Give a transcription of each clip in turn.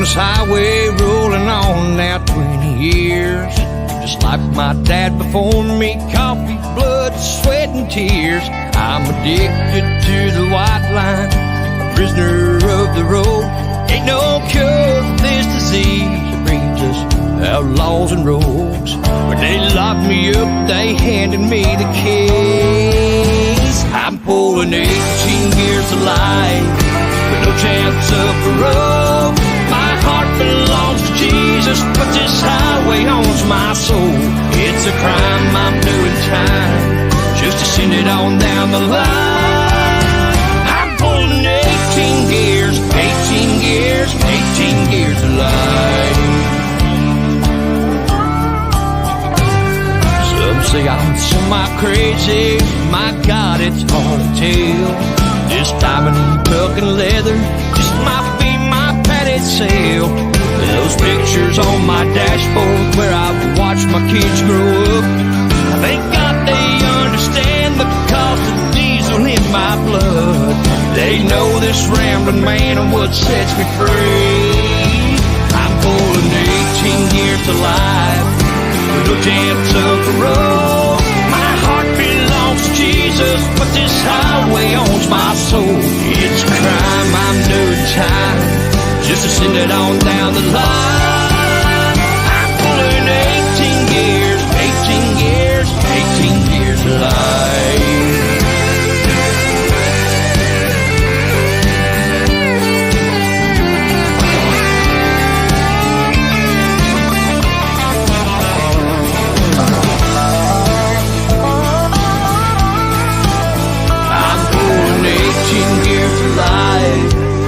this highway rolling on now 20 years. Just like my dad before me, coffee, blood, sweat, and tears. I'm addicted to the white line, a prisoner of the road. Ain't no cure for this disease, it brings us outlaws and rogues. When they locked me up, they handed me the keys. I'm pulling 18 years of life with no chance of parole. My heart belongs to Jesus, but this highway owns my soul. It's a crime, I'm doing time just to send it on down the line. I'm pulling 18 gears, 18 gears, 18 gears of life. Some say I'm semi-crazy, my God, it's hard to tell. This diamond tuck and leather just might be my padded sail. Those pictures on my dashboard where I've watched my kids grow up, thank God they understand the cost of diesel in my blood. They know this rambling man and what sets me free. I'm pulling 18 years to life with no chance of parole. My heart belongs to Jesus, but this highway owns my soul. It's a crime, I'm doing time just to send it on down the line. I'm pulling 18 years, 18 years, 18 years of life.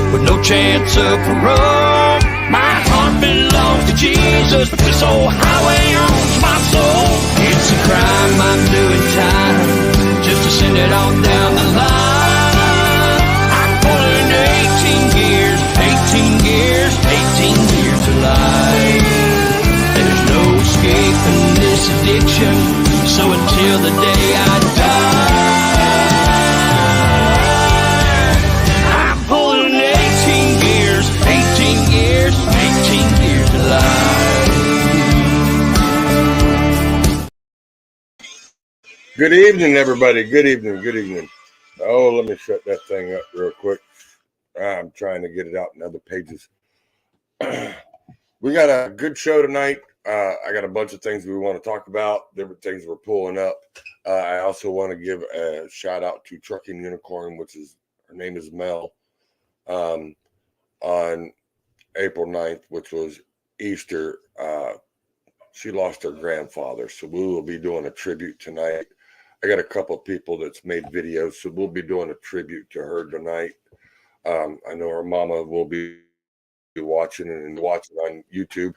With no chance of parole. My heart belongs to Jesus, but this old highway owns my soul. It's a crime, I'm doing time just to send it on down the line. I'm pulling 18 gears, 18 gears, 18 years of life. There's no escaping this addiction, so until the day I die, Good evening, everybody. Good evening. Good evening. Oh, let me shut that thing up real quick. I'm trying to get it out in other pages. We got a good show tonight. I got a bunch of things we want to talk about, different things we're pulling up. I also want to give a shout out to Trucking Unicorn, which is, her name is Mel, on April 9th, which was Easter. She lost her grandfather, so we will be doing a tribute tonight. I got a couple of people that's made videos, so we'll be doing a tribute to her tonight. I know her mama will be watching on YouTube.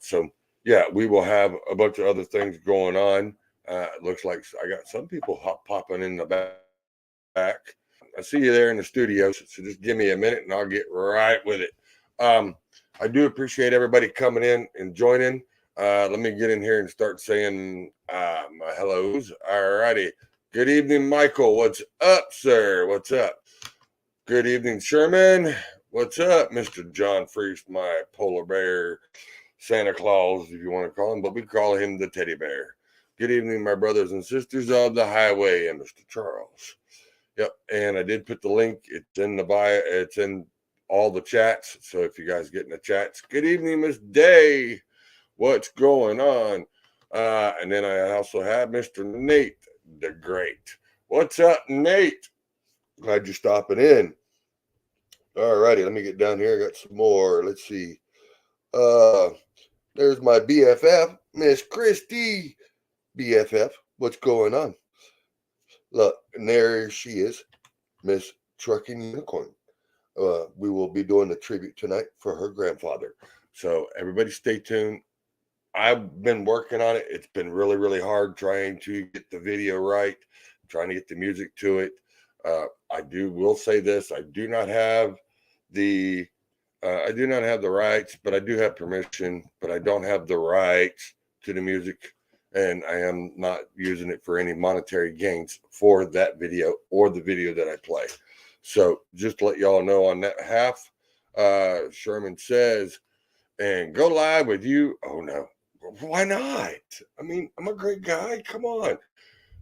So yeah, we will have a bunch of other things going on. It looks like I got some people popping in the back. I see you there in the studio, so just give me a minute and I'll get right with it. I do appreciate everybody coming in and joining. Let me get in here and start saying my hellos. All righty. Good evening, Michael. What's up, sir? What's up? Good evening, Sherman. What's up, Mr. John Freest, my polar bear, Santa Claus, if you want to call him, but we call him the teddy bear. Good evening, my brothers and sisters of the highway, and Mr. Charles. Yep, and I did put the link. It's in the bio. It's in all the chats. So if you guys get in the chats, good evening, Miss Day. What's going on? And then I also have Mr. Nate the Great. What's up, Nate? Glad you're stopping in. All righty, let me get down here. I got some more. Let's see. There's my BFF, Miss Christy. BFF, what's going on? Look, and there she is, Miss Trucking Unicorn. We will be doing a tribute tonight for her grandfather. So everybody stay tuned. I've been working on it. It's been really, really hard trying to get the video right, trying to get the music to it. Will say this. I do not have the rights, but I do have permission, but I don't have the rights to the music, and I am not using it for any monetary gains for that video or the video that I play. So just to let y'all know on that half, Sherman says, and go live with you. Oh, no. Why not? I mean, I'm a great guy. Come on.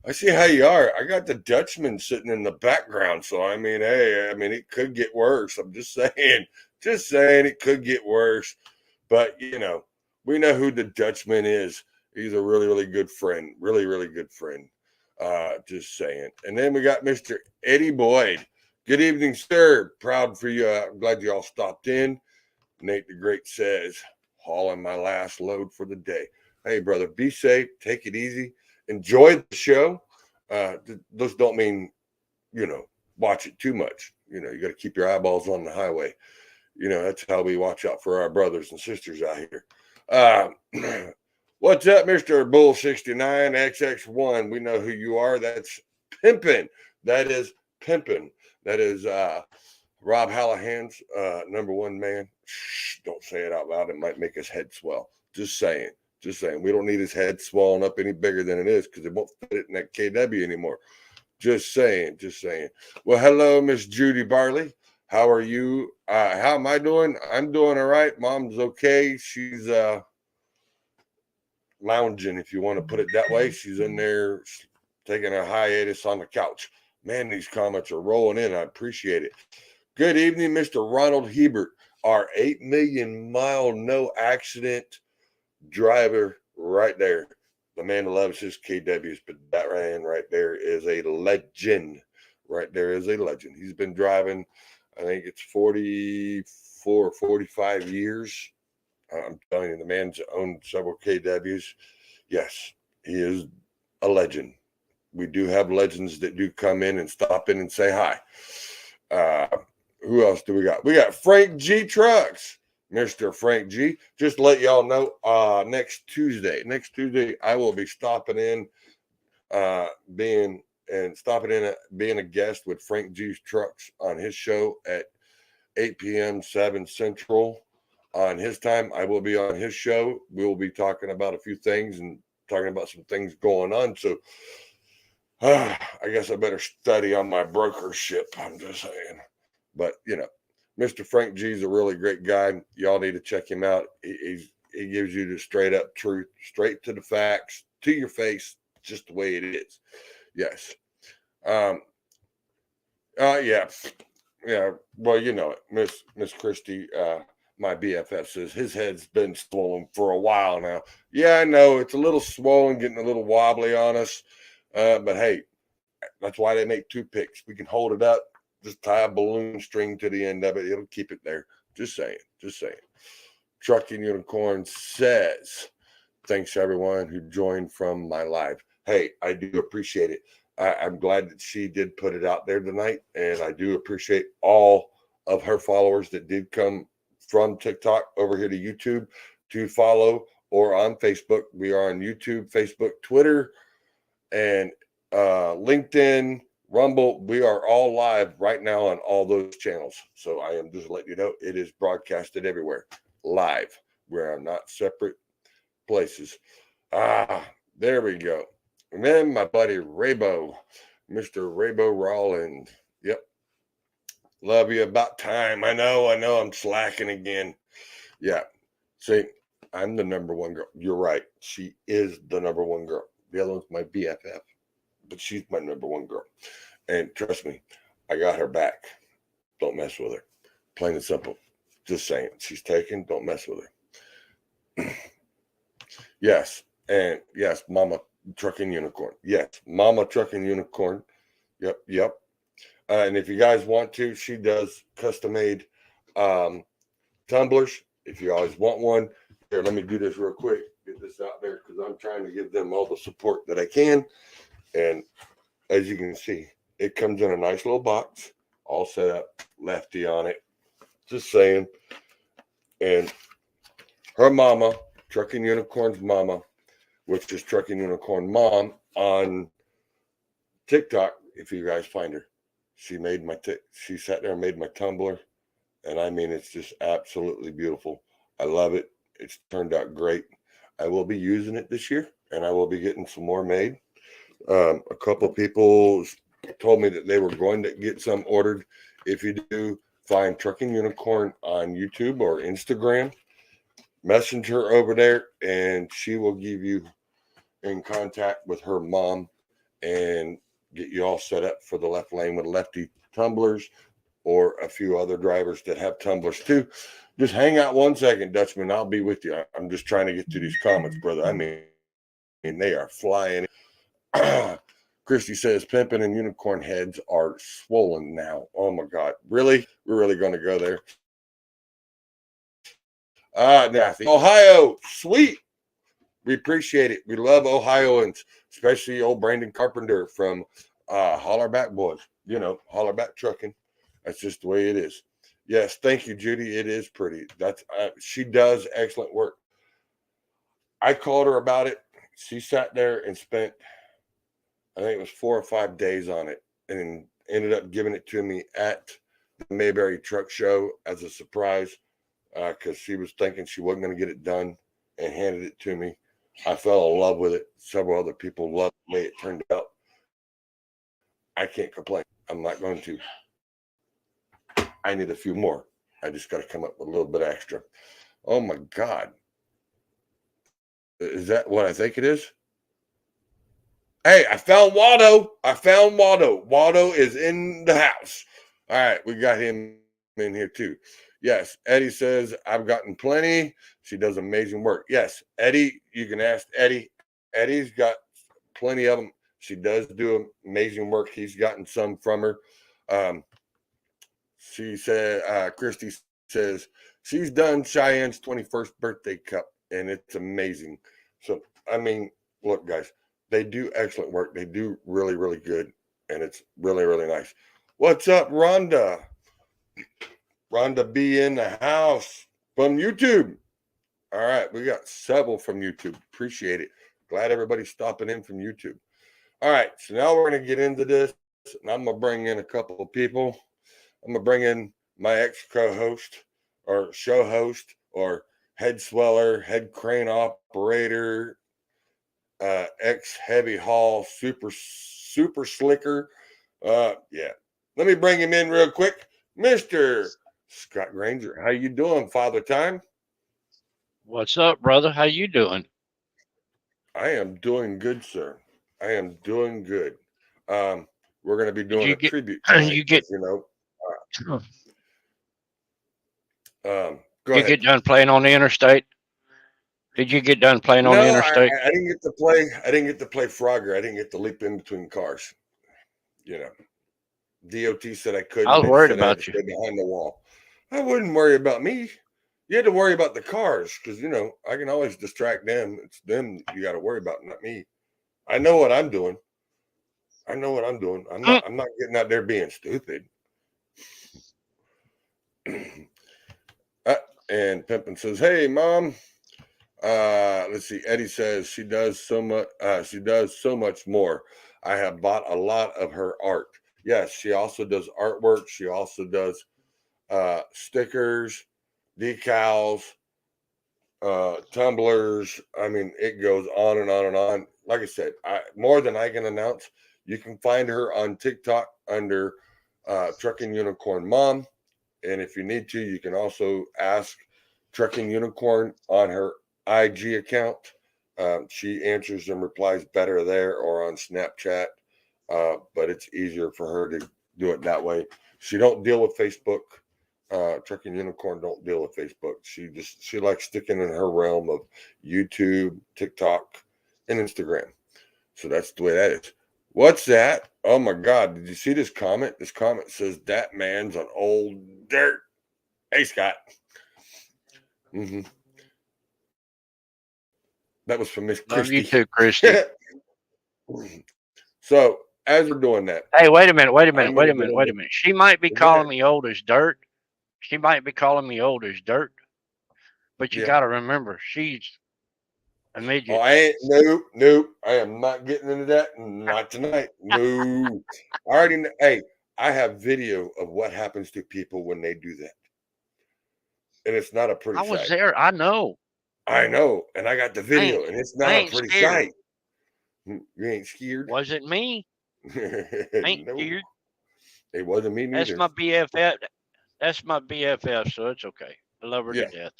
I see how you are. I got the Dutchman sitting in the background. So, I mean, hey, I mean, it could get worse. I'm just saying it could get worse. But, you know, we know who the Dutchman is. He's a really, really good friend. Really, really good friend. Just saying. And then we got Mr. Eddie Boyd. Good evening, sir. Proud for you. I'm glad you all stopped in. Nate the Great says, hauling my last load for the day. Hey, brother, be safe. Take it easy. Enjoy the show. Those don't mean, you know, watch it too much. You know, you got to keep your eyeballs on the highway. You know, that's how we watch out for our brothers and sisters out here. What's up, Mr. Bull 69 XX1? We know who you are. That's pimpin'. That is pimpin'. That is Rob Hallahan's number one man. Shh, don't say it out loud. It might make his head swell. Just saying. Just saying. We don't need his head swelling up any bigger than it is because it won't fit it in that KW anymore. Just saying. Just saying. Well, hello, Miss Judy Barley. How are you? How am I doing? I'm doing all right. Mom's okay. She's lounging, if you want to put it that way. She's in there taking a hiatus on the couch. Man, these comments are rolling in. I appreciate it. Good evening, Mr. Ronald Hebert, our 8 million mile no accident driver right there. The man that loves his KWs, but that man right there is a legend. Right there is a legend. He's been driving, I think it's 44 or 45 years. I'm telling you, the man's owned several KWs. Yes, he is a legend. We do have legends that do come in and stop in and say hi. Who else do we got? We got Frank G Trucks, Mr. Frank G. Just to let y'all know, next Tuesday, I will be stopping in, being a guest with Frank G's Trucks on his show at 8 p.m. 7 Central. On his time, I will be on his show. We will be talking about a few things and talking about some things going on. So I guess I better study on my brokership. I'm just saying. But, you know, Mr. Frank G is a really great guy. Y'all need to check him out. He gives you the straight up truth, straight to the facts, to your face, just the way it is. Yes. Yeah. Well, you know it. Miss Christie, my BFF, says his head's been swollen for a while now. Yeah, I know it's a little swollen, getting a little wobbly on us. But hey, that's why they make toothpicks. We can hold it up, just tie a balloon string to the end of it. It'll keep it there. Just saying. Trucking Unicorn says, thanks to everyone who joined from my live. Hey, I do appreciate it. I'm glad that she did put it out there tonight, and I do appreciate all of her followers that did come from TikTok over here to YouTube to follow, or on Facebook. We are on YouTube, Facebook, Twitter, and LinkedIn, Rumble. We are all live right now on all those channels. So I am just letting you know it is broadcasted everywhere, live. We are not separate places. There we go. And then my buddy Raybo, Mr. Raybo Rollins. Yep. Love you. About time. I know I'm slacking again. Yeah. See, I'm the number one girl. You're right. She is the number one girl. The other one's my BFF, but she's my number one girl. And trust me, I got her back. Don't mess with her. Plain and simple. Just saying. She's taken. Don't mess with her. Yes. And yes, Mama Trucking Unicorn. Yes, Mama Trucking Unicorn. Yep. And if you guys want to, she does custom-made tumblers. If you always want one, here, let me do this real quick. Get this out there because I'm trying to give them all the support that I can. And as you can see, it comes in a nice little box, all set up, lefty on it. Just saying. And her mama, Trucking Unicorn's mama, which is Trucking Unicorn Mom on TikTok, if you guys find her. She made she sat there and made my tumbler. And I mean, it's just absolutely beautiful. I love it. It's turned out great. I will be using it this year, and I will be getting some more made. A couple people told me that they were going to get some ordered. If you do, find Trucking Unicorn on YouTube or Instagram. Message her over there, and she will give you in contact with her mom and get you all set up for the left lane with lefty tumblers or a few other drivers that have tumblers too. Just hang out 1 second, Dutchman. I'll be with you. I'm just trying to get to these comments, brother. I mean they are flying. Christy says pimping and unicorn heads are swollen now. Oh my God. Really? We're really going to go there. Nasty. Ohio, sweet. We appreciate it. We love Ohioans, especially old Brandon Carpenter from Hollerback Boys. You know, Hollerback Trucking. That's just the way it is. Yes, thank you, Judy. It is pretty. That's she does excellent work. I called her about it. She sat there and spent, I think it was 4 or 5 days on it, and ended up giving it to me at the Mayberry Truck Show as a surprise, because she was thinking she wasn't going to get it done, and handed it to me. I fell in love with it. Several other people loved the way it turned out. I can't complain. I'm not going to. I need a few more. I just got to come up with a little bit extra. Oh my God. Is that what I think it is? Hey, I found Waldo. Waldo is in the house. All right, we got him in here too. Yes, Eddie says, I've gotten plenty. She does amazing work. Yes, Eddie, you can ask Eddie. Eddie's got plenty of them. She does do amazing work. He's gotten some from her. She said, Christy says, she's done Cheyenne's 21st birthday cup, and it's amazing. So, I mean, look, guys, they do excellent work. They do really, really good, and it's really, really nice. What's up, Rhonda? Rhonda B in the house from YouTube. All right, we got several from YouTube. Appreciate it. Glad everybody's stopping in from YouTube. All right, so now we're going to get into this, and I'm going to bring in a couple of people. I'm going to bring in my ex-co-host or show host or head sweller, head crane operator, ex-heavy haul, super slicker. Yeah. Let me bring him in real quick. Mr. Scott Granger, how you doing, Father Time? What's up, brother? How you doing? I am doing good, sir. I am doing good. We're going to be doing a tribute tonight, Go ahead. Get done playing on the interstate? Did you get done playing on the interstate? I didn't get to play. I didn't get to play Frogger. I didn't get to leap in between cars. You know, DOT said I couldn't. I was worried about you. Behind the wall. I wouldn't worry about me. You had to worry about the cars because, you know, I can always distract them. It's them you got to worry about, not me. I know what I'm doing. I'm not getting out there being stupid. And Pimpin says, hey, Mom. Let's see. Eddie says she does so much. She does so much more. I have bought a lot of her art. Yes, she also does artwork. She also does stickers, decals, tumblers. I mean, it goes on and on and on. Like I said, more than I can announce. You can find her on TikTok under Trucking Unicorn Mom. And if you need to, you can also ask Trucking Unicorn on her IG account. She answers and replies better there or on Snapchat. But it's easier for her to do it that way. She don't deal with Facebook. Trucking Unicorn don't deal with Facebook. She likes sticking in her realm of YouTube, TikTok, and Instagram. So that's the way that is. What's that? Oh my God. Did you see this comment? This comment says that man's an old dirt. Hey, Scott. Mm-hmm. That was from Miss Christy. Love you too, Christy. So as we're doing that. Hey, wait a minute. She might be calling me old as dirt. But you got to remember, she's a midget. Oh, I ain't. Nope. I am not getting into that. Not tonight. No. I already know. Hey, I have video of what happens to people when they do that. And it's not a pretty sight. I was there. I know. And I got the video, and it's not a pretty sight. You ain't scared? Wasn't me. Ain't scared. It wasn't me neither. That's my BFF. That's my BFF, so it's okay. I love her Yeah. to death.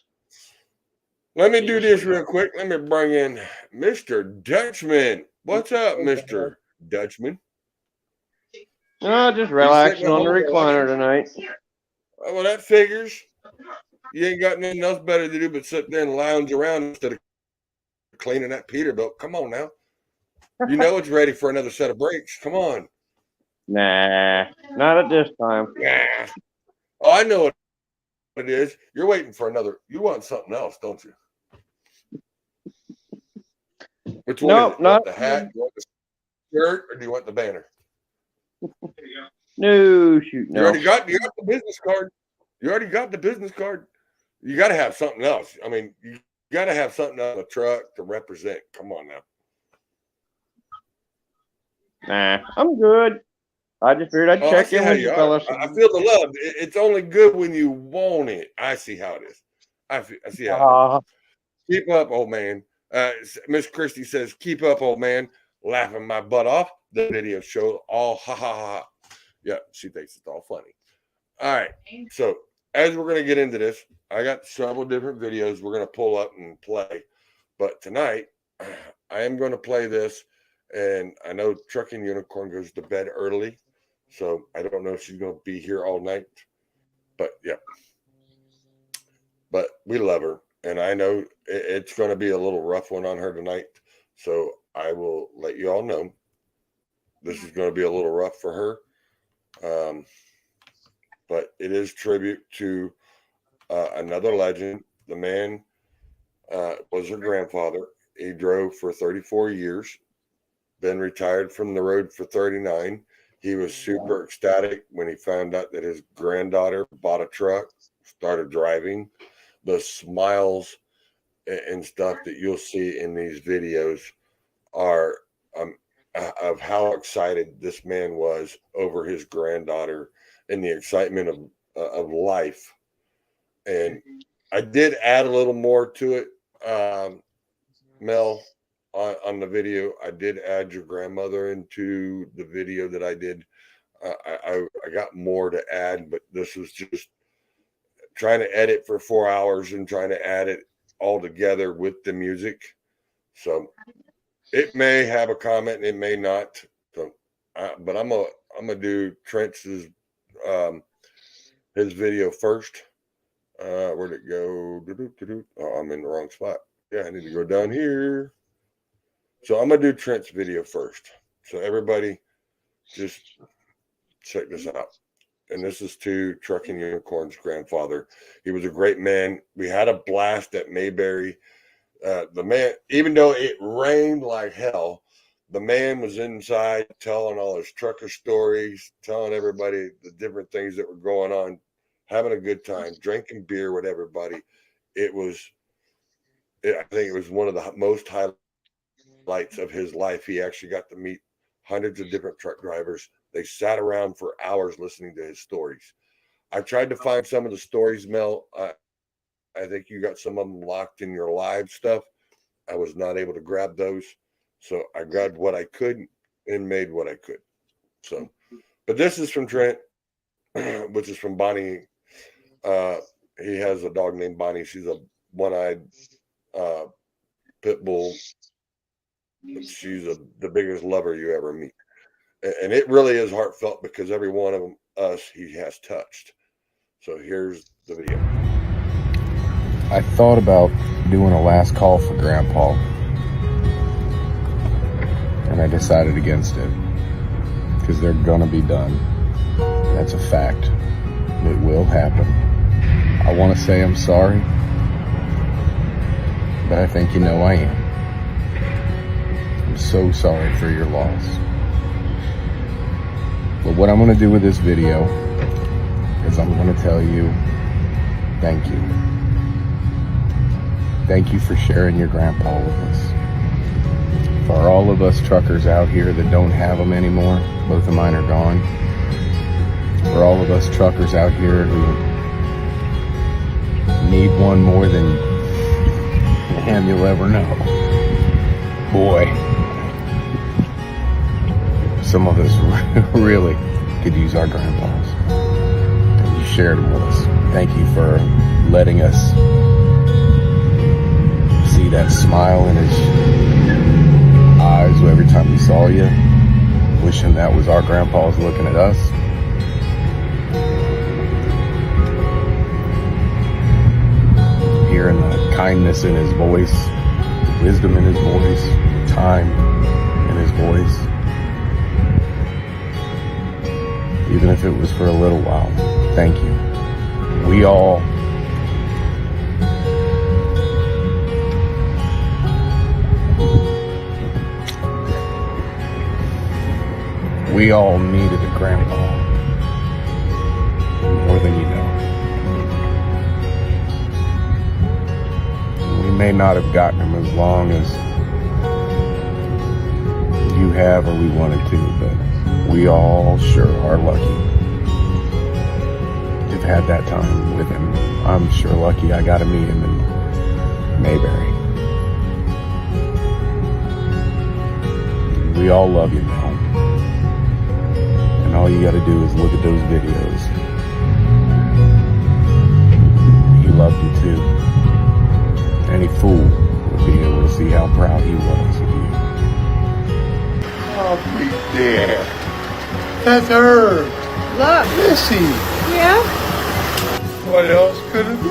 Let me She's do a this sweetheart. real quick. Let me bring in Mr. Dutchman. What's up, Mr. Dutchman? Just relaxing on the recliner tonight. Well, that figures. You ain't got nothing else better to do but sit there and lounge around instead of cleaning that Peterbilt. Come on now. You know it's ready for another set of brakes. Come on. Nah, not at this time. Yeah. Oh, I know what it is. You're waiting for another. You want something else, don't you? Which one? Nope, is it? You want not the hat? You want the shirt, or do you want the banner? no shoot. You No, already got the business card. You already got the business card. You got to have something else. I mean, you got to have something on the truck to represent. Come on now. nah, I'm good. I just figured I'd Oh, I check see in how with you you are. fellas. I feel the love. It's only good when you want it. I see how it is. I see how it is. Keep up, old man. Miss Christie says, keep up, old man. Laughing my butt off. The video show all ha ha ha. Yeah, she thinks it's all funny. All right. So as we're going to get into this, I got several different videos we're going to pull up and play. But tonight, I am going to play this. And I know Trucking Unicorn goes to bed early. So I don't know if she's going to be here all night. But yeah. But we love her. And I know it's going to be a little rough one on her tonight. So I will let you all know. This is going to be a little rough for her. But it is tribute to another legend. The man was her grandfather. He drove for 34 years. Been retired from the road for 39. He was super ecstatic when he found out that his granddaughter bought a truck, started driving. The smiles and stuff that you'll see in these videos are of how excited this man was over his granddaughter and the excitement of life. And I did add a little more to it, Mel. On the video, I did add your grandmother into the video that I did. I got more to add, but this was just trying to edit for 4 hours and trying to add it all together with the music. So it may have a comment and it may not. So, but I'm gonna do Trent's his video first. Where'd it go? Oh, I'm in the wrong spot. Yeah, I need to go down here. So I'm going to do Trent's video first. So everybody just check this out. And this is to Trucking Unicorn's grandfather. He was a great man. We had a blast at Mayberry. The man, even though it rained like hell, the man was inside telling all his trucker stories, telling everybody the different things that were going on, having a good time, drinking beer with everybody. I think it was one of the most highlights of his life. He actually got to meet hundreds of different truck drivers. They sat around for hours listening to his stories. I tried to find some of the stories, Mel. I think you got some of them locked in your live stuff. I was not able to grab those. So I grabbed what I could and made what I could. So, but this is from Trent, which is from Bonnie. He has a dog named Bonnie. She's a one-eyed pit bull. But she's the biggest lover you ever meet. And it really is heartfelt because every one of us he has touched. So here's the video. I thought about doing a last call for Grandpa, and I decided against it because they're gonna be done. That's a fact. It will happen. I want to say I'm sorry, but I think you know I am. I'm so sorry for your loss. But what I'm going to do with this video is I'm going to tell you thank you. Thank you for sharing your grandpa with us. For all of us truckers out here that don't have them anymore, both of mine are gone. For all of us truckers out here who need one more than you'll ever know. Boy, some of us really could use our grandpas. And you shared them with us. Thank you for letting us see that smile in his eyes every time we saw you. Wishing that was our grandpa's looking at us. Hearing the kindness in his voice, wisdom in his voice, time in his voice. Even if it was for a little while. Thank you. We all needed a grandpa more than you know. We may not have gotten him as long as you have or we wanted to, but we all sure are lucky to have had that time with him. I'm sure lucky I got to meet him in Mayberry. We all love you, Mel. And all you got to do is look at those videos. He loved you too. Any fool would be able to see how proud he was of you. Oh, big dear. That's her. Look. Missy. Yeah? What else could it be?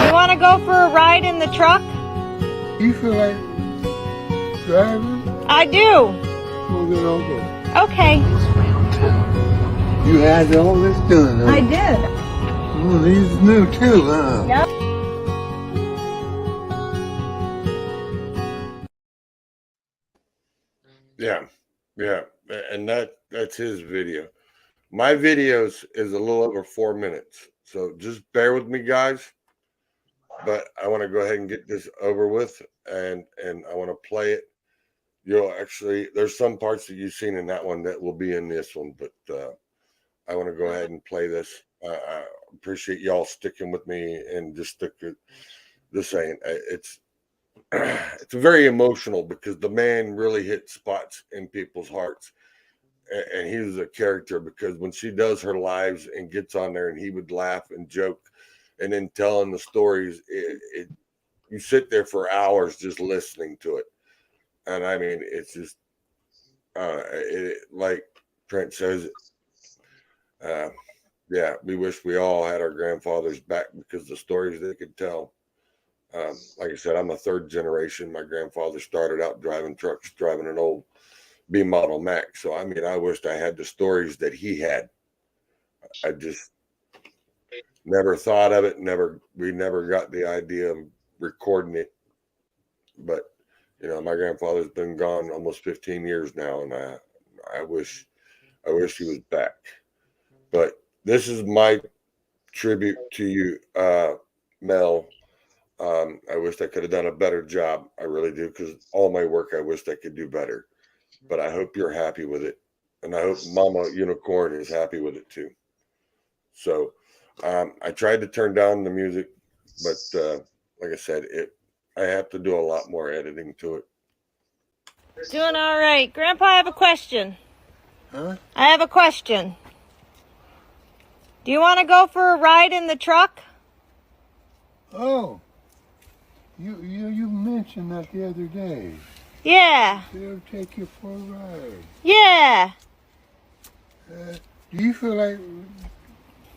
You want to go for a ride in the truck? You feel like driving? I do. Well, then I'll go. Okay. You had all this done, huh? I did. Well, these new too, huh? Yep. Yeah, and that's his video. My videos is a little over 4 minutes, so just bear with me, guys. But I want to go ahead and get this over with, and I want to play it. You'll actually, there's some parts that you've seen in that one that will be in this one, but I want to go ahead and play this. I appreciate y'all sticking with me and just stick to the saying. It's very emotional because the man really hit spots in people's hearts, and he was a character because when she does her lives and gets on there and he would laugh and joke and then telling the stories, you sit there for hours just listening to it. And I mean, it's just like Trent says, yeah, we wish we all had our grandfathers back because the stories they could tell. Like I said, I'm a third generation. My grandfather started out driving trucks, driving an old B model Mac. So, I mean, I wished I had the stories that he had. I just never thought of it. We never got the idea of recording it. But, you know, my grandfather's been gone almost 15 years now. And I wish he was back. But this is my tribute to you, Mel. I wished I could have done a better job. I really do, because all my work I wished I could do better. But I hope you're happy with it. And I hope Mama Unicorn is happy with it too. So I tried to turn down the music, but like I said, I have to do a lot more editing to it. Doing all right. Grandpa, I have a question. Huh? I have a question. Do you want to go for a ride in the truck? Oh. You mentioned that the other day. Yeah. They'll take you for a ride. Yeah. Do you feel like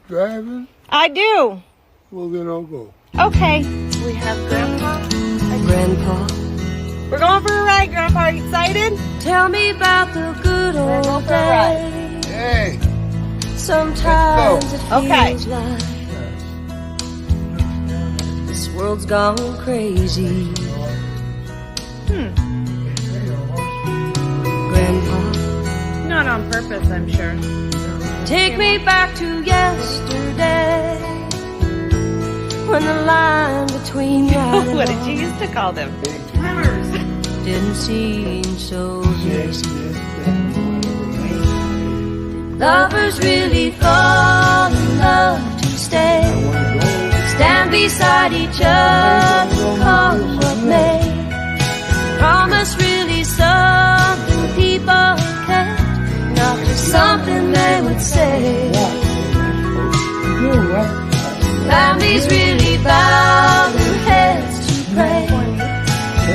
driving? I do. Well, then I'll go. Okay. We have Grandpa. Grandpa, We're going for a ride, Grandpa. Are you excited? tell me about the good We're going old for a ride. days. Hey. Sometimes it feels Okay. like this world's gone crazy. Grandpa, Not on purpose, I'm sure. take me back to yesterday, when the line between right and What did wrong you used to call them? didn't seem so easy. Lovers really fall in love to stay, stand beside each other, come what may. Promise really something people can't, not just some day. Families really bow their heads to pray.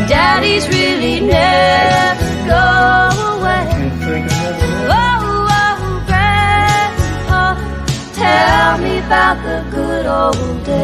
Daddies really never go away. Oh, oh, Grandpa, tell me about the good old days.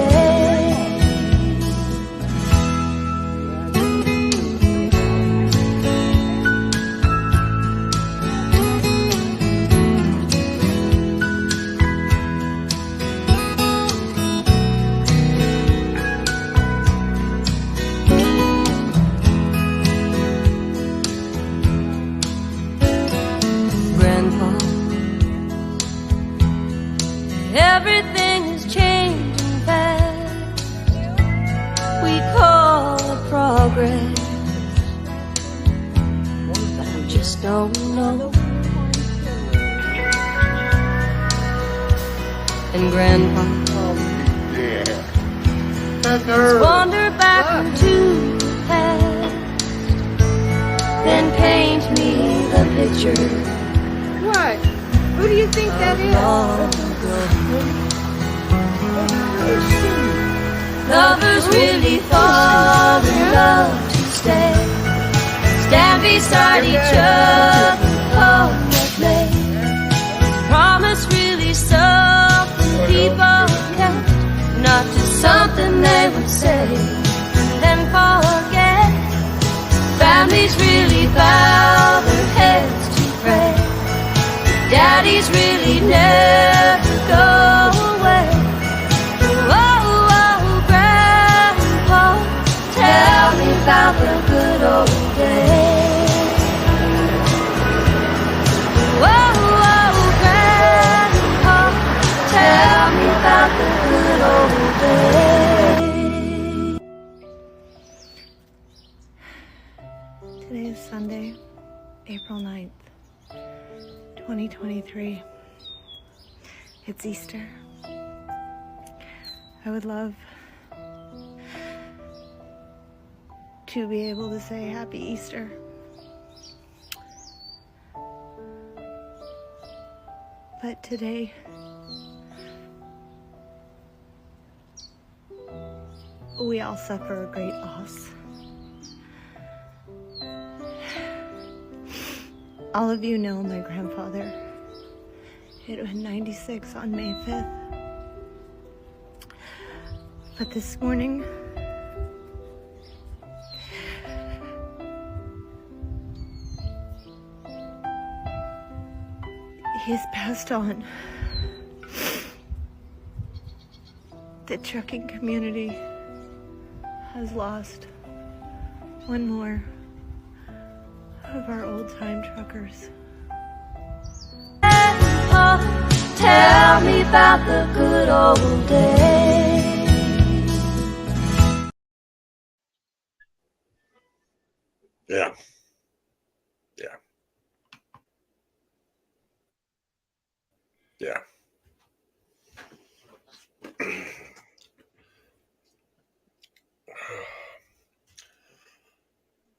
Grandpa, everything is changing fast. We call it progress, but I just don't know. And Grandpa, let's wander back into the past, then paint me the picture. What? Who do you think that is? Lovers really fall in love to stay. Stand beside each other, oh, what may. Promise really something people kept, not just something they would say, then forget. Families really bow their heads to pray. Daddies really never go away. Oh, oh, Grandpa, tell me about the good old days. Oh, oh, Grandpa, tell me about the good old days. Today is Sunday, April 9th. 2023. It's Easter. I would love to be able to say Happy Easter. But today, we all suffer a great loss. All of you know my grandfather. He was 96 on May 5th. But this morning, he's passed on. The trucking community has lost one more of our old-time truckers. Tell me about the good old days. Yeah. Yeah. Yeah.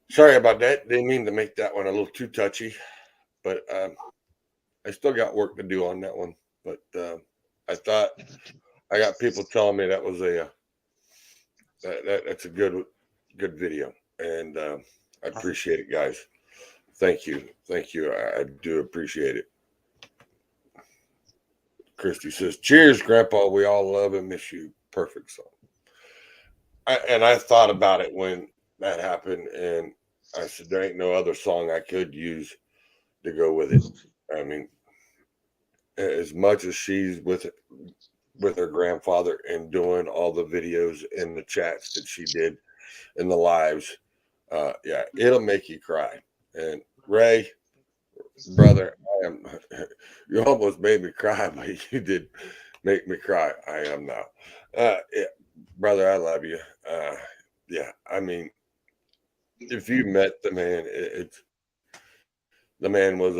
Sorry about that. Didn't mean to make that one a little too touchy, but I still got work to do on that one. But I thought I got people telling me that was that's a good video, and I appreciate it, guys. Thank you. I do appreciate it. Christy says, "Cheers, Grandpa. We all love and miss you." Perfect song. I thought about it when that happened, and I said, there ain't no other song I could use to go with it. I mean, as much as she's with her grandfather and doing all the videos and the chats that she did in the lives, yeah, it'll make you cry. And Ray, brother, you almost made me cry, but you did make me cry. I am now. Yeah, brother, I love you. Yeah, I mean, if you met the man, the man was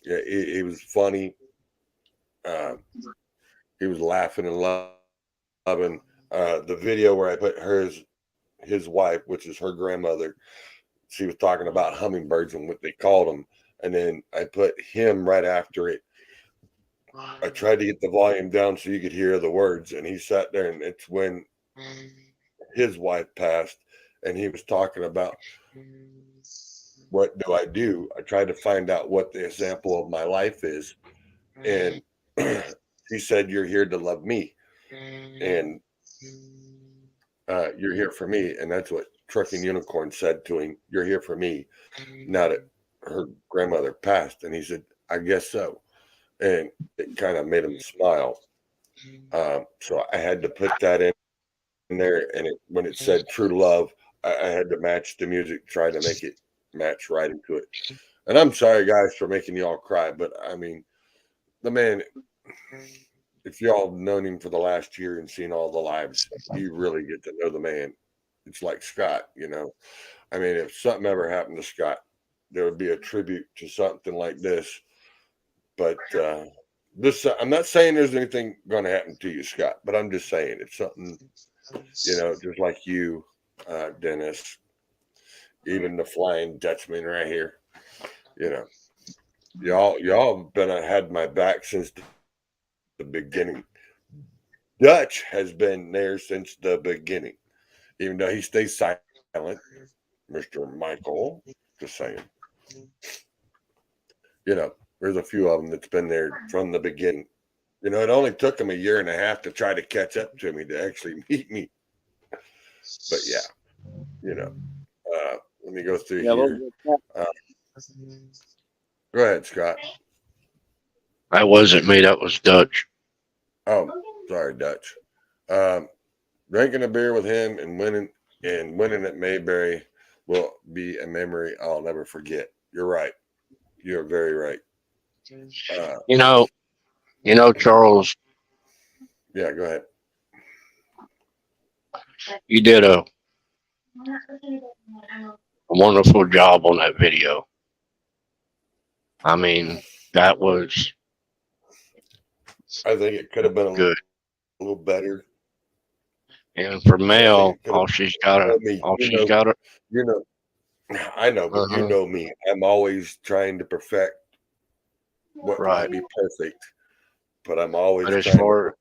he was funny. He was laughing and loving. The video where I put his wife, which is her grandmother, she was talking about hummingbirds and what they called them. And then I put him right after it, I tried to get the volume down so you could hear the words, and he sat there, and it's when his wife passed, and he was talking about what do I do. I tried to find out what the example of my life is, and he said, "You're here to love me, and you're here for me," and that's what Trucking Unicorn said to him. "You're here for me." Now that her grandmother passed, and he said, "I guess so," and it kind of made him smile. So I had to put that in there, and when it said "True Love," I had to match the music, try to make it match right into it. And I'm sorry, guys, for making y'all cry, but I mean, the man, if y'all known him for the last year and seen all the lives, you really get to know the man. It's like Scott, you know. I mean, if something ever happened to Scott, there would be a tribute to something like this. But this, I'm not saying there's anything going to happen to you, Scott, but I'm just saying it's something, you know, just like you, Dennis, even the Flying Dutchman right here, you know, y'all been had my back since the beginning. Dutch has been there since the beginning, even though he stays silent. Mr. Michael, just saying. You know, there's a few of them that's been there from the beginning. You know, it only took him a year and a half to try to catch up to me to actually meet me. But yeah, you know, let me go through here. Go ahead, Scott. That wasn't me. That was Dutch. Oh, sorry, Dutch. Drinking a beer with him and winning at Mayberry will be a memory I'll never forget. You're right. You're very right. You know, Charles, Yeah, go ahead. you did a wonderful job on that video. I mean, that was I think it could have been good. a little better. And for Mel, could've- all she's got to, You know, I know, but you know me. I'm always trying to perfect what might be perfect, but I'm always but as trying far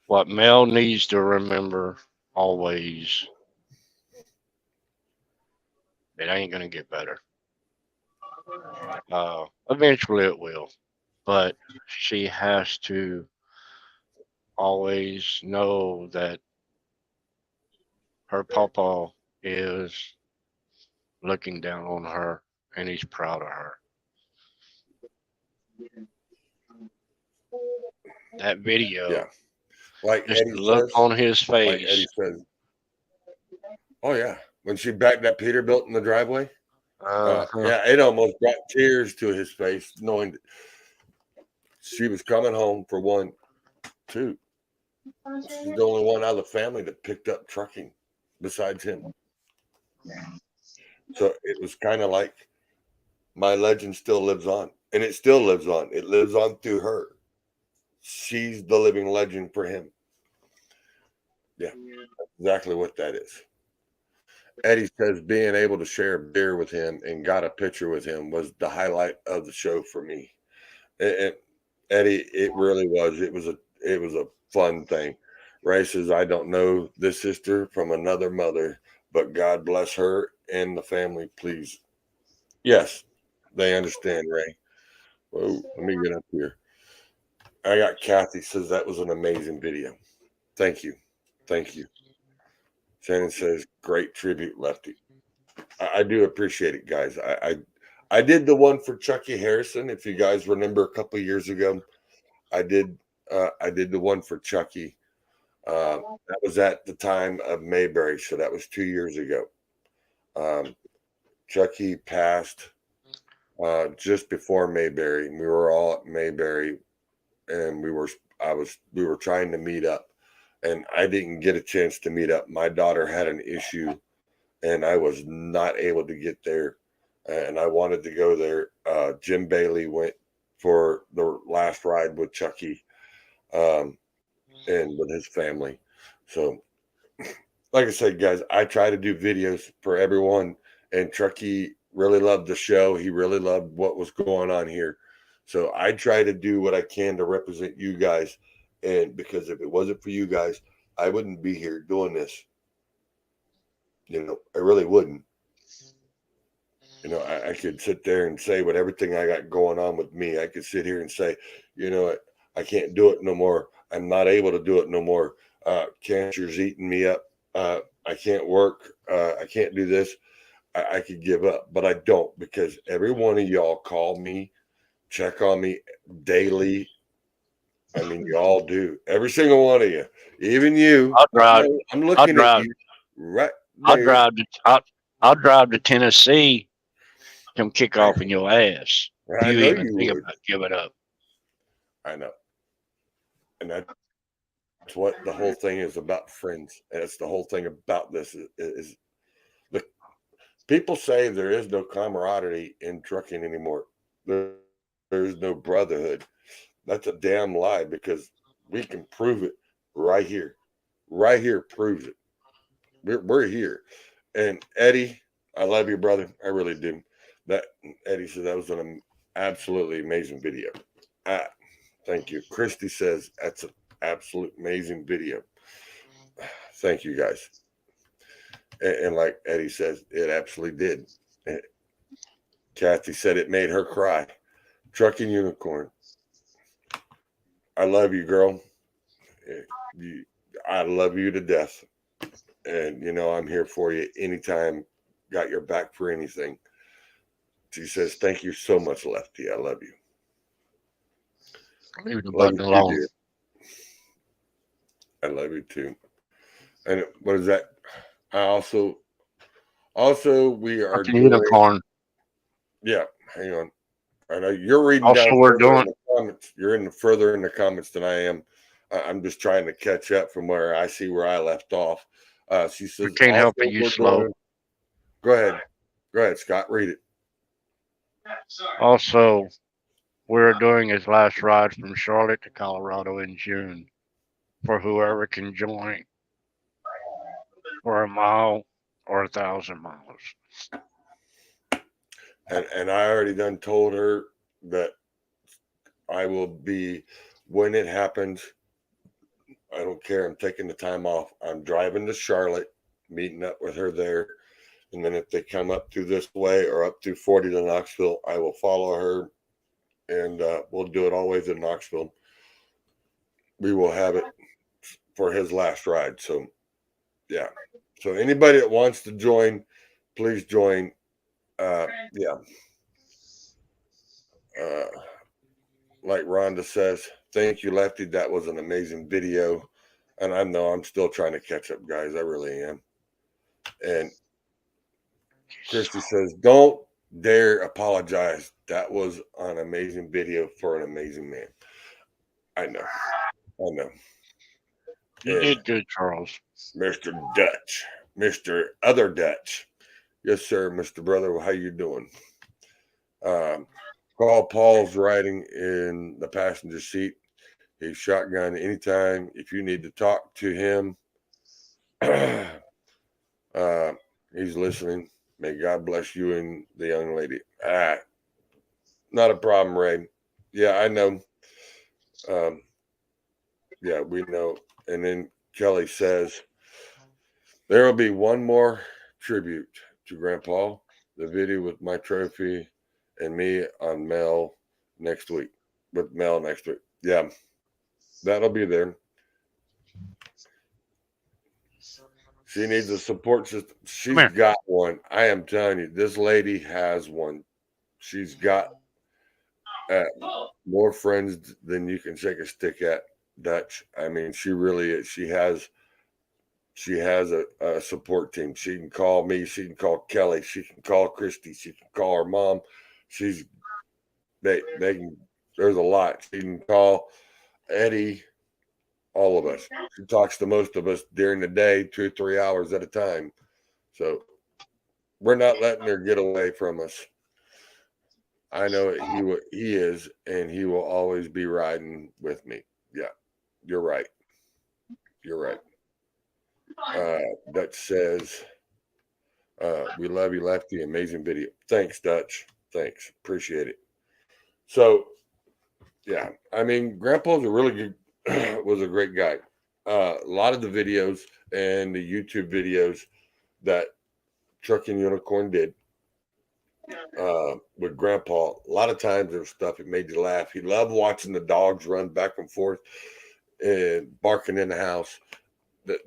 what Mel needs to remember always, it ain't gonna get better. Eventually it will, but she has to always know that her papa is looking down on her and he's proud of her. That video, yeah. Like just Eddie the look says, on his like face. Eddie says. Oh yeah, when she backed that Peterbilt in the driveway. Yeah, it almost brought tears to his face, knowing that she was coming home for 1, 2. She's the only one out of the family that picked up trucking besides him. So it was kind of like my legend still lives on, and it still lives on. It lives on through her. She's the living legend for him. Yeah, that's exactly what that is. Eddie says being able to share a beer with him and got a picture with him was the highlight of the show for me. And Eddie, it really was. It was a fun thing. Ray says, I don't know this sister from another mother, but God bless her and the family, please. Yes, they understand, Ray. Whoa, let me get up here. I got Kathy says that was an amazing video. Thank you. Thank you. Shannon says, great tribute, Lefty. I do appreciate it, guys. I did the one for Chucky Harrison. If you guys remember a couple of years ago, I did the one for Chucky. That was at the time of Mayberry, so that was 2 years ago. Chucky passed just before Mayberry. We were all at Mayberry, and we were trying to meet up, and I didn't get a chance to meet up. My daughter had an issue, and I was not able to get there, and I wanted to go there. Jim Bailey went for the last ride with Chucky, and with his family. So, like I said, guys, I try to do videos for everyone, and Chucky really loved the show. He really loved what was going on here. So I try to do what I can to represent you guys. And because if it wasn't for you guys, I wouldn't be here doing this. You know, I really wouldn't. You know, I could sit there and say with everything I got going on with me, I could sit here and say, you know, I can't do it no more. I'm not able to do it no more. Cancer's eating me up. I can't work. I can't do this. I could give up, but I don't, because every one of y'all call me, check on me daily. I mean, you all do. Every single one of you, even you. I'm looking at you right there. I'll drive to Tennessee, come kick off in your ass. I You know even you think would. about giving up. I know. And that's what the whole thing is about, friends. And that's the whole thing about this is the people say there is no camaraderie in trucking anymore. There's no brotherhood. That's a damn lie, because we can prove it right here. Right here proves it. We're here. And Eddie, I love you, brother. I really do. That Eddie said that was an absolutely amazing video. Thank you. Christy says that's an absolute amazing video. Thank you, guys. And like Eddie says, it absolutely did. Kathy said it made her cry. Trucking Unicorn. I love you, girl. I love you to death. And, you know, I'm here for you anytime. Got your back for anything. She says, thank you so much, Lefty. I love you. Leave the Love button you too, alone. dear. I love you too. And what is that? I also we are Trucking doing, Unicorn. yeah, hang on. I know you're reading Also, down we're further in doing. the comments. You're further in the comments than I am. I'm just trying to catch up from where I see where I left off. She says, We can't help also, it. You we're slow. doing- Go ahead, Scott. Read it. Also, we're doing his last ride from Charlotte to Colorado in June for whoever can join for a mile or 1,000 miles. And I already done told her that I will be, when it happens, I don't care. I'm taking the time off. I'm driving to Charlotte, meeting up with her there. And then if they come up through this way or up through 40 to Knoxville, I will follow her, and we'll do it all the way to Knoxville. We will have it for his last ride. So, yeah. So anybody that wants to join, please join. Yeah. Like Rhonda says, thank you, Lefty. That was an amazing video. And I know I'm still trying to catch up, guys. I really am. And Christy says, don't dare apologize. That was an amazing video for an amazing man. I know. You did good, Charles. Mr. Dutch, Mr. Other Dutch. Yes, sir, Mr. Brother. How you doing? Paul's riding in the passenger seat. He's shotgun anytime. If you need to talk to him, he's listening. May God bless you and the young lady. Not a problem, Ray. Yeah, I know. Yeah, we know. And then Kelly says, there will be one more tribute to Grandpa. The video with my trophy and me on Mel next week. With Mel next week. Yeah, that'll be there. She needs a support system. She's got one. I am telling you, this lady has one. She's got more friends than you can shake a stick at, Dutch. I mean, she really is. She has a support team. She can call me. She can call Kelly. She can call Christy. She can call her mom. They can. There's a lot. She can call Eddie. All of us. She talks to most of us during the day, 2 or 3 hours at a time. So we're not letting her get away from us. I know he is, and he will always be riding with me. Yeah, you're right. Dutch says, we love you, Lefty. Amazing video. Thanks, Dutch. Thanks. Appreciate it. So Yeah, I mean, Grandpa's a really good, was a great guy. A lot of the videos and the YouTube videos that Trucking Unicorn did with Grandpa, a lot of times there was stuff that made you laugh. He loved watching the dogs run back and forth and barking in the house.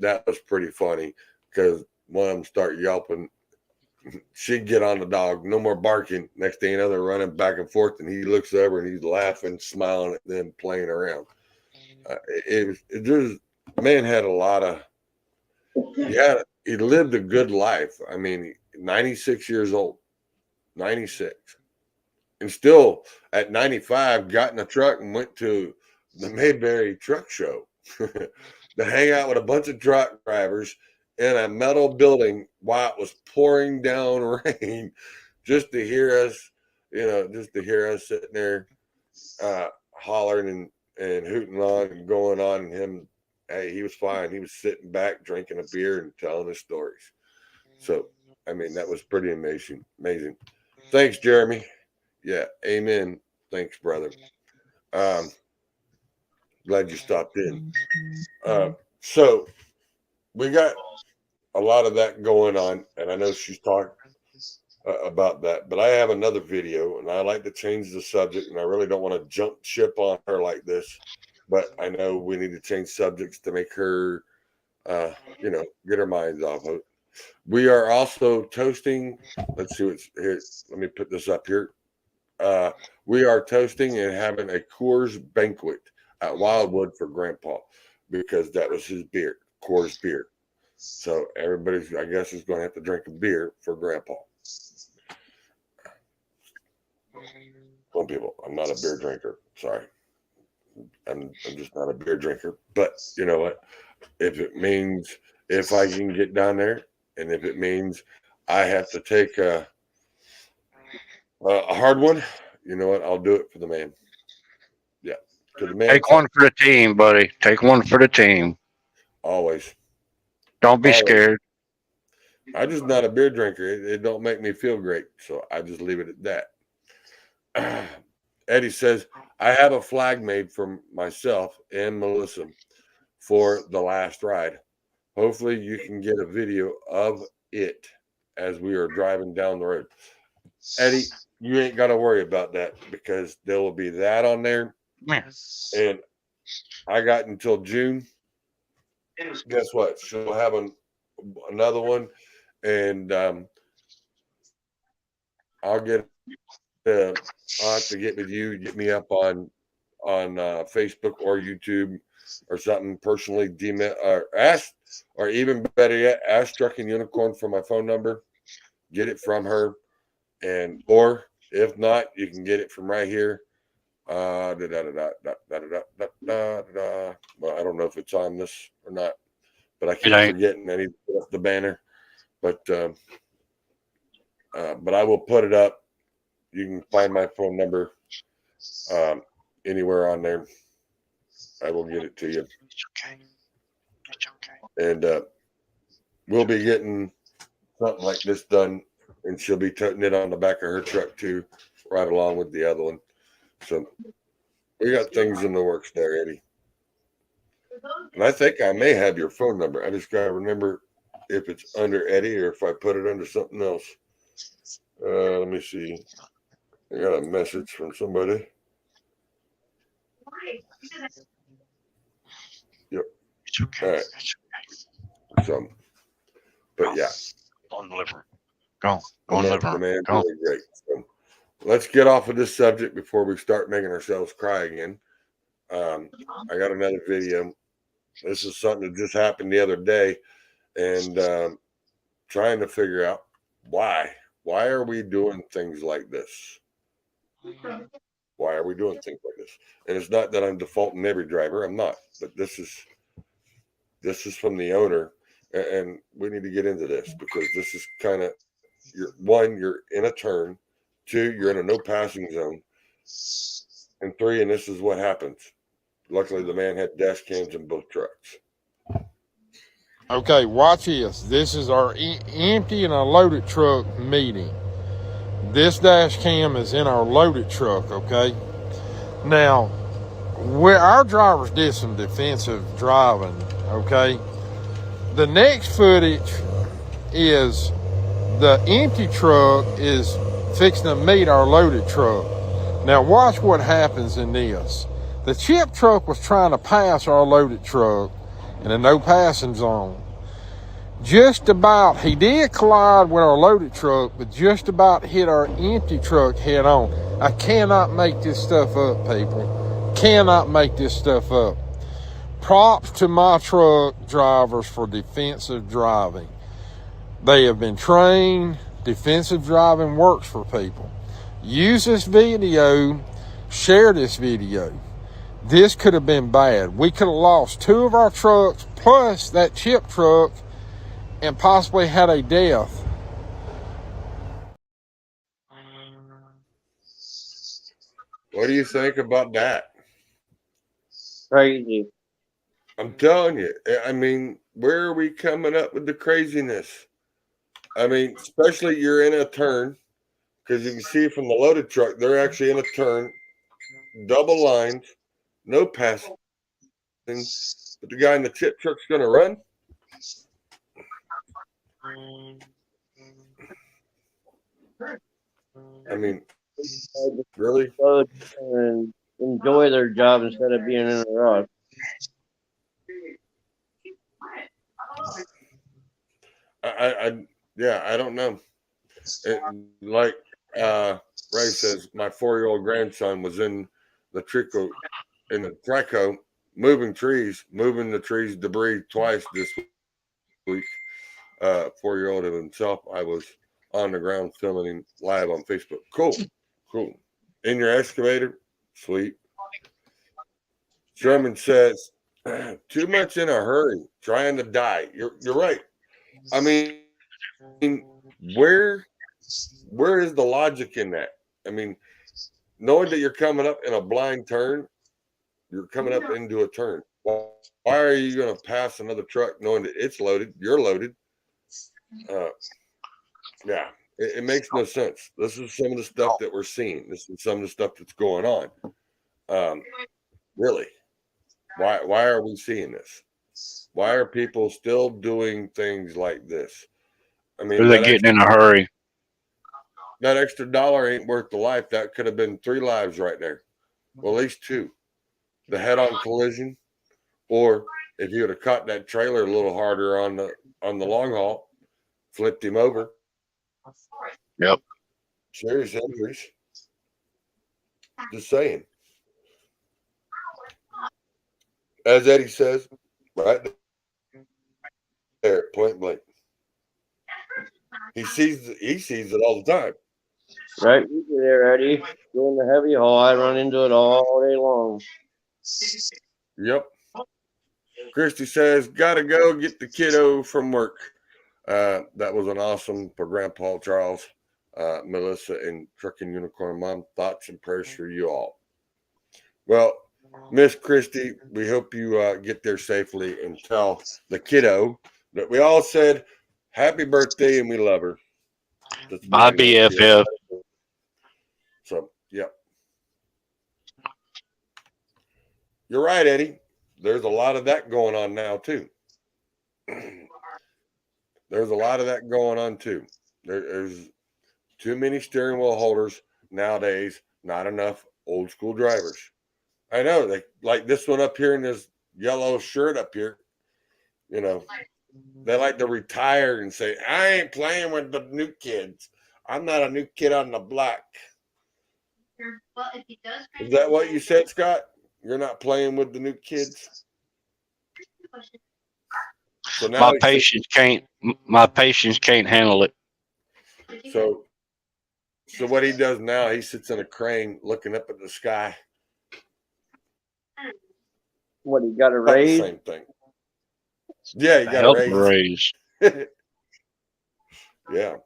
That was pretty funny because one of them start yelping. She'd get on the dog, no more barking. Next thing you know, they're running back and forth, and he looks over and he's laughing, smiling at them, playing around. Man had a lot of, he lived a good life. I mean, 96 years old, 96, and still at 95 got in a truck and went to the Mayberry Truck Show to hang out with a bunch of truck drivers in a metal building while it was pouring down rain, just to hear us, sitting there hollering and hooting on and going on. And him, hey, he was fine. He was sitting back drinking a beer and telling his stories. So, I mean, that was pretty amazing. Thanks, Jeremy. Yeah, amen. Thanks, brother. Glad you stopped in. So we got a lot of that going on, and I know she's talking about that, but I have another video, and I like to change the subject, and I really don't want to jump ship on her like this, but I know we need to change subjects to make her, get her minds off of it. We are also toasting. Let's see what's here. Let me put this up here. We are toasting and having a Coors banquet at Wildwood for Grandpa because that was his beer, Coors beer. So everybody's, I guess, is going to have to drink a beer for Grandpa. Some people, I'm not a beer drinker. Sorry. I'm just not a beer drinker. But you know what? If it means if I can get down there, and if it means I have to take a hard one, you know what? I'll do it for the man. Yeah. To the man. Take one for the team, buddy. Take one for the team. Always. Don't be scared. I'm just not a beer drinker. It don't make me feel great. So I just leave it at that. Eddie says, I have a flag made for myself and Melissa for the last ride. Hopefully you can get a video of it as we are driving down the road. Eddie, you ain't got to worry about that because there will be that on there. And I got until June. Guess what? She'll have another one. And I'll get I'll have to get with you, get me up on Facebook or YouTube or something personally, or ask, or even better yet, ask Trucking Unicorn for my phone number, get it from her, or if not, you can get it from right here. Well, I don't know if it's on this or not, but I keep forgetting I need to put up the banner. But I will put it up. You can find my phone number anywhere on there. I will get it to you. It's okay. And we'll be getting something like this done, and she'll be toting it on the back of her truck too, right along with the other one. So we got things in the works there, Eddie. And I think I may have your phone number. I just got to remember if it's under Eddie or if I put it under something else. Let me see. I got a message from somebody. Yep. It's okay. All right. It's okay. So, but yeah. Go and deliver. Go and deliver. Man, Go. really great. So, let's get off of this subject before we start making ourselves cry again. I got another video. This is something that just happened the other day, and trying to figure out why. Why are we doing things like this? Why are we doing things like this? And it's not that I'm defaulting every driver. I'm not. But this is from the owner, and we need to get into this because this is kind of you're in a turn. 2, you're in a no passing zone. And 3, and this is what happens. Luckily, the man had dash cams in both trucks. Okay, watch this. This is our empty and a loaded truck meeting. This dash cam is in our loaded truck, okay? Now, our drivers did some defensive driving, okay? The next footage is the empty truck is fixing to meet our loaded truck. Now watch what happens in this. The chip truck was trying to pass our loaded truck in a no passing zone. Just about, he did collide with our loaded truck, but just about hit our empty truck head on. I cannot make this stuff up, people. Cannot make this stuff up. Props to my truck drivers for defensive driving. They have been trained. Defensive driving works for people. Use this video. Share this video. This could have been bad. We could have lost 2 of our trucks plus that chip truck and possibly had a death. What do you think about that? Crazy. I'm telling you, I mean, where are we coming up with the craziness? I mean, especially you're in a turn, because you can see from the loaded truck, they're actually in a turn, double lines, no passing, but the guy in the chip truck's going to run. I mean, really? And enjoy their job instead of being in a rush. I don't know. Like Ray says, my 4-year-old grandson was in the Trico, moving the trees, debris twice this week. 4-year-old of himself. I was on the ground filming him live on Facebook. Cool. In your excavator? Sweet. Sherman says, too much in a hurry, trying to die. You're right. I mean, where is the logic in that? I mean, knowing that you're coming up in a blind turn, you're coming up into a turn. Why are you going to pass another truck knowing that it's loaded, you're loaded? Yeah, it makes no sense. This is some of the stuff that we're seeing. This is some of the stuff that's going on. Really, why are we seeing this? Why are people still doing things like this? I mean, They're getting in a hurry. That extra dollar ain't worth the life. That could have been 3 lives right there. Well, at least 2. The head-on collision, or if you would have caught that trailer a little harder on the long haul, flipped him over. Yep. Serious injuries. Just saying. As Eddie says, right there, point blank. He sees it all the time. Right there, Eddie. Doing the heavy haul. I run into it all day long. Yep. Christy says, gotta go get the kiddo from work. That was an awesome for Grandpa Charles, Melissa, and Trucking Unicorn Mom. Thoughts and prayers for you all. Well, Miss Christy, we hope you get there safely and tell the kiddo that we all said happy birthday and we love her. My BFF. So, yep. You're right, Eddie. There's a lot of that going on now, too. There's a lot of that going on, too. There's too many steering wheel holders nowadays, not enough old school drivers. I know, they like this one up here in this yellow shirt up here. You know, they like to retire and say, I ain't playing with the new kids. I'm not a new kid on the block. Is that what you said, Scott? You're not playing with the new kids? So now My patience can't handle it. So what he does now, he sits in a crane looking up at the sky. What, he got a About the raise? same thing. Yeah, he got a Help raise. raise. Yeah.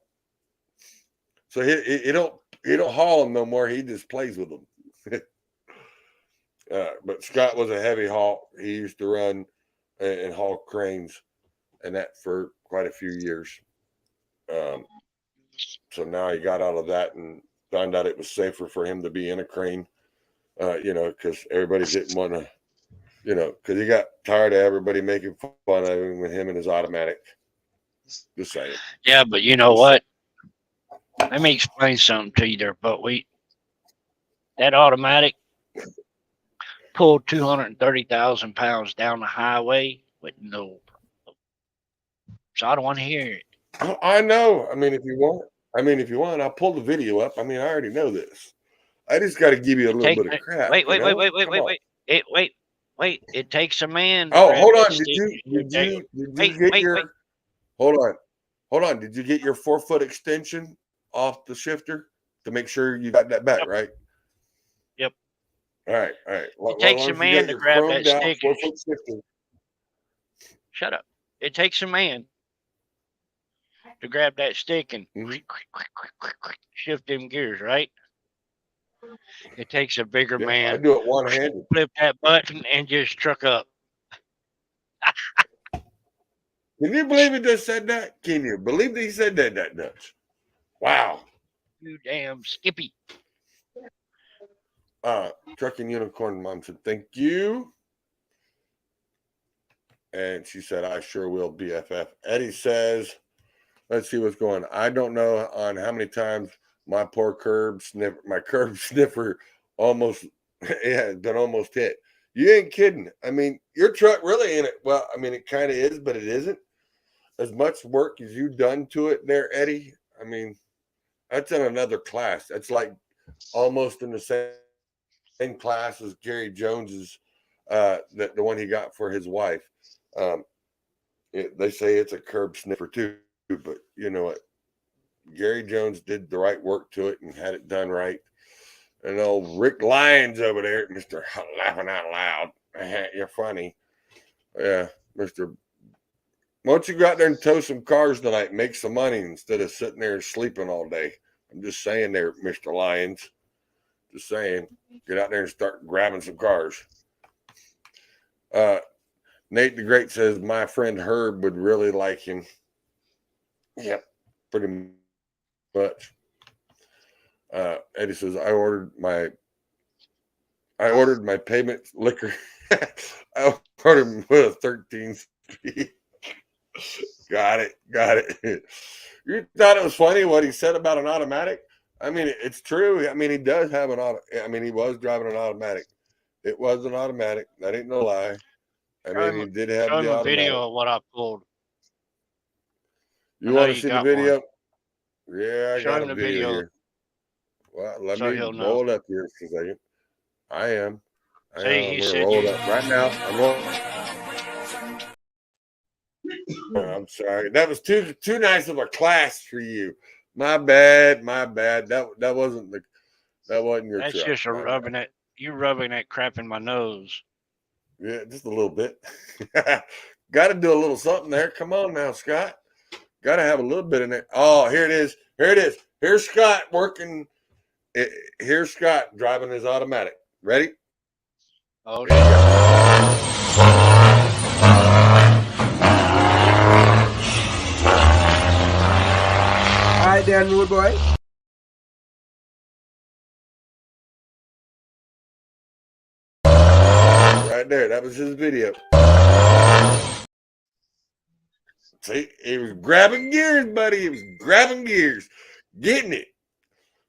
So he don't haul them no more. He just plays with them. But Scott was a heavy haul. He used to run and haul cranes and that for quite a few years. So now he got out of that and found out it was safer for him to be in a crane You know, because everybody didn't want to, you know, because he got tired of everybody making fun of him with him and his automatic. Just saying. Yeah, but you know what? Let me explain something to you there, Buckwheat. That automatic pulled 230,000 pounds down the highway with no. So I don't want to hear it. I know. I mean, if you want, I'll pull the video up. I mean, I already know this. I just got to give you a little bit of crap. Wait. Come on. Wait. It takes a man. Oh, hold on. Did you get your? Hold on. Did you get your 4-foot extension off the shifter to make sure you got that back, right? Yep. All right. It takes a man to grab that stick. 4-foot shifter. Shut up. It takes a man to grab that stick and shift them gears, right? It takes a bigger man. I do it one-handed. Flip that button and just truck up. Can you believe he just said that? Can you believe that he said that Dutch? Wow. You damn Skippy. Trucking Unicorn Mom said, thank you. And she said, I sure will, BFF. Eddie says, let's see what's going on. I don't know on how many times my curb sniffer almost been almost hit. You ain't kidding. I mean, your truck really ain't it. Well, I mean, it kind of is, but it isn't. As much work as you've done to it there, Eddie, I mean, that's in another class. That's like almost in the same class as Gary Jones's, the one he got for his wife. They say it's a curb sniffer too, but you know what? Gary Jones did the right work to it and had it done right. And old Rick Lyons over there, Mr. Laughing Out Loud. You're funny. Yeah, Mr. Why don't you go out there and tow some cars tonight, make some money instead of sitting there sleeping all day? I'm just saying there, Mr. Lyons. Just saying. Get out there and start grabbing some cars. Nate the Great says, my friend Herb would really like him. Yep, pretty much. Eddie says, I ordered my payment liquor. I ordered him with a 13 speed. Got it. You thought it was funny what he said about an automatic? I mean, it's true. I mean, he does have an auto. I mean, he was driving an automatic. It was an automatic. That ain't no lie. I mean, he did have the automatic. Video of what I pulled. You want to see the video? One. Yeah, I got a video here. Well, let me roll it up here for a second. I am. I'm going to roll it up right now. I'm sorry. That was too nice of a class for you. My bad. That wasn't your That's truck. just rubbing it. You rubbing that crap in my nose. Yeah, just a little bit. Got to do a little something there. Come on now, Scott. Got to have a little bit in there. Oh, here it is. Here's Scott working. Here's Scott driving his automatic. Ready? Oh, yeah. All right, there, rude boy. Right there. That was his video. See, he was grabbing gears, buddy. He was grabbing gears. Getting it.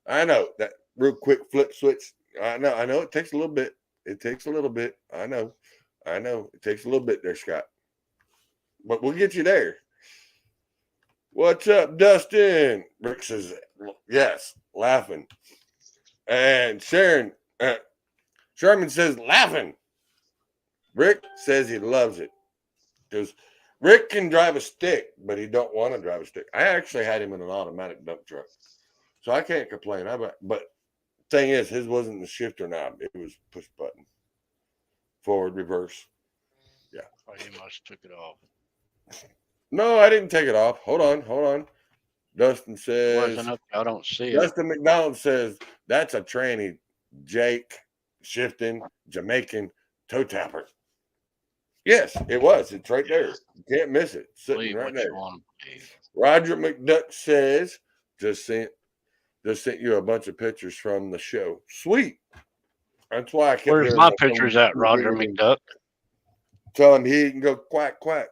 I know. That real quick flip switch. I know. It takes a little bit. I know. It takes a little bit there, Scott. But we'll get you there. What's up, Dustin? Rick says, yes, laughing. And Sherman says, laughing. Rick says he loves it. Because Rick can drive a stick, but he don't want to drive a stick. I actually had him in an automatic dump truck. So I can't complain. But thing is, his wasn't the shifter knob. It was push button. Forward, reverse. Yeah. Oh, you must have took it off. No, I didn't take it off. Hold on. Dustin says, I don't see it. Dustin McDonald says, that's a tranny. Jake, shifting, Jamaican, toe tapper. Yes, it was. It's right there. You can't miss it. Sitting right there. Roger McDuck says, just sent you a bunch of pictures from the show. Sweet. That's why I kept Where's hearing my that pictures someone at, Roger McDuck? tell him he can go quack quack.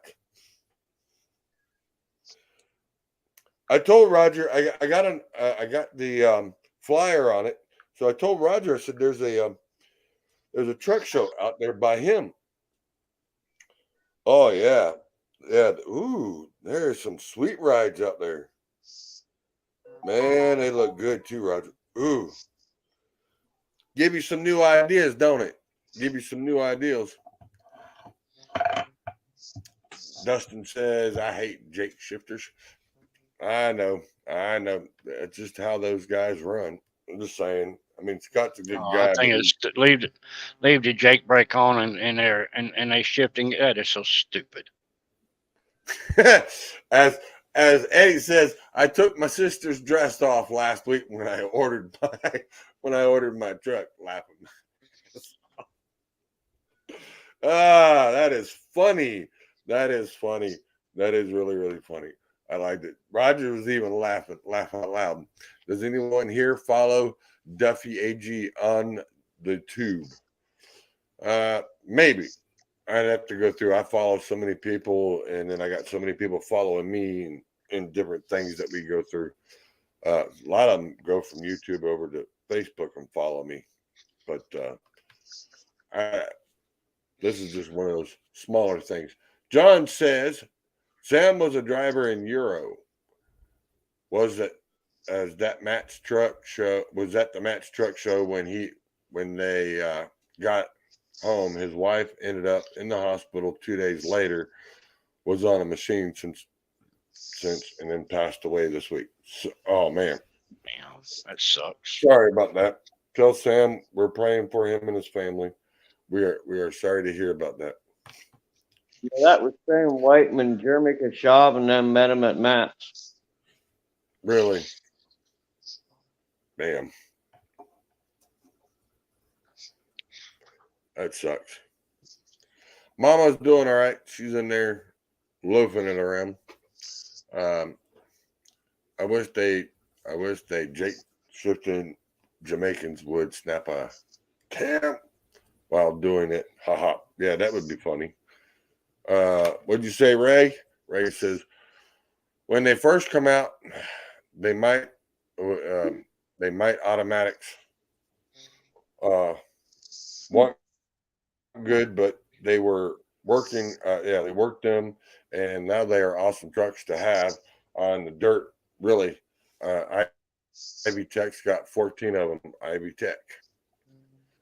I told Roger I got the flyer on it, so I told Roger, I said there's a truck show out there by him. Oh yeah, yeah. Ooh, there's some sweet rides out there. Man, they look good too, Roger. Ooh, give you some new ideas, don't it? Give you some new ideas. Dustin says, I hate Jake shifters. I know. That's just how those guys run. I'm just saying. I mean, Scott's a good Oh, guy. I think it's leave the Jake brake on and they shifting. That is so stupid. as Eddie says, I took my sister's dress off last week when I ordered my truck. Laughing. That is funny. That is funny. That is really, really funny. I liked it. Roger was even laugh out loud. Does anyone here follow Duffy AG on the tube? Maybe. I'd have to go through. I follow so many people, and then I got so many people following me in different things that we go through. A lot of them go from YouTube over to Facebook and follow me. But this is just one of those smaller things. John says, Sam was a driver in Euro. Was that as that Matt's truck show? Was that the Matt's truck show when they got home? His wife ended up in the hospital 2 days later. Was on a machine since and then passed away this week. So, oh man, that sucks. Sorry about that. Tell Sam we're praying for him and his family. We are sorry to hear about that. Yeah, that was Sam Whiteman, Jeremy Kashav, and them met him at Matt's. Really? Damn. That sucks. Mama's doing all right. She's in there loafing it around. I wish Jake shifting Jamaicans would snap a cam while doing it. Haha. Yeah, that would be funny. What'd you say, Ray? Ray says when they first come out, they might automatics want good, but they were working. They worked them, and now they are awesome trucks to have on the dirt. Really, Ivy Tech's got 14 of them. Ivy Tech.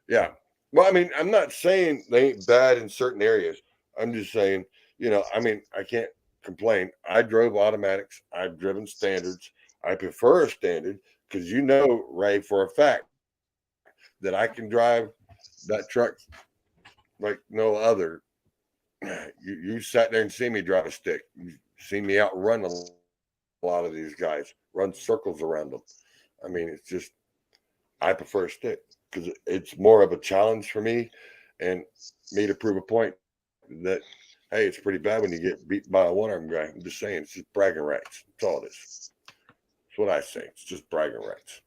Yeah. Well, I mean, I'm not saying they ain't bad in certain areas. I'm just saying, I can't complain. I drove automatics. I've driven standards. I prefer a standard because Ray, for a fact that I can drive that truck like no other. You sat there and see me drive a stick. You see me outrun a lot of these guys, run circles around them. I mean, it's just, I prefer a stick because it's more of a challenge for me and me to prove a point that, hey, it's pretty bad when you get beat by a one-arm guy. I'm just saying, it's just bragging rights. That's all it is. That's what I say. It's just bragging rights.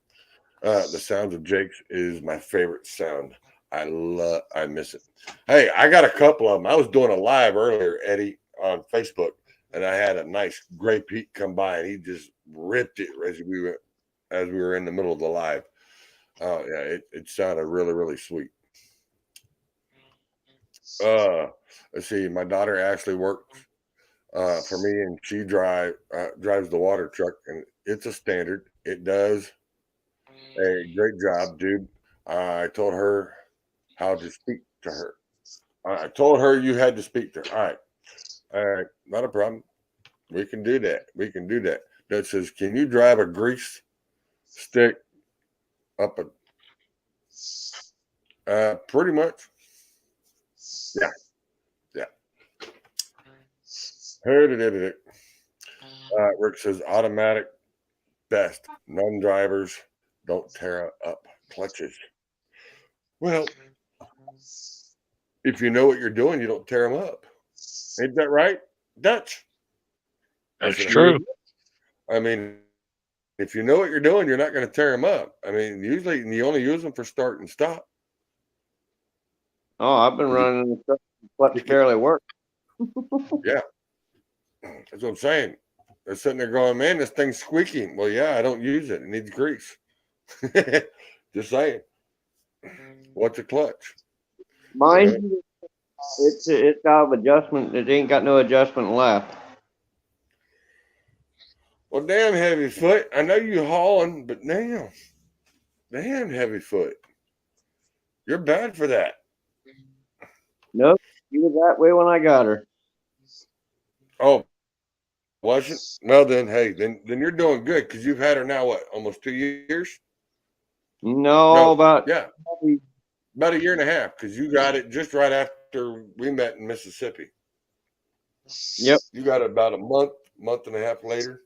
The sounds of Jake's is my favorite sound. I miss it. Hey, I got a couple of them. I was doing a live earlier, Eddie, on Facebook, and I had a nice gray Pete come by, and he just ripped it as we were in the middle of the live. Oh yeah, it sounded really, really sweet. Let's see. My daughter actually works for me, and she drives the water truck, and it's a standard. It does a great job, dude. I told her how to speak to her. I told her you had to speak to her. All right, not a problem. We can do that. That says, can you drive a grease stick up pretty much? Yeah. Rick says automatic best. Non-drivers don't tear up clutches. Well, if you know what you're doing, you don't tear them up. Ain't that right, Dutch? That's true. I mean, if you know what you're doing, you're not going to tear them up. I mean, usually you only use them for start and stop. Oh, I've been running the truck. Clutch barely work. Yeah. That's what I'm saying. They're sitting there going, man, this thing's squeaking. Well, yeah, I don't use it. It needs grease. Just saying. What's a clutch? Mine, Yeah. it's out of adjustment. It ain't got no adjustment left. Well, damn, heavy foot. I know you hauling, but damn heavy foot. You're bad for that. Nope. She was that way when I got her. Oh, wasn't? Well, then, hey, then you're doing good because you've had her now, what, almost 2 years? No, about Yeah, about a year and a half because you got it just right after we met in Mississippi. Yep. You got it about a month and a half later.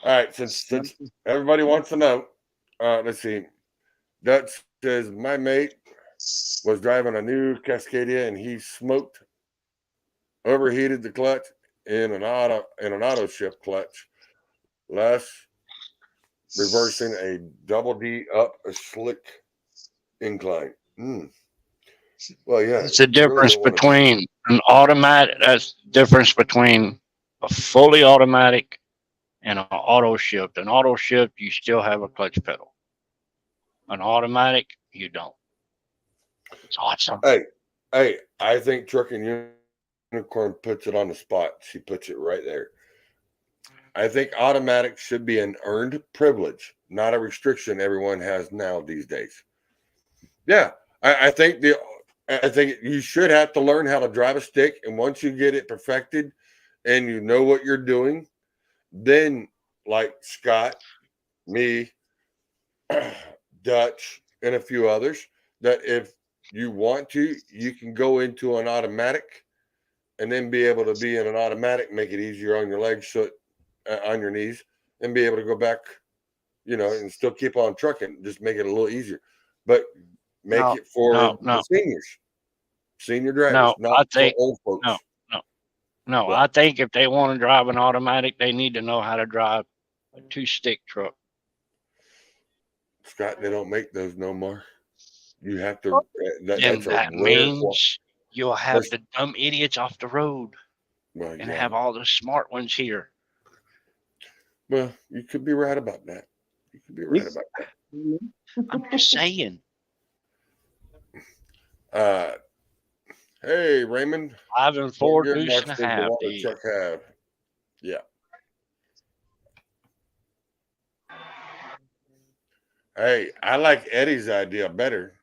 All right, since everybody wants to know, let's see. Dutch says my mate was driving a new Cascadia and he overheated the clutch in an auto shift clutch, less reversing a double D up a slick incline. Well, yeah, It's the difference between an automatic. That's the difference between a fully automatic and an auto shift. An auto shift, you still have a clutch pedal. An automatic, you don't. It's awesome. Hey, I think Trucking Unicorn puts it on the spot. She puts it right there. I think automatic should be an earned privilege, not a restriction everyone has now these days. Yeah, I think you should have to learn how to drive a stick, and once you get it perfected and you know what you're doing, then like Scott, me, Dutch, and a few others, that if you want to, you can go into an automatic and then be able to be in an automatic, make it easier on your legs, on your knees, and be able to go back, and still keep on trucking. Just make it a little easier, but make it for the senior drivers, not for old folks. No. I think if they want to drive an automatic, they need to know how to drive a 2-stick truck. Scott, they don't make those no more. You have to. That means you'll have the dumb idiots off the road and have all the smart ones here. Well, you could be right about that. I'm just saying. Hey, Raymond. 5 and 4 deuce and a half. Truck have. Yeah. Hey, I like Eddie's idea better.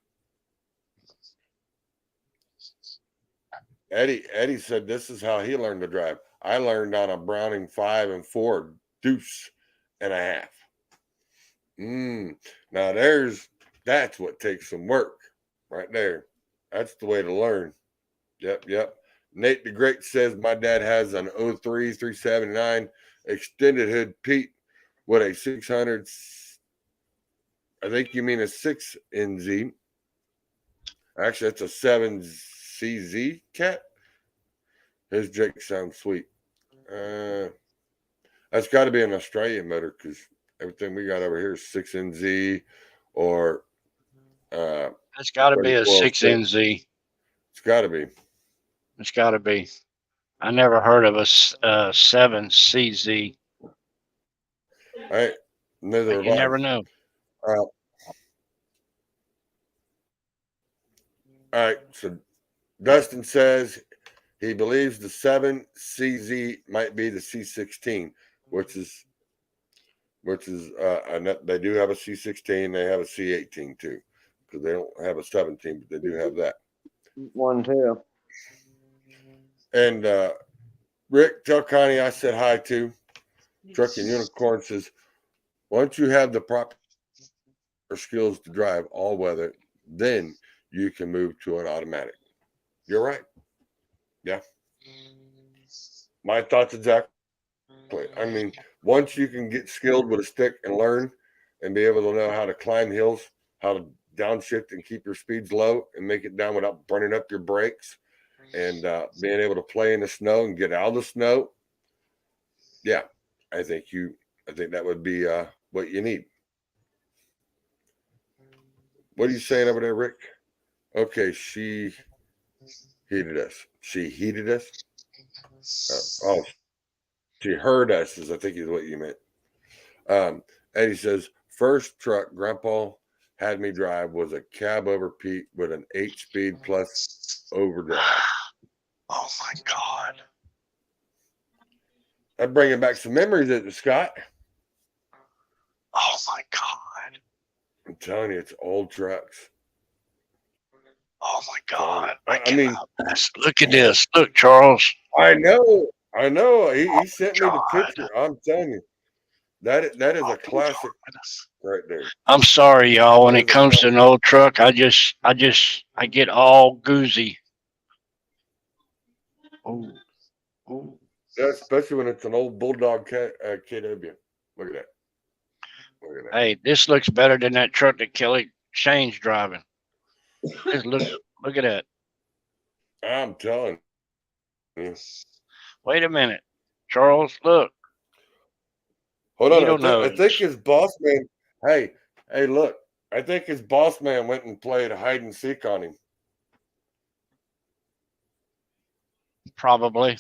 Eddie said this is how he learned to drive. I learned on a Browning 5 and 4 deuce and a half. Now that's what takes some work right there. That's the way to learn. Yep. Nate the Great says my dad has an 03 379 extended hood Pete with a 600. I think you mean a 6NZ. Actually, that's a 7CZ cat. His Jake sounds sweet. That's got to be an Australian motor because everything we got over here is 6NZ or. It's got to be a 6NZ. It's got to be. It's got to be. I never heard of a 7CZ. Hey, neither You never know. All right. So Dustin says he believes the 7CZ might be the C16, which is they do have a C16. They have a C18 too, because they don't have a 17, but they do have that. One too. And Rick, tell Connie I said hi to. Trucking Unicorn says, once you have the proper skills to drive all weather, then you can move to an automatic. You're right. Yeah. My thoughts exactly. I mean, once you can get skilled with a stick and learn and be able to know how to climb hills, how to downshift and keep your speeds low and make it down without burning up your brakes, and being able to play in the snow and get out of the snow. Yeah, I think that would be what you need. What are you saying over there, Rick? Okay, she heated us. She heated us. Oh, she heard us, I think is what you meant. Eddie says, first truck Grandpa had me drive was a cab over Pete with an 8-speed plus overdrive. Oh my God. I'm bringing back some memories at the Scott. Oh my God. I'm telling you, it's old trucks. Oh my God. I mean, look at this. Look, Charles. I know. He sent me the God. picture. I'm telling you, that is a classic right there. I'm sorry, y'all. When That it is a comes to classic. an old truck, I get all goozy. Oh, oh. Yeah, especially when it's an old bulldog KW. Look at that. Look at that. Hey, this looks better than that truck that Kelly Shane's driving. Look at that. I'm telling you. Wait a minute, Charles. Look. Hold on. You don't know. I think his boss man. Hey, look. I think his boss man went and played hide and seek on him. Probably.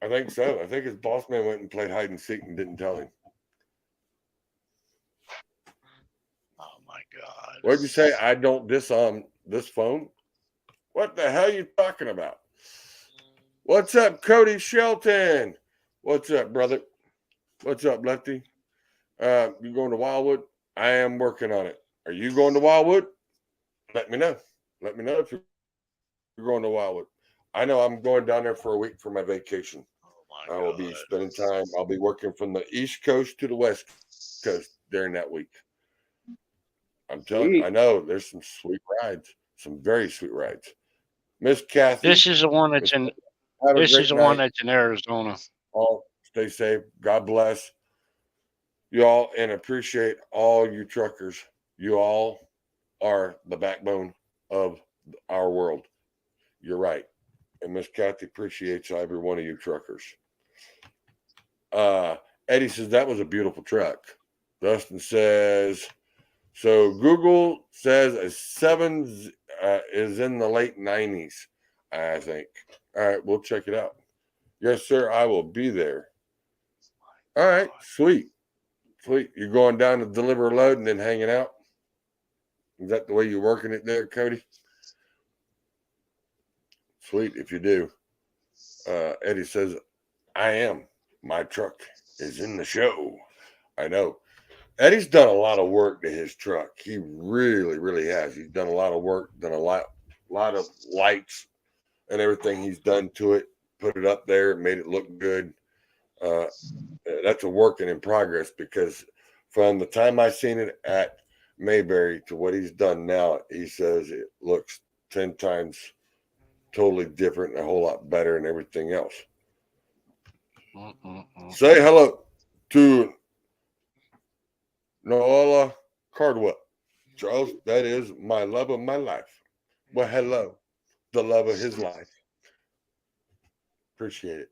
I think so. I think his boss man went and played hide and seek and didn't tell him. Oh my God. What'd you say? I don't disarm this phone? What the hell are you talking about? What's up, Cody Shelton? What's up, brother? What's up, Lefty? You going to Wildwood? I am working on it. Are you going to Wildwood? Let me know. Let me know if you're going to Wildwood. I know I'm going down there for a week for my vacation. Oh I will be spending time. I'll be working from the East Coast to the West Coast during that week. I'm telling you, I know there's some sweet rides, some very sweet rides. Miss Kathy. This is the one that's in. This is the one that's in Arizona. All stay safe. God bless you all, and appreciate all you truckers. You all are the backbone of our world. You're right. And Miss Kathy appreciates every one of you truckers. Eddie says that was a beautiful truck. Dustin says, so Google says a 7 is in the late 90s, I think. All right, we'll check it out. Yes, sir, I will be there. All right, sweet. Sweet. You're going down to deliver a load and then hanging out? Is that the way you're working it there, Cody? Sweet, if you do. Eddie says, I am. My truck is in the show. I know. Eddie's done a lot of work to his truck. He really, really has. He's done a lot of work, done a lot of lights and everything he's done to it, put it up there, made it look good. That's a working in progress, because from the time I seen it at Mayberry to what he's done now, he says it looks 10 times totally different and a whole lot better and everything else. Say hello to Nola Cardwell. Charles, that is my love of my life. Well, hello, the love of his life. Appreciate it.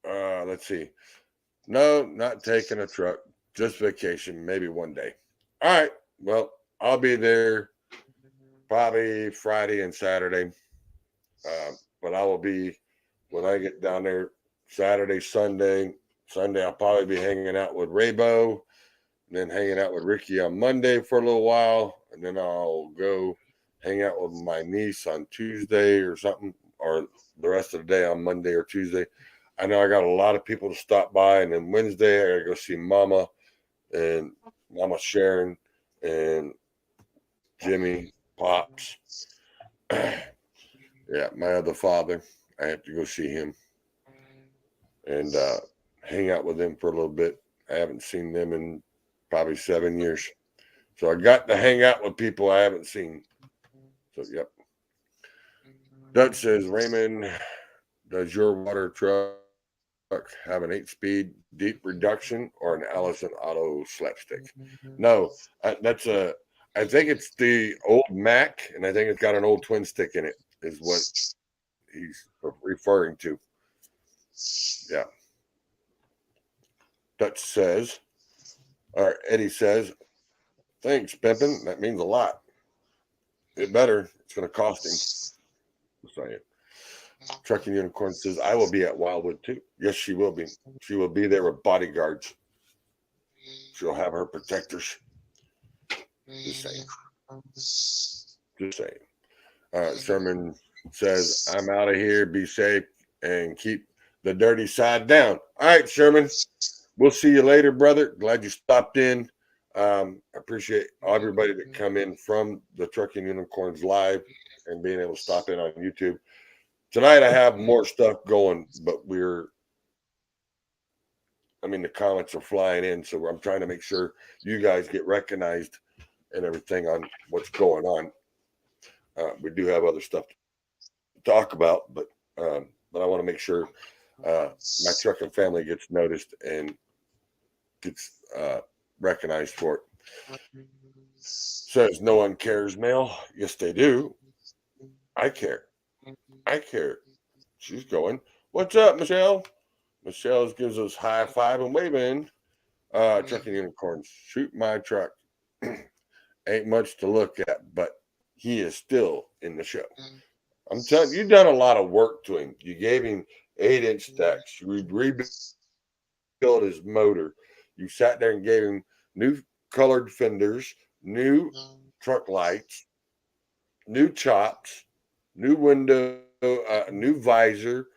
Let's see. No, not taking a truck. Just vacation, maybe one day. All right. Well, I'll be there probably Friday and Saturday. But I will be, when I get down there, Saturday, Sunday. Sunday, I'll probably be hanging out with Raybo, and then hanging out with Ricky on Monday for a little while. And then I'll go hang out with my niece on Tuesday or something, or the rest of the day on Monday or Tuesday. I know I got a lot of people to stop by, and then Wednesday I gotta go see Mama and Mama Sharon and Jimmy Pops. Yeah, my other father. I have to go see him and hang out with them for a little bit. I haven't seen them in probably 7 years. So I got to hang out with people I haven't seen. So, yep. Dutch says, Raymond, does your water truck have an 8-speed deep reduction or an Allison auto slapstick? No, I think it's the old Mac, and I think it's got an old twin stick in it, is what he's referring to. Yeah. Dutch says, or Eddie says, Thanks, Pimpin. That means a lot. It better. It's going to cost him. Just saying. Trucking Unicorn says, I will be at Wildwood too. Yes, she will be. She will be there with bodyguards. She'll have her protectors. Just saying. Just saying. Sherman says, I'm out of here. Be safe and keep the dirty side down. All right, Sherman. We'll see you later, brother. Glad you stopped in. I appreciate everybody that come in from the Trucking Unicorns live and being able to stop in on YouTube. Tonight I have more stuff going, but the comments are flying in, so I'm trying to make sure you guys get recognized and everything on what's going on. We do have other stuff to talk about, but I want to make sure my trucking family gets noticed and gets recognized for it. Says no one cares, Mel. Yes, they do. I care. I care. She's going. What's up, Michelle? Michelle gives us high five and waving. Trucking Unicorns. Shoot my truck. Ain't much to look at, but he is still in the show. I'm telling you, you've done a lot of work to him. You gave him 8-inch stacks. You rebuilt his motor. You sat there and gave him new colored fenders, new truck lights, new chops, new window, new visor.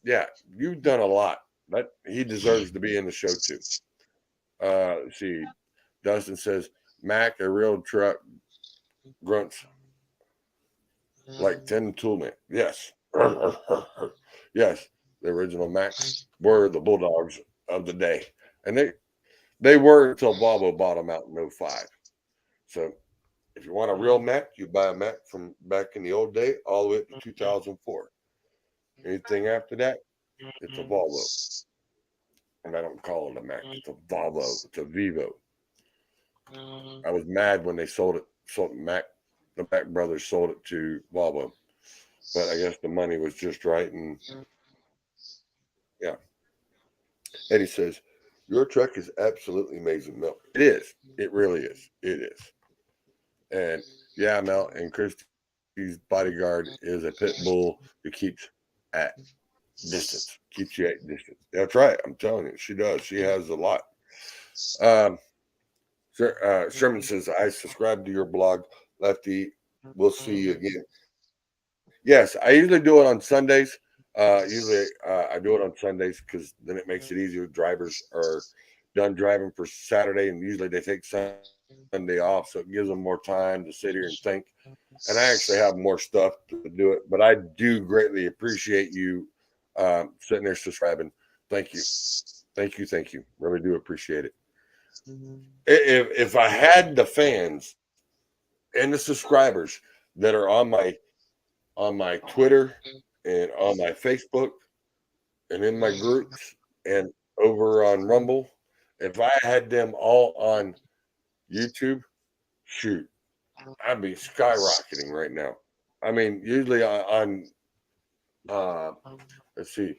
Yeah, you've done a lot. But he deserves to be in the show too. Let's see. Dustin says, Mac, a real truck, grunts like 10 toolmen. Yes. Yes, the original Macs were the bulldogs of the day. And they were until Volvo bought them out in 05. So if you want a real Mac, you buy a Mac from back in the old day all the way up to 2004. Anything after that, it's a Volvo. And I don't call it a Mac. It's a Volvo. It's a Vivo. I was mad when they sold it. The Mac brothers sold it to Volvo. But I guess the money was just right. And yeah. Eddie says, your truck is absolutely amazing, Mel. It is. It really is. It is. And yeah, Mel, and Christy's bodyguard is a pit bull who keeps at distance. Keeps you at distance. That's right. I'm telling you, she does. She has a lot. Sherman says, I subscribe to your blog, Lefty. We'll see you again. Yes, I usually do it on Sundays. I do it on Sundays because then it makes it easier. Drivers are done driving for Saturday, and usually they take Sunday off, so it gives them more time to sit here and think. And I actually have more stuff to do it, but I do greatly appreciate you sitting there subscribing. Thank you. Thank you. Really do appreciate it. If I had the fans and the subscribers that are on my Twitter and on my Facebook and in my groups and over on Rumble, if I had them all on YouTube, shoot, I'd be skyrocketing right now. I mean, usually on let's see,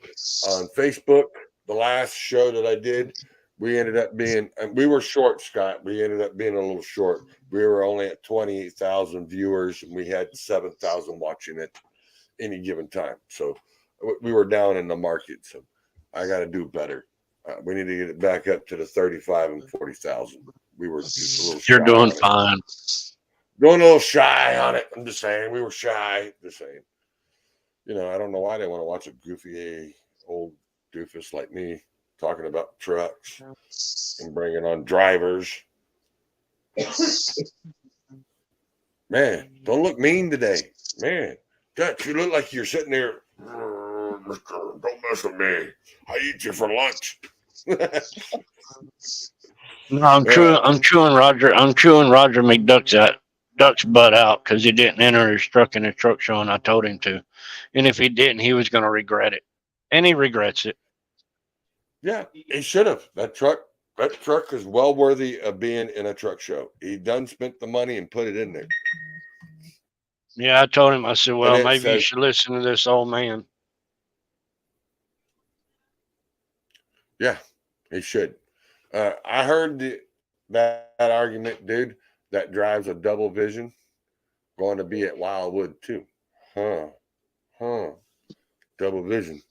on Facebook, the last show that I did, we ended up being, and we were short, Scott. We ended up being a little short. We were only at 28,000 viewers, and we had 7,000 watching at any given time. So we were down in the market. So I got to do better. We need to get it back up to the 35 and 40,000. We were just a little shy. You're doing fine. Doing a little shy on it. I'm just saying. We were shy. Just saying. You know, I don't know why they want to watch a goofy old doofus like me talking about trucks and bringing on drivers. Man, don't look mean today. Man, Dutch, you look like you're sitting there. Don't mess with me. I eat you for lunch. No, I'm chewing Roger McDuck's butt out because he didn't enter his truck in the truck show, and I told him to. And if he didn't, he was going to regret it, and he regrets it. Yeah, he should have. That truck is well worthy of being in a truck show. He done spent the money and put it in there. Yeah, I told him. I said, well, maybe you should listen to this old man. Yeah, he should. I heard that argument, dude, that drives a double vision, going to be at Wildwood too. Huh. Double vision.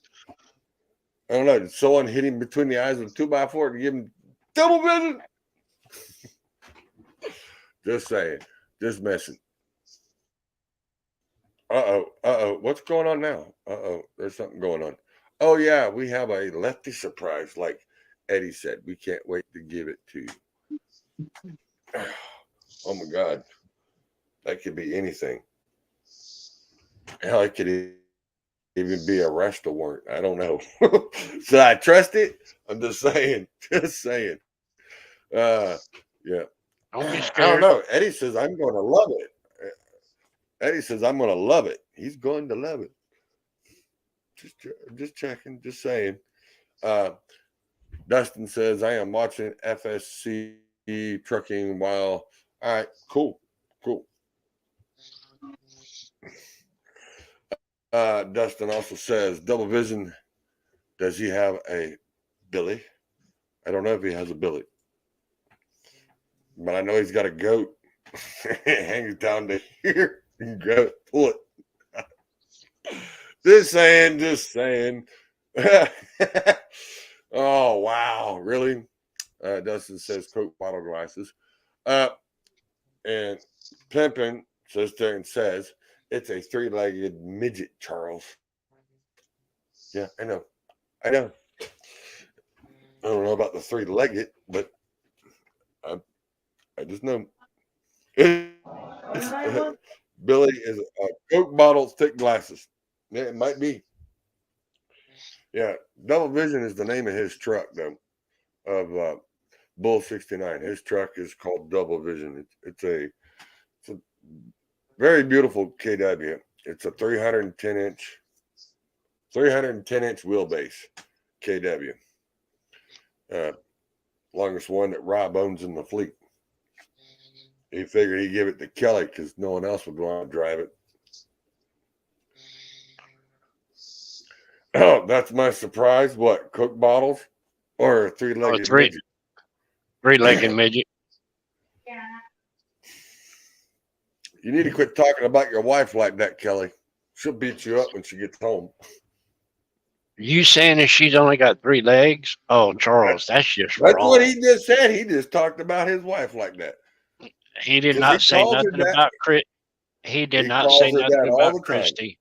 I don't know. Did someone hit him between the eyes with a 2x4 to give him double vision? Just saying. Just messing. Uh-oh. What's going on now? There's something going on. Oh, yeah, we have a lefty surprise, like Eddie said. We can't wait to give it to you. Oh, my God. That could be anything. Hell, it could even be a arrest warrant. I don't know. Should I trust it? I'm just saying. Yeah. Don't be I don't scared. know. Eddie says I'm going to love it. Eddie says I'm going to love it. He's going to love it. Just checking. Just saying. Dustin says I am watching FSC trucking while. All right. Cool. Dustin also says double vision. Does he have a Billy? I don't know if he has a Billy, but I know he's got a goat. It hangs down to here. Go pull it. Just saying. Oh wow, really? Dustin says Coke bottle glasses. And Pimpin says there and says it's a 3-legged midget, Charles. Yeah, I know. I don't know about the 3-legged, but I just know. Billy is a Coke bottle, thick glasses. Yeah, it might be. Yeah, Double Vision is the name of his truck, though, of Bull 69. His truck is called Double Vision. It's a very beautiful KW. It's a 310-inch wheelbase KW. Longest one that Rob owns in the fleet. He figured he'd give it to Kelly because no one else would go out and drive it. Oh, that's my surprise. What, Coke bottles or a 3-legged midget? 3-legged midget. You need to quit talking about your wife like that, Kelly. She'll beat you up when she gets home. You saying that she's only got 3 legs? Oh, Charles, that's just That's wrong. what he just said. He just talked about his wife like that. He did 'Cause not he say calls her nothing that. about Chris. He did He not say calls her nothing that all about the time. Christy.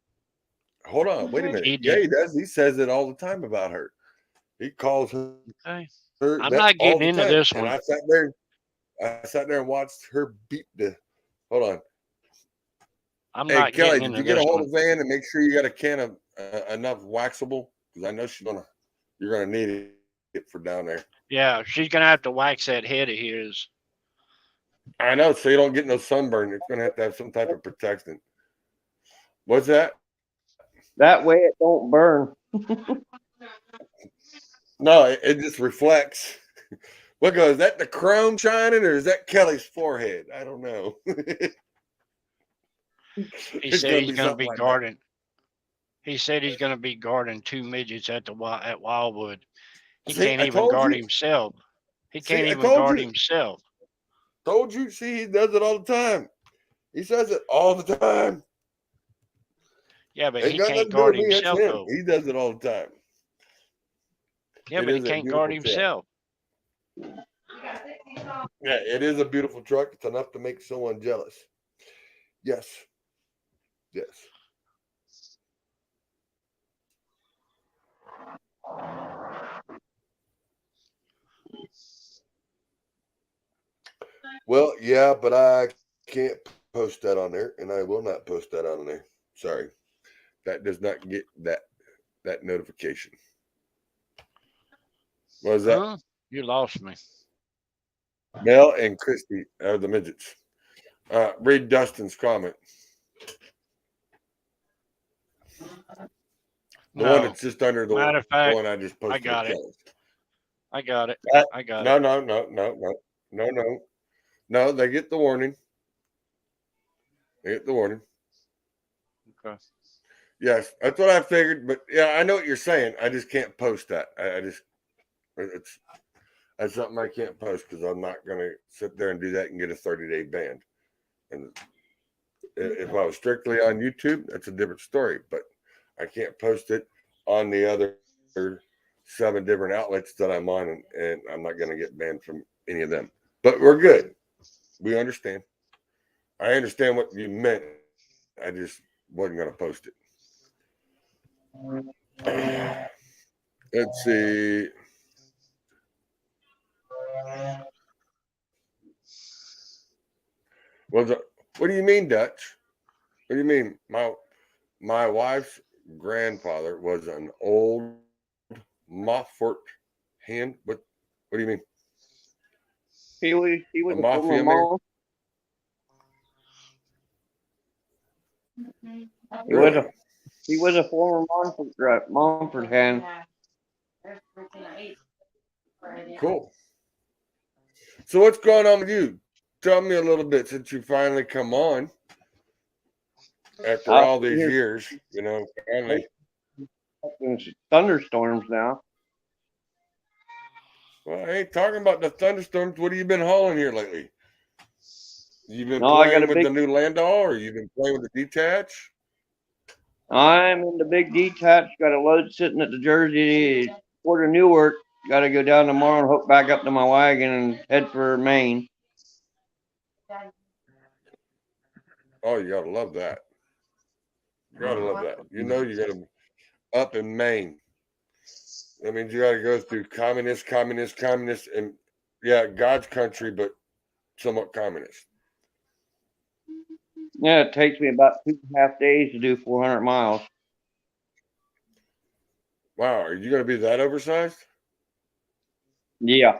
Hold on, wait a minute. He Yeah, did. he does. He says it all the time about her. He calls her. Okay. her I'm that not all getting the into time. this And one. I sat there and watched her beat the. Hold on. I'm Hey, not Kelly, getting did you into get a this hold one. of Van and make sure you got a can of enough waxable? Because I know you're gonna need it for down there. Yeah, she's gonna have to wax that head of his. I know, so you don't get no sunburn. It's gonna have some type of protection. What's that? That way it don't burn. No, it just reflects. What goes? Is that the chrome shining, or is that Kelly's forehead? I don't know. He It's said gonna he's be gonna something be like that. guarding. He said he's gonna be guarding 2 midgets at Wildwood. He See, can't I even told guard you. himself. He See, can't I even told guard you. himself. Told you. See, he does it all the time. He says it all the time. Yeah, but Ain't he got can't nothing to do guard with me. It's himself him. though. He does it all the time. Yeah, It but he is a can't guard beautiful truck. himself. Yeah, it is a beautiful truck. It's enough to make someone jealous. Yes. Well, yeah, but I can't post that on there, and I will not post that on there. Sorry. That does not get that notification. What was that? Huh? You lost me. Mel and Christy are the midgets. Read Dustin's comment. The one that's just under the Matter of fact, one I just posted. I got it. I got it. I got No, it. No, they get the warning. Okay. Yes, that's what I figured. But yeah, I know what you're saying. I just can't post that. That's something I can't post because I'm not going to sit there and do that and get a 30-day ban. And if I was strictly on YouTube, that's a different story. But I can't post it on the other 7 different outlets that I'm on, and I'm not going to get banned from any of them. But we're good. We understand. I understand what you meant. I just wasn't going to post it. Let's see. What do you mean, Dutch? What do you mean? My wife's grandfather was an old Moffat hand. What do you mean? He was A a mafia former man? mom. Really? He was a former Montfort hand. Cool. So what's going on with you? Tell me a little bit since you finally come on after all these years. You know, finally. Thunderstorms now. Well, I ain't talking about the thunderstorms. What have you been hauling here lately? You've been No, I got playing a with big. the new Landau, or you've been playing with the detach? I'm in the big detach. Got a load sitting at the Jersey Port of Newark. Got to go down tomorrow and hook back up to my wagon and head for Maine. Oh, you gotta love that. You gotta love that. You know, you gotta up in Maine. That means you gotta go through communist, and yeah, God's country, but somewhat communist. Yeah, it takes me about 2.5 days to do 400 miles. Wow, are you gonna be that oversized? Yeah.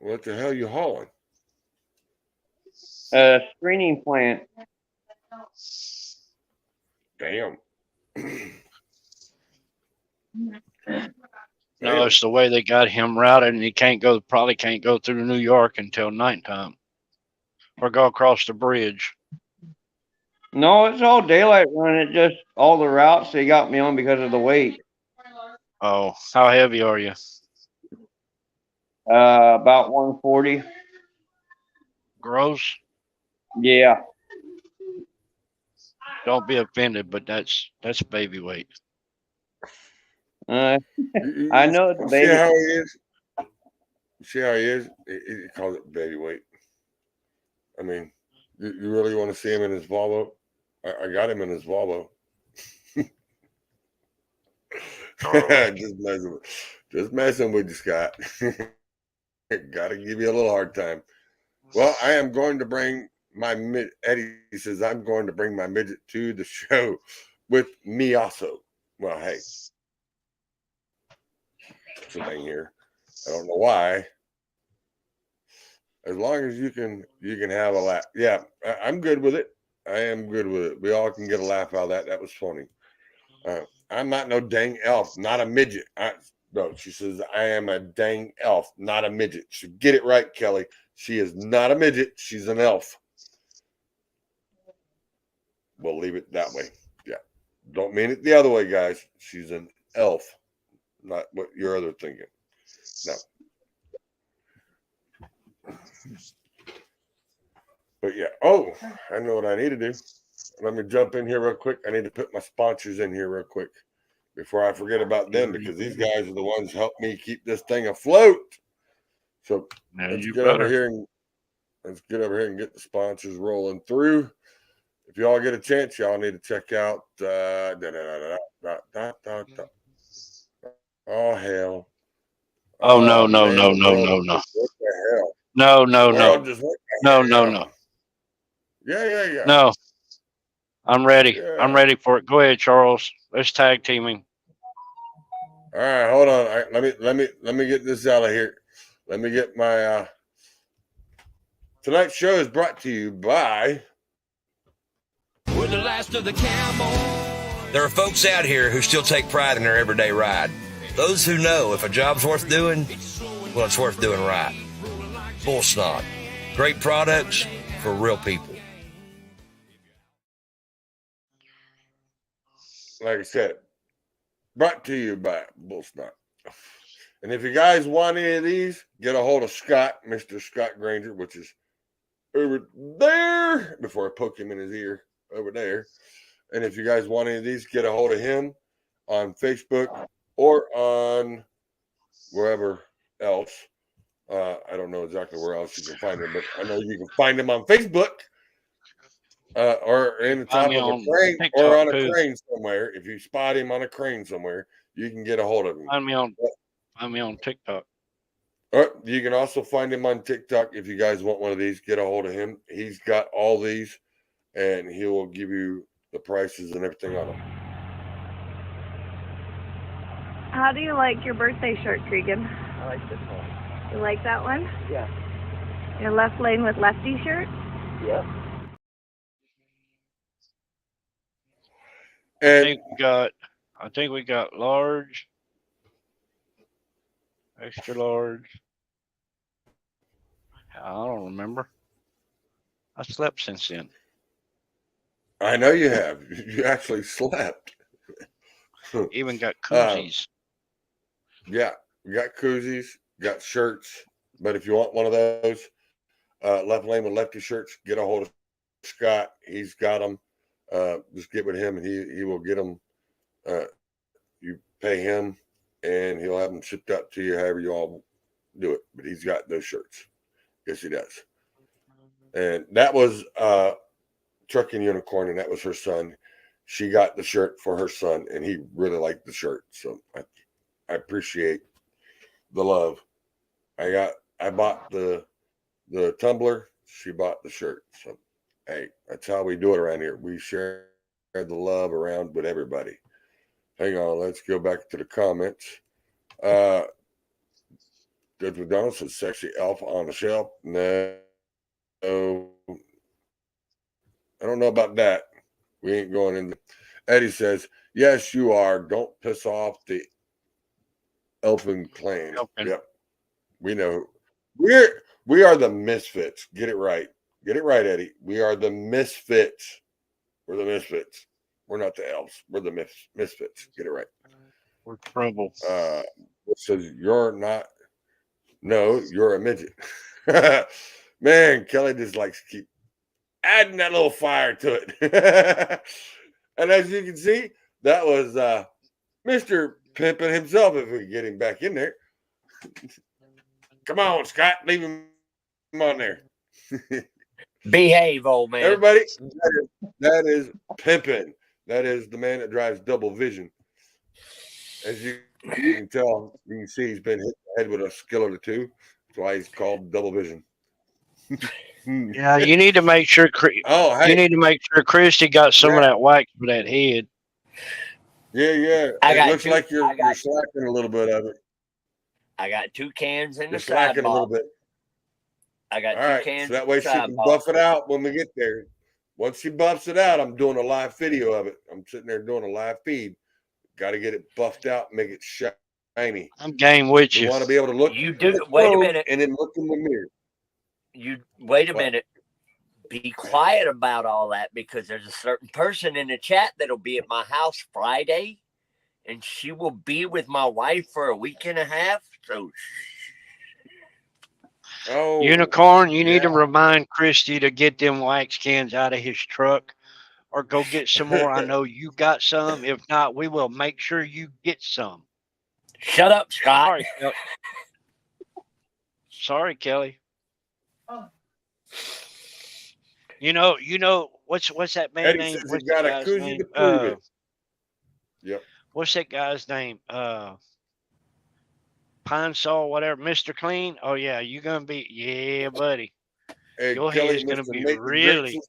What the hell are you hauling? Screening plant. Damn. No, it's the way they got him routed, and he probably can't go through New York until nighttime, or go across the bridge. No, it's all daylight run. It just all the routes they got me on because of the weight. Oh, how heavy are you? About 140. Gross? Yeah. Don't be offended, but that's baby weight. I know it's See baby. how he is? See how he is? He calls it baby weight. I mean, you really want to see him in his Volvo? I got him in his Volvo. just messing with you, Scott. Gotta give you a little hard time. Well, I am going to bring my Eddie says I'm going to bring my midget to the show with me also. Well, hey, that's the thing here. I don't know why. As long as you can have a laugh. Yeah, I'm good with it. I am good with it. We all can get a laugh out of that. That was funny. I'm not no dang elf, not a midget. No, she says I am a dang elf, not a midget. So get it right, Kelly. She is not a midget. She's an elf. We'll leave it that way. Yeah. Don't mean it the other way, guys. She's an elf, not what you're other thinking. No. But yeah. Oh, I know what I need to do. Let me jump in here real quick. I need to put my sponsors in here real quick before I forget about them, because these guys are the ones who help me keep this thing afloat. So let's get over here and get the sponsors rolling through. If y'all get a chance, y'all need to check out oh hell. Oh no. Man, No. what the hell? No. Yeah. No. I'm ready. Yeah. I'm ready for it. Go ahead, Charles. Let's tag teaming. All right, hold on. Let me get this out of here. Let me get my tonight's show is brought to you by We're the last of the camel. There are folks out here who still take pride in their everyday ride. Those who know if a job's worth doing, well, it's worth doing right. Bull Snot. Great products for real people. Like I said, brought to you by Bull Snot. And if you guys want any of these, get a hold of Scott, Mr. Scott Granger, which is over there. Before I poke him in his ear, over there. And if you guys want any of these, get a hold of him on Facebook or on wherever else. I don't know exactly where else you can find him, but I know you can find him on Facebook or in the top of a crane or on a crane somewhere. If you spot him on a crane somewhere, you can get a hold of him. Find me on TikTok. You can also find him on TikTok. If you guys want one of these, get a hold of him. He's got all these, and he will give you the prices and everything on them. How do you like your birthday shirt, Cregan? I like this one. You like that one? Yeah. Your left lane with lefty shirt? Yep. And I think we got large, extra large. I don't remember. I slept since then. I know you have. You actually slept. Even got koozies. Yeah, we got koozies, got shirts. But if you want one of those, left lane with lefty shirts, get a hold of Scott. He's got them. Just get with him, and he will get them. You pay him, and he'll have them shipped out to you. However you all do it, but he's got those shirts. Yes, he does. And that was Trucking Unicorn, and that was her son. She got the shirt for her son, and he really liked the shirt. So I appreciate the love. I bought the tumbler. She bought the shirt. So hey, that's how we do it around here. We share the love around with everybody. Hang on, let's go back to the comments. Judge McDonald says sexy elf on the shelf. No, I don't know about that. We ain't going in. Eddie says, yes, you are. Don't piss off the Elfin clan. Yep. We know. We are the misfits. Get it right. Get it right, Eddie. We are the misfits. We're the misfits. We're not the elves. We're the misfits. Get it right. We're trouble. It says you're not. No, you're a midget. Man, Kelly just likes to keep adding that little fire to it. And as you can see, that was Mr. Pimpin himself, if we can get him back in there. Come on, Scott, leave him on there. Behave, old man. Everybody, that is Pimpin. That is the man that drives double vision. As you can tell, you can see he's been hit in the head with a skillet or two. That's why he's called double vision. Yeah, you need to make sure. You need to make sure Christy got some of that wax for that head. Yeah. It looks like you're slacking a little bit of it. I got 2 cans in the slacking a little bit. I got All 2 right, cans. so that way she can buff it out when we get there. Once she buffs it out, I'm doing a live video of it. I'm sitting there doing a live feed. Got to get it buffed out, make it shiny. I'm game with you. You want to be able to look. You do. Wait a minute. And then look in the mirror. You wait a minute. Be quiet about all that, because there's a certain person in the chat that'll be at my house Friday, and she will be with my wife for a week and a half. So, Unicorn, you need to remind Christy to get them wax cans out of his truck, or go get some more. I know you got some. If not, we will make sure you get some. Shut up, Scott. Sorry, Kelly. You know what's that man name? What's got a koozie to prove it. Yep. What's that guy's name? Pine Saw, whatever, Mr. Clean. Oh yeah, you gonna be buddy. Hey, your head's gonna be really.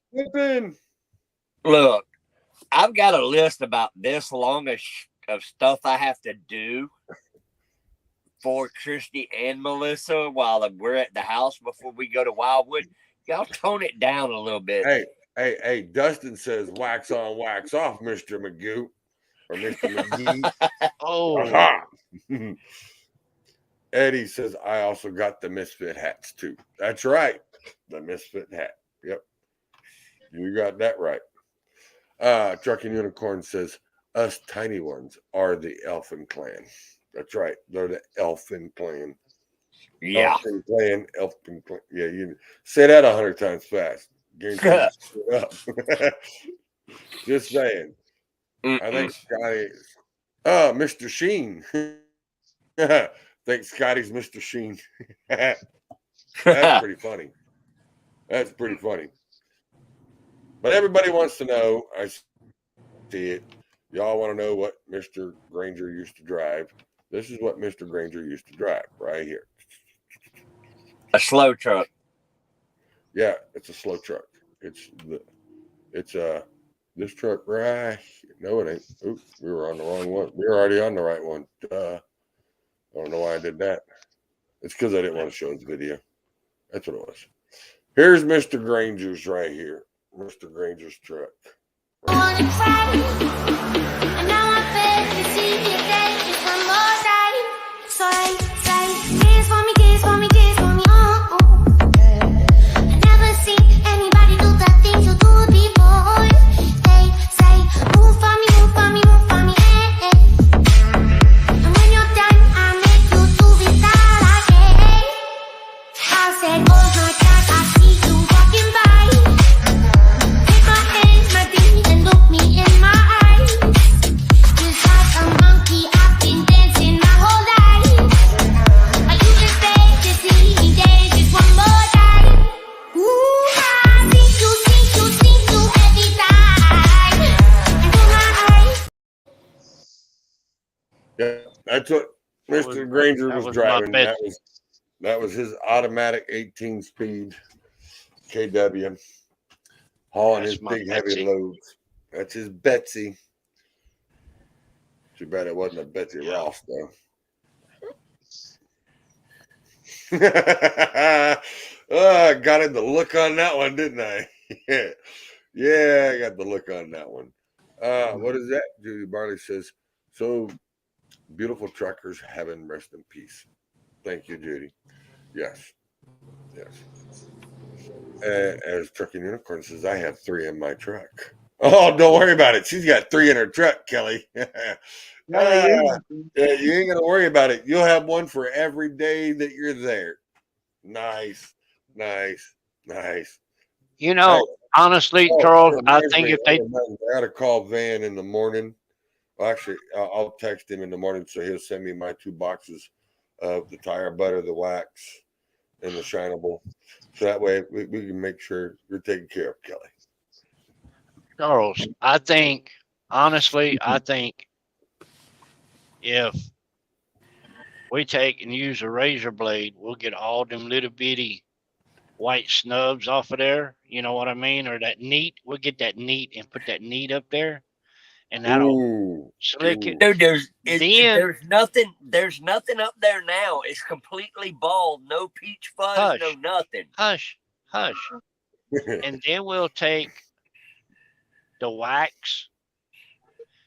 Look, I've got a list about this long of stuff I have to do for Christy and Melissa while we're at the house before we go to Wildwood. Y'all tone it down a little bit. Hey, Dustin says wax on, wax off, Mr. Magoo. Or Mr. McGee. Oh. Eddie says, I also got the Misfit hats too. That's right. The Misfit hat. Yep. You got that right. Trucking Unicorn says, us tiny ones are the Elfin clan. That's right. They're the Elfin clan. Yeah. Elfin clan. Elfin clan. Yeah, you say that 100 times fast. Guarantee you screw it up. Just saying. I think Scotty. Oh, Mr. Sheen. I think Scotty's Mr. Sheen. That's pretty funny. That's pretty funny. But everybody wants to know. I see it. Y'all want to know what Mr. Granger used to drive. This is what Mr. Granger used to drive right here. A slow truck. Yeah, it's a slow truck. It's this truck right. No, it ain't. Oops, we were on the wrong one. We were already on the right one. I don't know why I did that. It's because I didn't want to show his video. That's what it was. Here's Mr. Granger's right here. Mr. Granger's truck. Yeah, that's what Mr. Granger was driving. That was his automatic 18-speed KW, hauling his big heavy loads. That's his Betsy. Too bad it wasn't a Betsy Ross though. I got the look on that one, didn't I? Yeah, I got the look on that one. What is that? Judy Barley says, so beautiful truckers, heaven rest in peace. Thank you, Judy. Yes. As Trucking Unicorn says, I have 3 in my truck. Oh, don't worry about it. She's got 3 in her truck, Kelly. Yeah, you ain't gonna worry about it. You'll have one for every day that you're there. Nice. You know, honestly, Charles, I think if they I gotta call Van in the morning. Well, actually, I'll text him in the morning so he'll send me my 2 boxes of the tire butter, the wax, and the Shineable. So that way we can make sure you're taken care of, Kelly. Charles, I think if we take and use a razor blade, we'll get all them little bitty white snubs off of there. You know what I mean? Or that neat. We'll get that neat and put that neat up there, and that'll slick it. Dude, there's nothing up there now. It's completely bald. No peach fuzz, no nothing. Hush. And then we'll take the wax,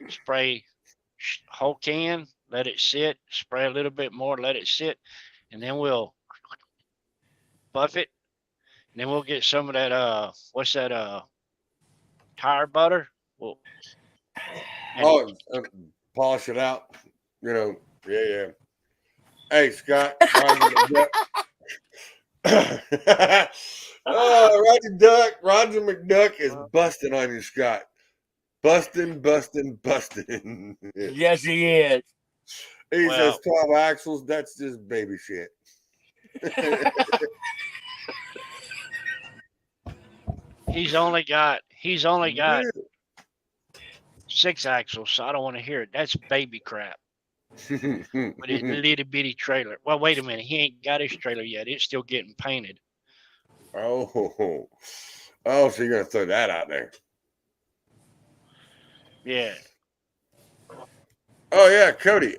spray whole can, let it sit, spray a little bit more, let it sit, and then we'll buff it. And then we'll get some of that tire butter. Polish it out. You know, yeah. Hey, Scott. Roger McDuck is busting on you, Scott. Busting. Yes, he is. He says 12 axles. That's just baby shit. He's only got 6 axles, so I don't want to hear it. That's baby crap. With his little bitty trailer. Well, wait a minute. He ain't got his trailer yet. It's still getting painted. Oh, so you're gonna throw that out there? Yeah. Oh yeah, Cody.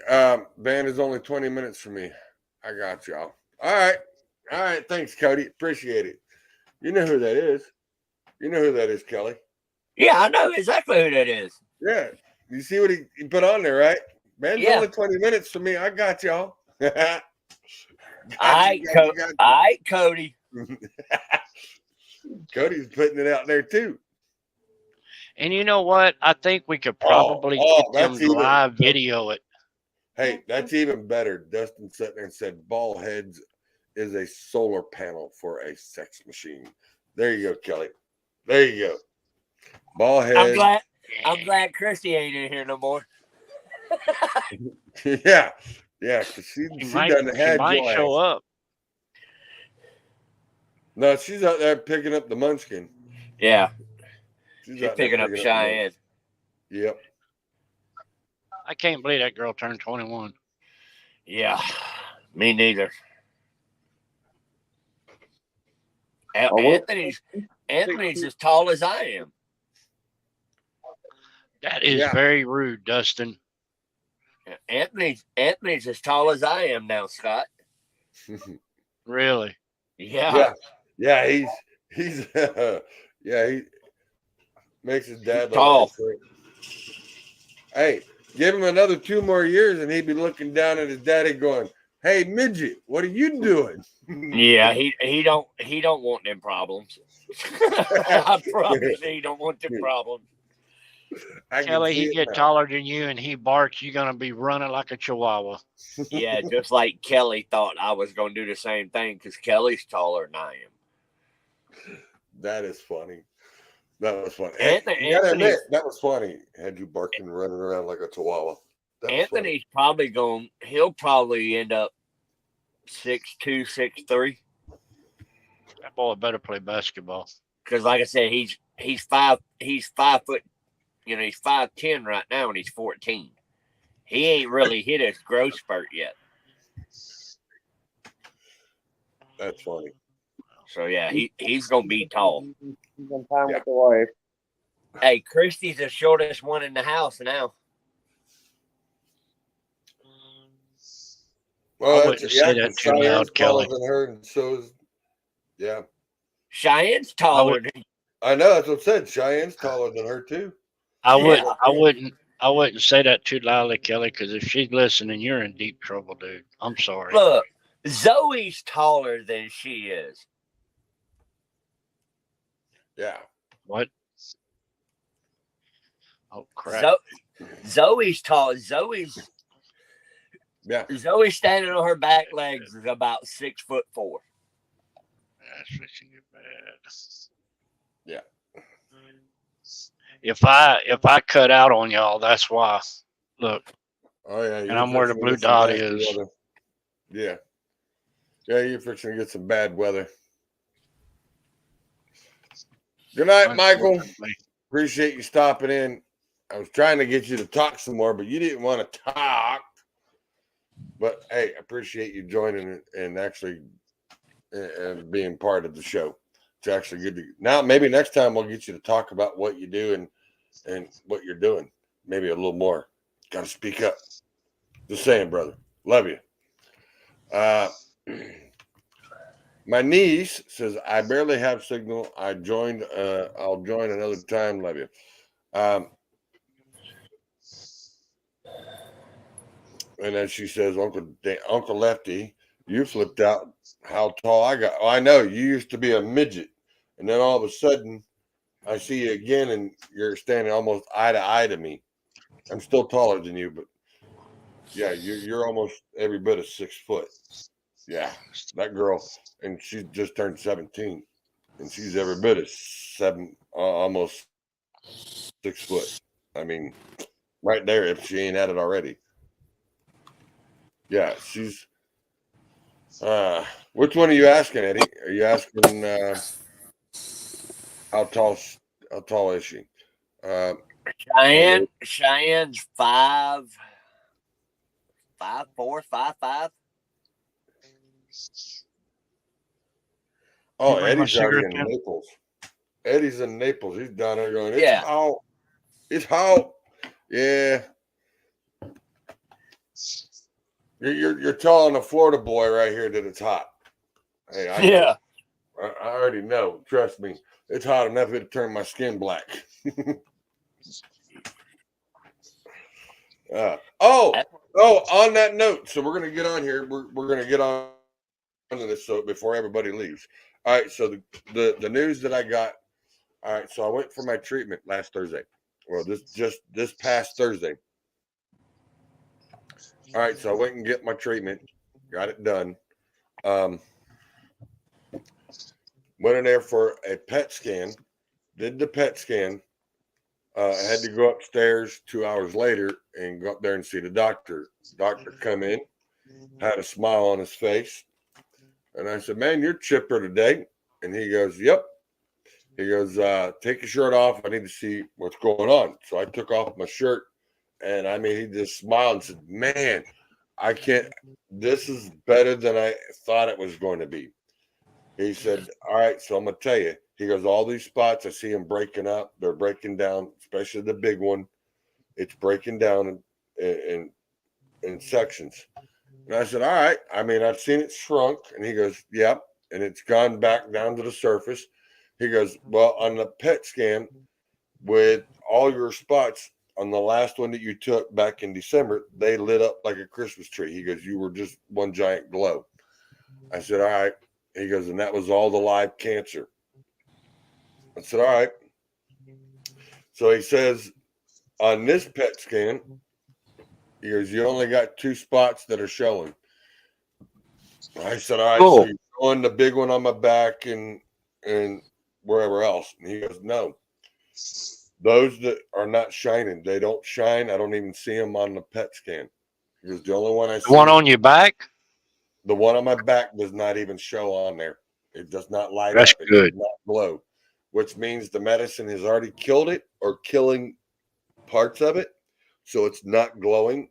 Van is only 20 minutes from me. I got y'all. All right. Thanks, Cody. Appreciate it. You know who that is. You know who that is, Kelly. Yeah, I know exactly who that is. Yeah. You see what he put on there, right? Van's only 20 minutes from me. I got y'all. All right, Cody. Cody's putting it out there too. And you know what? I think we could probably get them to live video it. Hey, that's even better. Dustin sat there and said, "Ball heads is a solar panel for a sex machine." There you go, Kelly. There you go. Ball head. I'm glad Christy ain't in here no more. Yeah. Yeah. 'Cause she She doesn't have might your show ass. up. No, she's out there picking up the munchkin. Yeah, She's she's out there picking up the Cheyenne. munchkin. Yep. I can't believe that girl turned 21. Yeah, me neither. Anthony's as tall as I am. That is Yeah. very rude, Dustin. Anthony's as tall as I am now, Scott. Really? Yeah. Yeah. He's yeah, he makes his dad look tall. like a freak. Hey, give him another 2 more years and he'd be looking down at his daddy going, "Hey, midget, what are you doing?" Yeah, he don't want them problems. I promise he don't want them problems. Kelly, he get taller than you and he barks, you're going to be running like a chihuahua. Yeah, just like Kelly thought I was going to do the same thing because Kelly's taller than I am. That is funny. That was funny. Anthony, You gotta admit, that was funny. Had you barking, running around like a chihuahua. Anthony's probably he'll probably end up 6'2", 6'3". That boy better play basketball. Because like I said, he's 5 foot. You know, he's 5'10" right now, and he's 14. He ain't really hit his growth spurt yet. That's funny. So yeah, he's gonna be tall. He's on time with the wife. Hey, Christy's the shortest one in the house now. Well, I wouldn't say that too loud, Kelly. Than her, and so is, yeah. Cheyenne's taller than I know, that's what I said. Cheyenne's taller than her too. I wouldn't say that too loudly, Kelly, because if she's listening, you're in deep trouble, dude. I'm sorry. Look, Zoe's taller than she is. Yeah. What? Oh crap. Zoe's tall. Zoe's standing on her back legs is about 6'4". That's fixing to get bad. Yeah. If I cut out on y'all, that's why. Look. Oh yeah. And I'm where the blue dot is. Weather. Yeah. Yeah, you're fixing to get some bad weather. Good night, Michael. Appreciate you stopping in. I was trying to get you to talk some more, but you didn't want to talk. But hey, I appreciate you joining and actually and being part of the show. It's actually good to now. Maybe next time we'll get you to talk about what you do and what you're doing. Maybe a little more. Got to speak up. Just saying, brother. Love you. My niece says I barely have signal. I'll join another time. Love you. And then she says, Uncle Lefty, you flipped out how tall I got. Oh, I know you used to be a midget, and then all of a sudden, I see you again, and you're standing almost eye to eye to me. I'm still taller than you, but yeah, you're almost every bit of 6 foot. Yeah, that girl, and she just turned 17, and she's every bit of almost 6 foot. I mean, right there if she ain't at it already. Yeah, she's. Which one are you asking, Eddie? Are you asking how tall is she? Cheyenne's 5'4", 5'5". Oh, Eddie's already in Naples. Eddie's in Naples. He's down there going, it's hot. It's hot. Yeah. You're telling a Florida boy right here that it's hot. Hey, I already know. Trust me. It's hot enough to turn my skin black. On that note, so we're gonna get on here. We're gonna get on to this so before everybody leaves. All right, so the news that I got. All right, so I went for my treatment last Thursday. Well, this past Thursday. All right, so I went and get my treatment, got it done. Went in there for a PET scan, did the PET scan. I had to go upstairs 2 hours later and go up there and see the doctor. Doctor come in, had a smile on his face. And I said, man, you're chipper today. And he goes, yep. He goes, take your shirt off. I need to see what's going on. So I took off my shirt. And I mean, he just smiled and said, man, I can't, this is better than I thought it was going to be. He said, all right, so I'm going to tell you. He goes, all these spots, I see them breaking up. They're breaking down, especially the big one. It's breaking down in sections. And I said, all right. I mean, I've seen it shrunk. And he goes, yep. And it's gone back down to the surface. He goes, well, on the PET scan, with all your spots on the last one that you took back in December, they lit up like a Christmas tree. He goes, you were just one giant glow. I said, all right. He goes, and that was all the live cancer. I said, all right. So he says, on this PET scan, he goes, you only got 2 spots that are showing. I said, all right, Cool. so you're showing the big one on my back and wherever else. And he goes, no. Those that are not shining, they don't shine. I don't even see them on the PET scan. He goes, the only one I see. The one on your back? The one on my back does not even show on there. It does not light That's up. It good. does not glow, which means the medicine has already killed it or killing parts of it. So it's not glowing.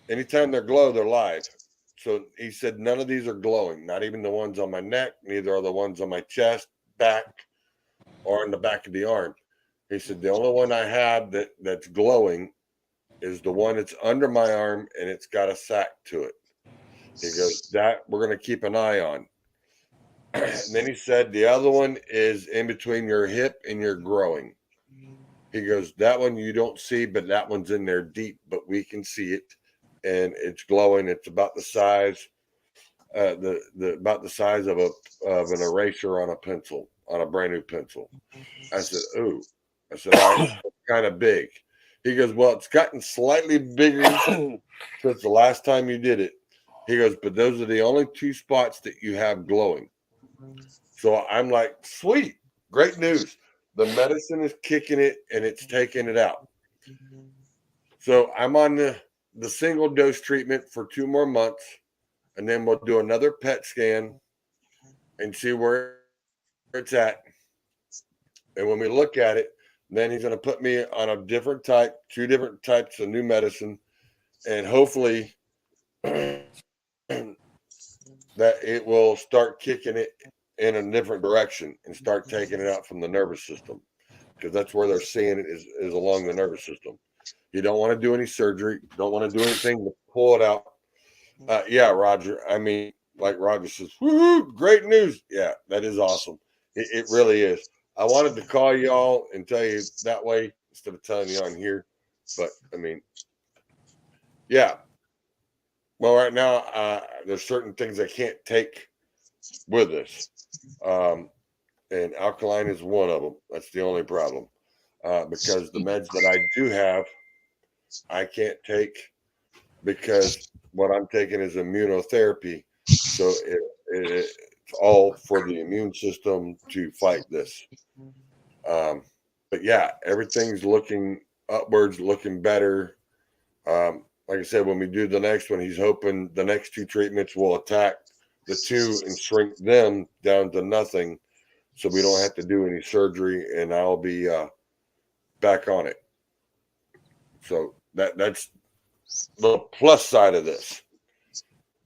Anytime they're glow, they're live. So he said, none of these are glowing, not even the ones on my neck, neither are the ones on my chest, back, or in the back of the arm. He said, the only one I have that's glowing is the one that's under my arm and it's got a sack to it. He goes, that we're going to keep an eye on. And then he said, the other one is in between your hip and your growing. He goes, that one you don't see, but that one's in there deep, but we can see it. And it's glowing. It's about the size, about the size of an eraser on a pencil, on a brand new pencil. I said, ooh. I said, all right, it's kind of big. He goes, well, it's gotten slightly bigger since the last time you did it. He goes, but those are the only 2 spots that you have glowing. So I'm like, sweet, great news. The medicine is kicking it and it's taking it out. So I'm on the single dose treatment for 2 more months, and then we'll do another PET scan and see where it's at. And when we look at it, then he's going to put me on a different type, 2 different types of new medicine, and hopefully that it will start kicking it in a different direction and start taking it out from the nervous system, because that's where they're seeing it is along the nervous system. You don't want to do any surgery, don't want to do anything to pull it out. Yeah, Roger. I mean, like Roger says, woohoo, great news. Yeah, that is awesome. It really is. I wanted to call y'all and tell you that way instead of telling you on here. But, I mean, yeah. Well, right now, there's certain things I can't take with us. And alkaline is one of them. That's the only problem. Because the meds that I do have, I can't take because what I'm taking is immunotherapy. So it's all for the immune system to fight this. But yeah, everything's looking upwards, looking better. Like I said, when we do the next one, he's hoping the next 2 treatments will attack the 2 and shrink them down to nothing, so we don't have to do any surgery, and I'll be back on it. So that's the plus side of this.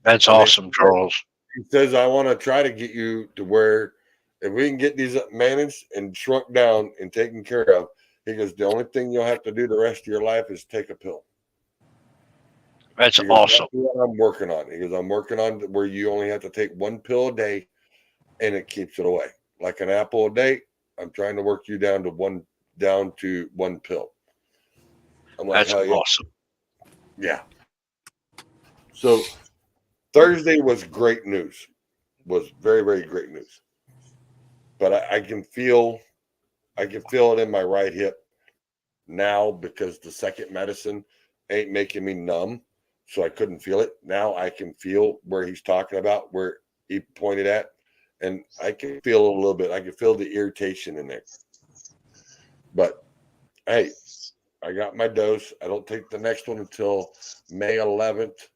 That's awesome, Charles. He says, I want to try to get you to where if we can get these managed and shrunk down and taken care of, he goes, the only thing you'll have to do the rest of your life is take a pill. That's Goes, awesome. that's what I'm working on. He goes, I'm working on where you only have to take 1 pill a day and it keeps it away. Like an apple a day, I'm trying to work you down to one pill. I'm like, That's awesome. Yeah. So Thursday was great news. Was very, very great news. But I can feel it in my right hip now because the second medicine ain't making me numb. so I couldn't feel it. Now I can feel where he's talking about, where he pointed at, and I can feel a little bit. I can feel the irritation in there. But hey, I got my dose. I don't take the next one until May 11th,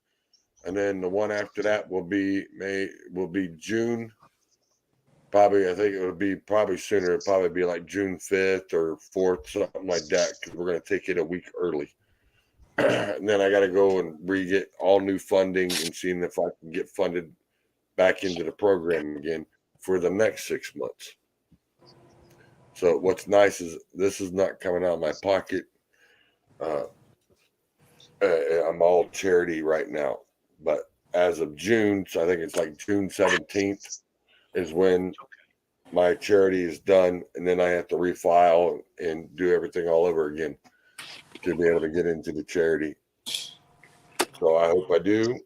and then the one after that will be June. Probably, I think it would be probably sooner. It'll probably be like June 5th or 4th, something like that, because we're going to take it a week early. And then I got to go and re-get all new funding and seeing if I can get funded back into the program again for the next 6 months. So what's nice is this is not coming out of my pocket. I'm all charity right now. But as of June, so I think it's like June 17th, is when my charity is done, and then I have to refile and do everything all over again to be able to get into the charity. So I hope I do,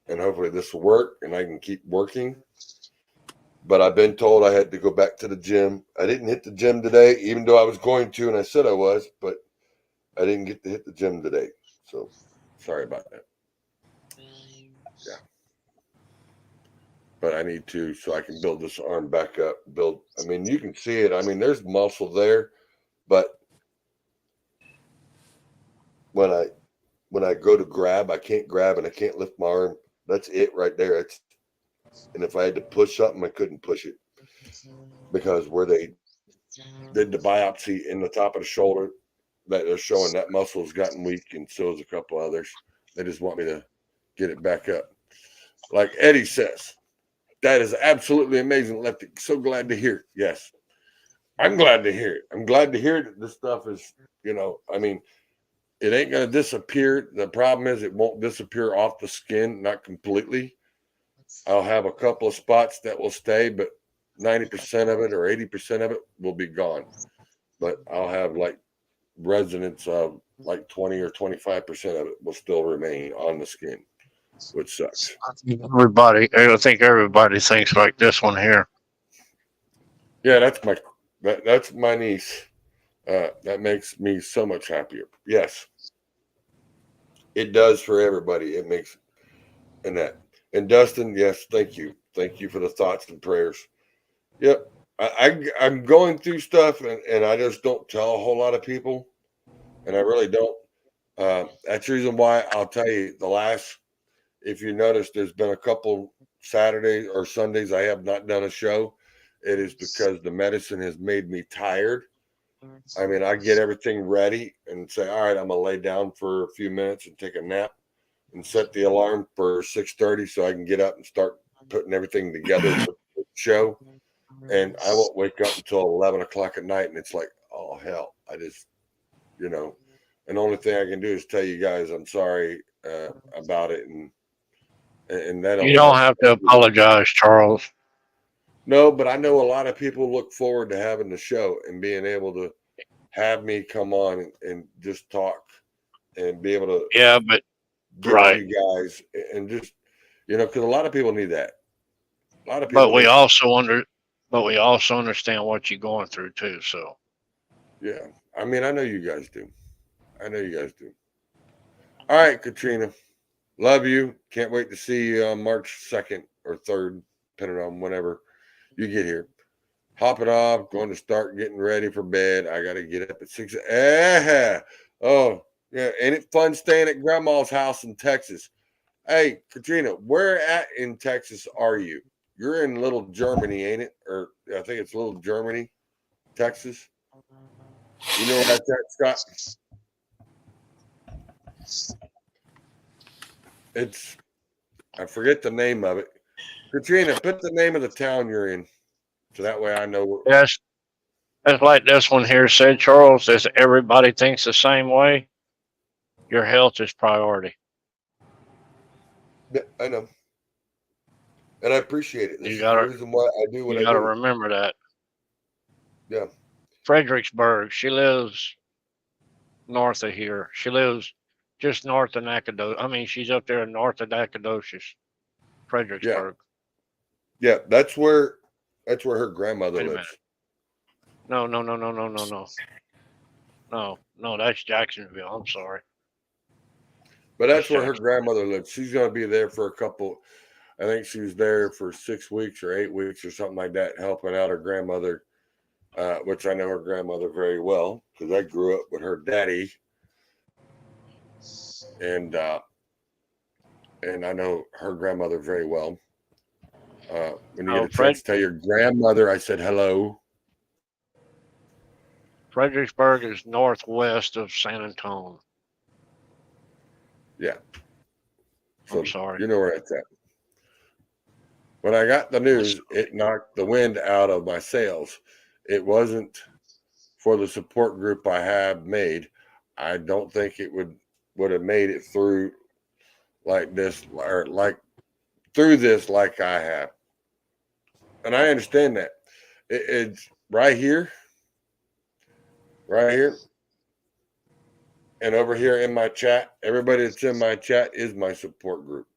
and hopefully this will work and I can keep working. But I've been told I had to go back to the gym. I didn't hit the gym today, even though I was going to, and I said I was, but I didn't get to hit the gym today. So sorry about that. Yeah. But I need to, so I can build this arm back up. I mean, you can see it. I mean, there's muscle there, but when I go to grab, I can't grab and I can't lift my arm. That's it right there. And if I had to push something, I couldn't push it because where they did the biopsy in the top of the shoulder, that they're showing that muscle has gotten weak, and so has a couple others. They just want me to get it back up. Like Eddie says, that is absolutely amazing, Lefty. So glad to hear. Yes, I'm glad to hear it. I'm glad to hear that this stuff is, I mean, it ain't going to disappear. The problem is it won't disappear off the skin, not completely. I'll have a couple of spots that will stay, but 90% of it or 80% of it will be gone. But I'll have like residents of like 20 or 25% of it will still remain on the skin, which sucks. I think everybody thinks like this one here. Yeah, that's my niece. That makes me so much happier. Yes, it does for everybody. It makes, and Dustin, yes, thank you for the thoughts and prayers. Yep, I'm going through stuff, and I just don't tell a whole lot of people, and I really don't. That's the reason why I'll tell you if you notice, there's been a couple Saturdays or Sundays I have not done a show. It is because the medicine has made me tired. I mean, I get everything ready and say, all right, I'm going to lay down for a few minutes and take a nap and set the alarm for 6:30 so I can get up and start putting everything together for the show. And I won't wake up until 11 o'clock at night. And it's like, oh, hell, I just, and the only thing I can do is tell you guys I'm sorry about it. And that you don't have to apologize, Charles. No, but I know a lot of people look forward to having the show and being able to have me come on and just talk and be able to but get right, you guys and just because a lot of people need that. A lot of people. But we also understand what you're going through too. So yeah, I mean, I know you guys do. All right, Katrina, love you. Can't wait to see you on March 2nd or 3rd, depending on whenever you get here. Hopping off, going to start getting ready for bed. I got to get up at 6. Oh, yeah. Ain't it fun staying at Grandma's house in Texas? Hey, Katrina, where at in Texas are you? You're in Little Germany, ain't it? Or I think it's Little Germany, Texas. You know where that's at, Scott? I forget the name of it. Katrina, put the name of the town you're in, so that way I know. Yes, it's like this one here said, Charles. As everybody thinks the same way, your health is priority. Yeah, I know, and I appreciate it. This is the reason why I do what I do. You got to remember that. Yeah. Fredericksburg. She lives north of here. She lives just north of Nacogdoches. I mean, she's up there north of Nacogdoches, Fredericksburg. Yeah, that's where her grandmother lives. No. No, that's Jacksonville. I'm sorry. But that's where her grandmother lives. She's going to be there for a couple. I think she was there for 6 weeks or 8 weeks or something like that, helping out her grandmother, which I know her grandmother very well because I grew up with her daddy, and I know her grandmother very well. When you get a chance to tell your grandmother, I said hello. Fredericksburg is northwest of San Antonio. Yeah. So I'm sorry. you know where it's at. When I got the news, it knocked the wind out of my sails. It wasn't for the support group I have made. I don't think it would have made it through like this, or like through this like I have. And I understand that. It's right here, and over here in my chat. Everybody that's in my chat is my support group.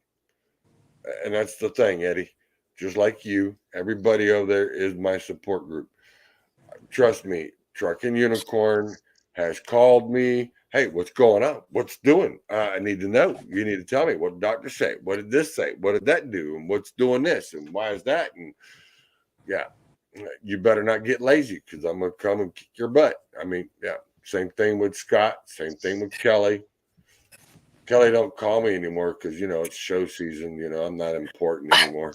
And that's the thing, Eddie. Just like you, everybody over there is my support group. Trust me, Trucking Unicorn has called me. Hey, what's going on? What's doing? I need to know. You need to tell me what did doctor say. What did this say? What did that do? And what's doing this? And why is that? And yeah, you better not get lazy because I'm going to come and kick your butt. I mean, yeah, same thing with Scott. Same thing with Kelly. Kelly don't call me anymore because, it's show season. I'm not important anymore.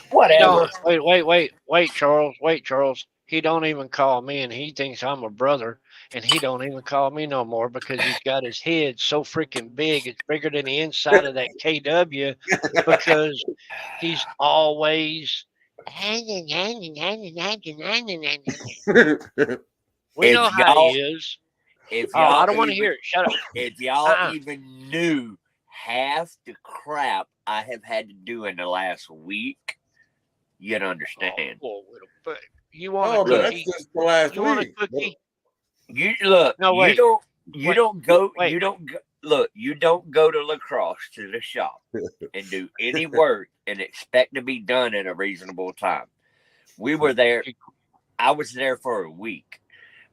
Whatever. Wait, Charles. He don't even call me, and he thinks I'm a brother, and he don't even call me no more because he's got his head so freaking big. It's bigger than the inside of that KW because he's always hanging. We know how he is. I don't want to hear it. Shut up. If y'all even knew half the crap I have had to do in the last week, you'd understand. But you want a cookie? That's just the last you want a week. cookie? You look. No, wait. You don't go to La Crosse to the shop and do any work and expect to be done in a reasonable time. We were there. I was there for a week.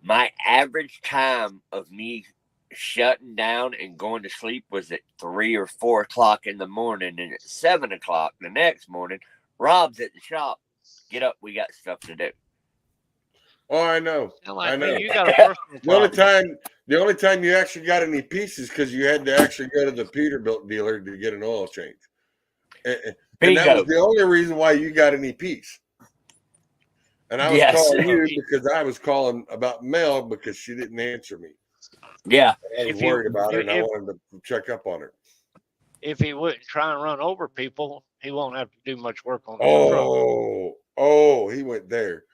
My average time of me shutting down and going to sleep was at 3 or 4 o'clock in the morning, and at 7 o'clock the next morning, Rob's at the shop. Get up, we got stuff to do. Oh, I know. Like I know. You got a personal The only time you actually got any pieces because you had to actually go to the Peterbilt dealer to get an oil change, and that was the only reason why you got any piece. And I was calling you because I was calling about Mel because she didn't answer me. Yeah, I was worried about her, and I wanted to check up on her. If he wouldn't try and run over people, he won't have to do much work on the truck. Oh, he went there.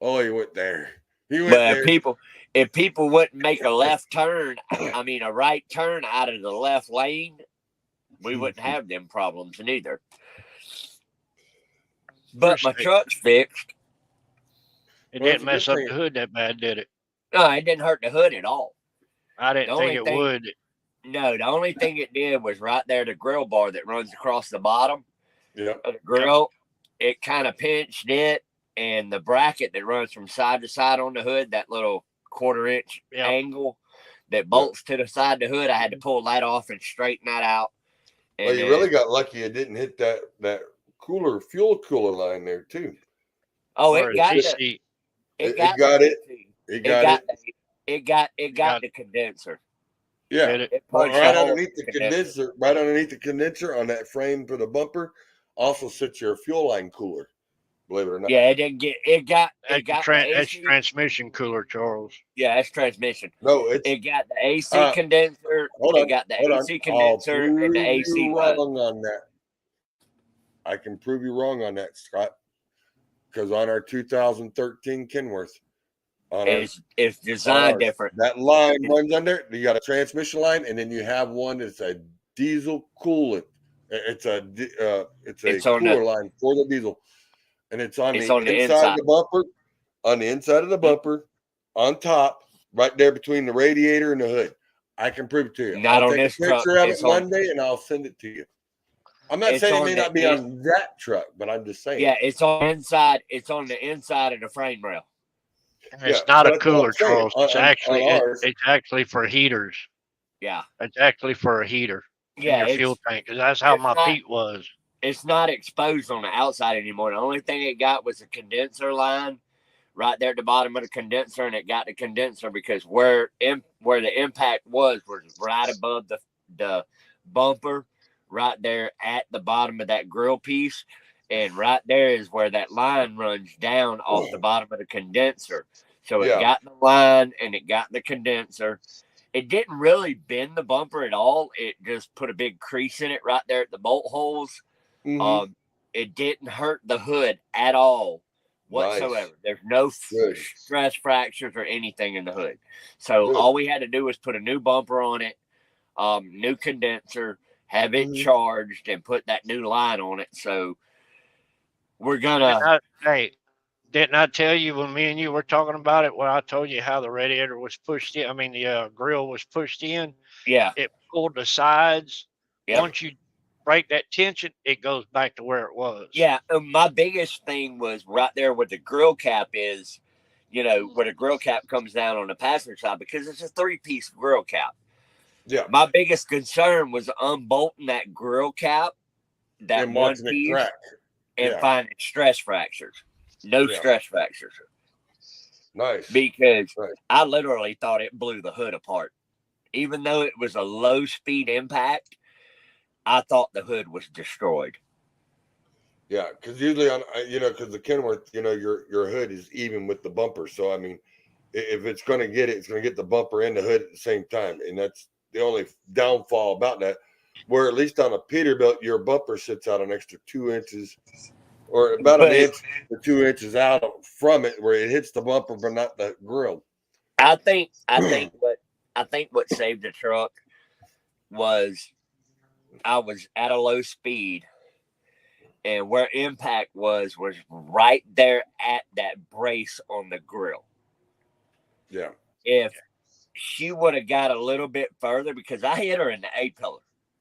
Oh, he went there. If people wouldn't make a left turn, a right turn out of the left lane, we wouldn't have them problems neither. But my truck's fixed. It didn't mess up the hood that bad, did it? No, it didn't hurt the hood at all. I didn't think it would. No, the only thing it did was right there, the grill bar that runs across the bottom of the grill. It kind of pinched it, and the bracket that runs from side to side on the hood, that little 1/4-inch angle that bolts to the side of the hood, I had to pull that off and straighten that out. And you really got lucky it didn't hit that fuel cooler line there too. Oh, it got the condenser. Yeah, right underneath the condenser on that frame for the bumper also sits your fuel line cooler. Believe it or not. Yeah, it got that's transmission cooler, Charles. Yeah, that's transmission. No, it got the AC condenser. Got the AC condenser and the AC wrong on that. I can prove you wrong on that, Scott. Because on our 2013 Kenworth, it's designed different. That line runs under. You got a transmission line, and then you have one that's a diesel coolant. It's a cooler line for the diesel, and it's on the inside of the bumper. On the inside of the bumper, on top, right there between the radiator and the hood. I can prove it to you. Not I'll on take this a picture truck. of it Monday, and I'll send it to you. I'm not saying it may not be on that truck, but I'm just saying. Yeah, it's on inside. It's on the inside of the frame rail. It's not a cooler, Charles. It's actually for heaters. Yeah, it's actually for a heater. in your fuel tank, because that's how it's my not- Pete was. It's not exposed on the outside anymore. The only thing it got was a condenser line right there at the bottom of the condenser, and it got the condenser because where the impact was right above the bumper, right there at the bottom of that grill piece, and right there is where that line runs down off the bottom of the condenser. So it Yeah. got the line and it got the condenser. It didn't really bend the bumper at all. It just put a big crease in it right there at the bolt holes. Mhm. It didn't hurt the hood at all whatsoever. Nice. There's no Good. stress fractures or anything in the hood. So Good. all we had to do was put a new bumper on it, new condenser, have it Mhm. charged, and put that new line on it. So we're gonna. Didn't I tell you when me and you were talking about it, where I told you how the radiator was pushed in? I mean, the grill was pushed in. Yeah. It pulled the sides. Yep. Once you break that tension, it goes back to where it was. Yeah, my biggest thing was right there where the grill cap is, where the grill cap comes down on the passenger side, because it's a 3-piece grill cap. Yeah. My biggest concern was unbolting that grill cap, that And one watching it piece, crack. and Yeah. finding stress fractures. No Yeah. stress fractures. Nice. Because Right. I literally thought it blew the hood apart. Even though it was a low speed impact, I thought the hood was destroyed. Yeah, because usually because the Kenworth, your hood is even with the bumper. So I mean, if it's going to get it, it's going to get the bumper and the hood at the same time, and that's the only downfall about that. Where at least on a Peterbilt, your bumper sits out an extra 2 inches, or about an inch to 2 inches out from it, where it hits the bumper but not the grill. I think what saved the truck was I was at a low speed, and where impact was right there at that brace on the grill. Yeah. If she would have got a little bit further, because I hit her in the A pillar.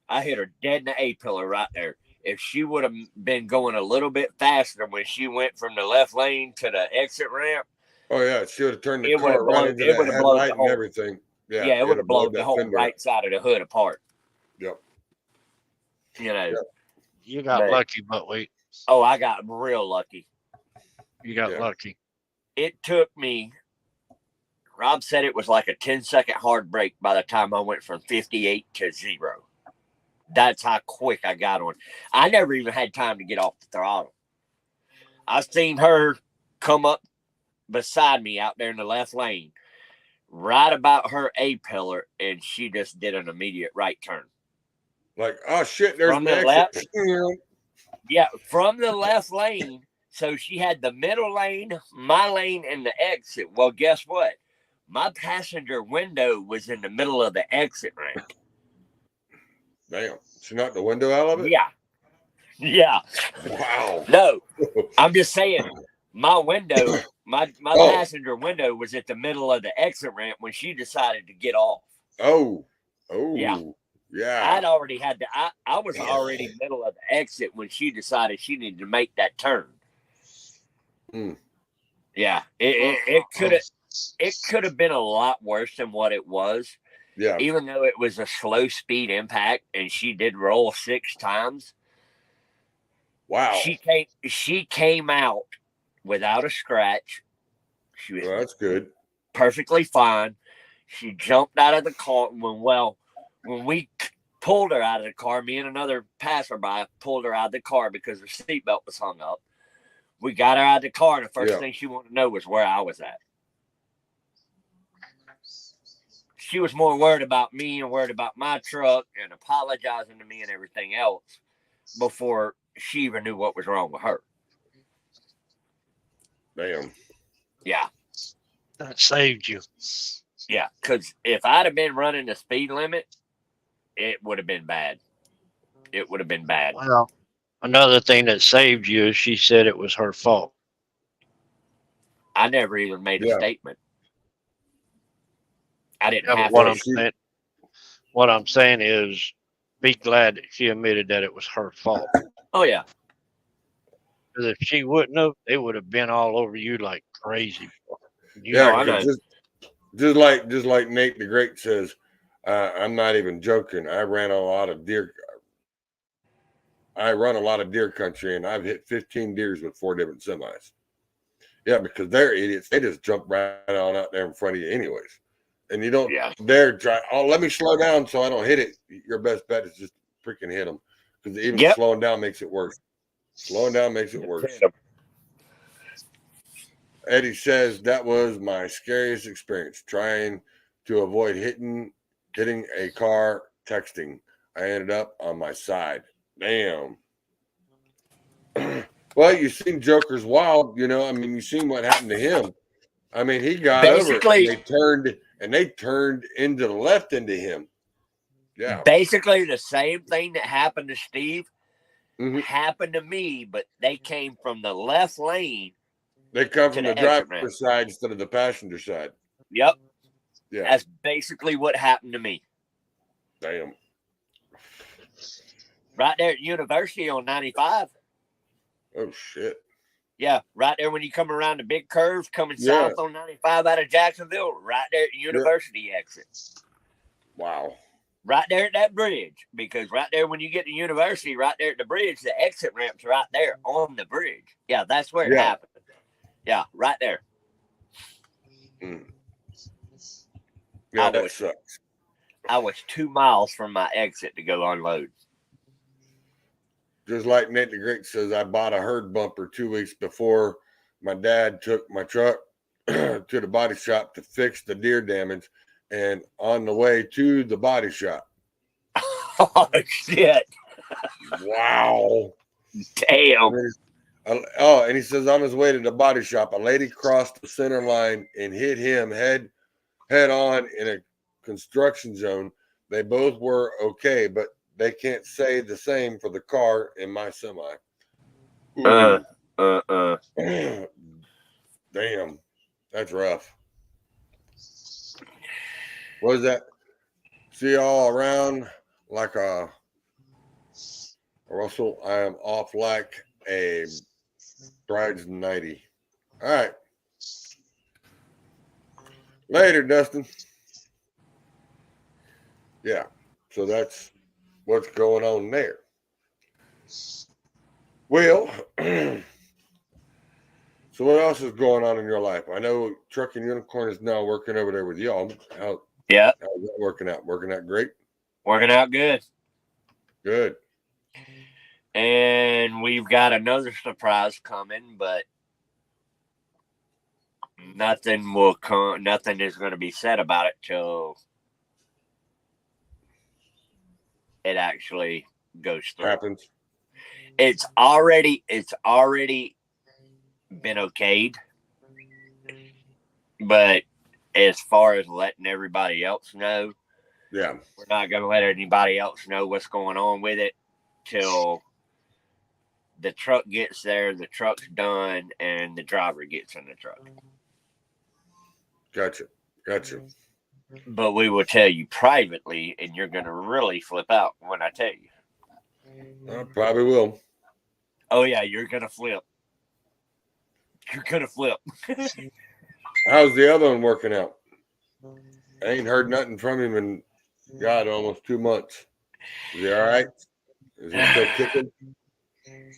I hit her dead in the A pillar right there. If she would have been going a little bit faster when she went from the left lane to the exit ramp. Oh yeah, she would have turned the It car would've right blown- into it that would've blown the headlight and whole- everything. Yeah, Yeah, it would have blown blowed the that whole fender right side of the hood apart. Yep. You got But- lucky, but wait, Oh, I got real lucky. you got Yeah. lucky. It took me, Rob said it was like a 10-second hard break by the time I went from 58 to 0. That's how quick I got on. I never even had time to get off the throttle. I seen her come up beside me out there in the left lane, right about her A pillar, and she just did an immediate right turn. Like, oh shit, there's From the the exit. Yeah, from the left lane. So she had the middle lane, my lane, and the exit. Well, guess what? My passenger window was in the middle of the exit ramp. Damn. She knocked the window out of it? Yeah. Yeah. Wow. No, I'm just saying my window, my Oh. passenger window was at the middle of the exit ramp when she decided to get off. Oh. Yeah. Yeah. I'd already had to, I was already middle of the exit when she decided she needed to make that turn. Mm. Yeah. It could have been a lot worse than what it was. Yeah. Even though it was a slow speed impact and she did roll 6 times. Wow. She came out without a scratch. She was Well, that's good. perfectly fine. She jumped out of the car when we pulled her out of the car, me and another passerby pulled her out of the car because her seatbelt was hung up. We got her out of the car, and the first thing she wanted to know was where I was at. She was more worried about me and worried about my truck and apologizing to me and everything else before she even knew what was wrong with her. Damn. Yeah. That saved you. Yeah. Because if I'd have been running the speed limit, it would have been bad. It would have been bad. Well, another thing that saved you is she said it was her fault. I never even made a statement. I didn't Yeah, have but to. what I'm saying is, be glad that she admitted that it was her fault. Oh yeah. Because if she wouldn't have, they would have been all over you like crazy. Yeah, 'cause just like Nate the Great says, I'm not even joking. I run a lot of deer country, and I've hit 15 deers with 4 different semis. Yeah, because they're idiots. They just jump right on out there in front of you anyways. And you don't dare try, oh, let me slow down so I don't hit it. Your best bet is just freaking hit them. Because even slowing down makes it worse. Slowing down makes it worse. Eddie says that was my scariest experience, trying to avoid hitting a car texting. I ended up on my side. Damn. Well, you seen Joker's Wild, you know. I mean, you seen what happened to him. I mean, he got Basically, over it. They turned into the left into him. Yeah. Basically, the same thing that happened to Steve happened to me, but they came from the left lane. They come from the driver's side instead of the passenger side. Yep. Yeah. That's basically what happened to me. Damn. Right there at University on 95. Oh, shit. Yeah, right there when you come around the big curves coming south on 95 out of Jacksonville, right there at University exit. Wow. Right there at that bridge, because right there when you get to University, right there at the bridge, the exit ramp's right there on the bridge. Yeah, that's where it happened. Yeah, right there. Yeah, that sucks. I was 2 miles from my exit to go unload. Just like Nate the Great says, I bought a herd bumper 2 weeks before my dad took my truck to the body shop to fix the deer damage, and on the way to the body shop. Oh, shit. Wow. Damn. Oh, and he says on his way to the body shop, a lady crossed the center line and hit him head on in a construction zone. They both were okay, but they can't say the same for the car in my semi. Damn, that's rough. What is that? See y'all around like a Russell. I am off like a bride's nighty. All right. Later, Dustin. Yeah. So that's what's going on there. Well, so what else is going on in your life? I know Trucking Unicorn is now working over there with y'all. How's that working out? Working out great? Working out good. Good. And we've got another surprise coming, but nothing is going to be said about it till it actually goes through. Happens. It's already been okayed, but as far as letting everybody else know, we're not going to let anybody else know what's going on with it till the truck gets there, the truck's done, and the driver gets in the truck. Gotcha. But we will tell you privately, and you're going to really flip out when I tell you. I probably will. Oh, yeah, you're going to flip. You're going to flip. How's the other one working out? I ain't heard nothing from him in, God, almost 2 months. Is he all right? Is he still kicking?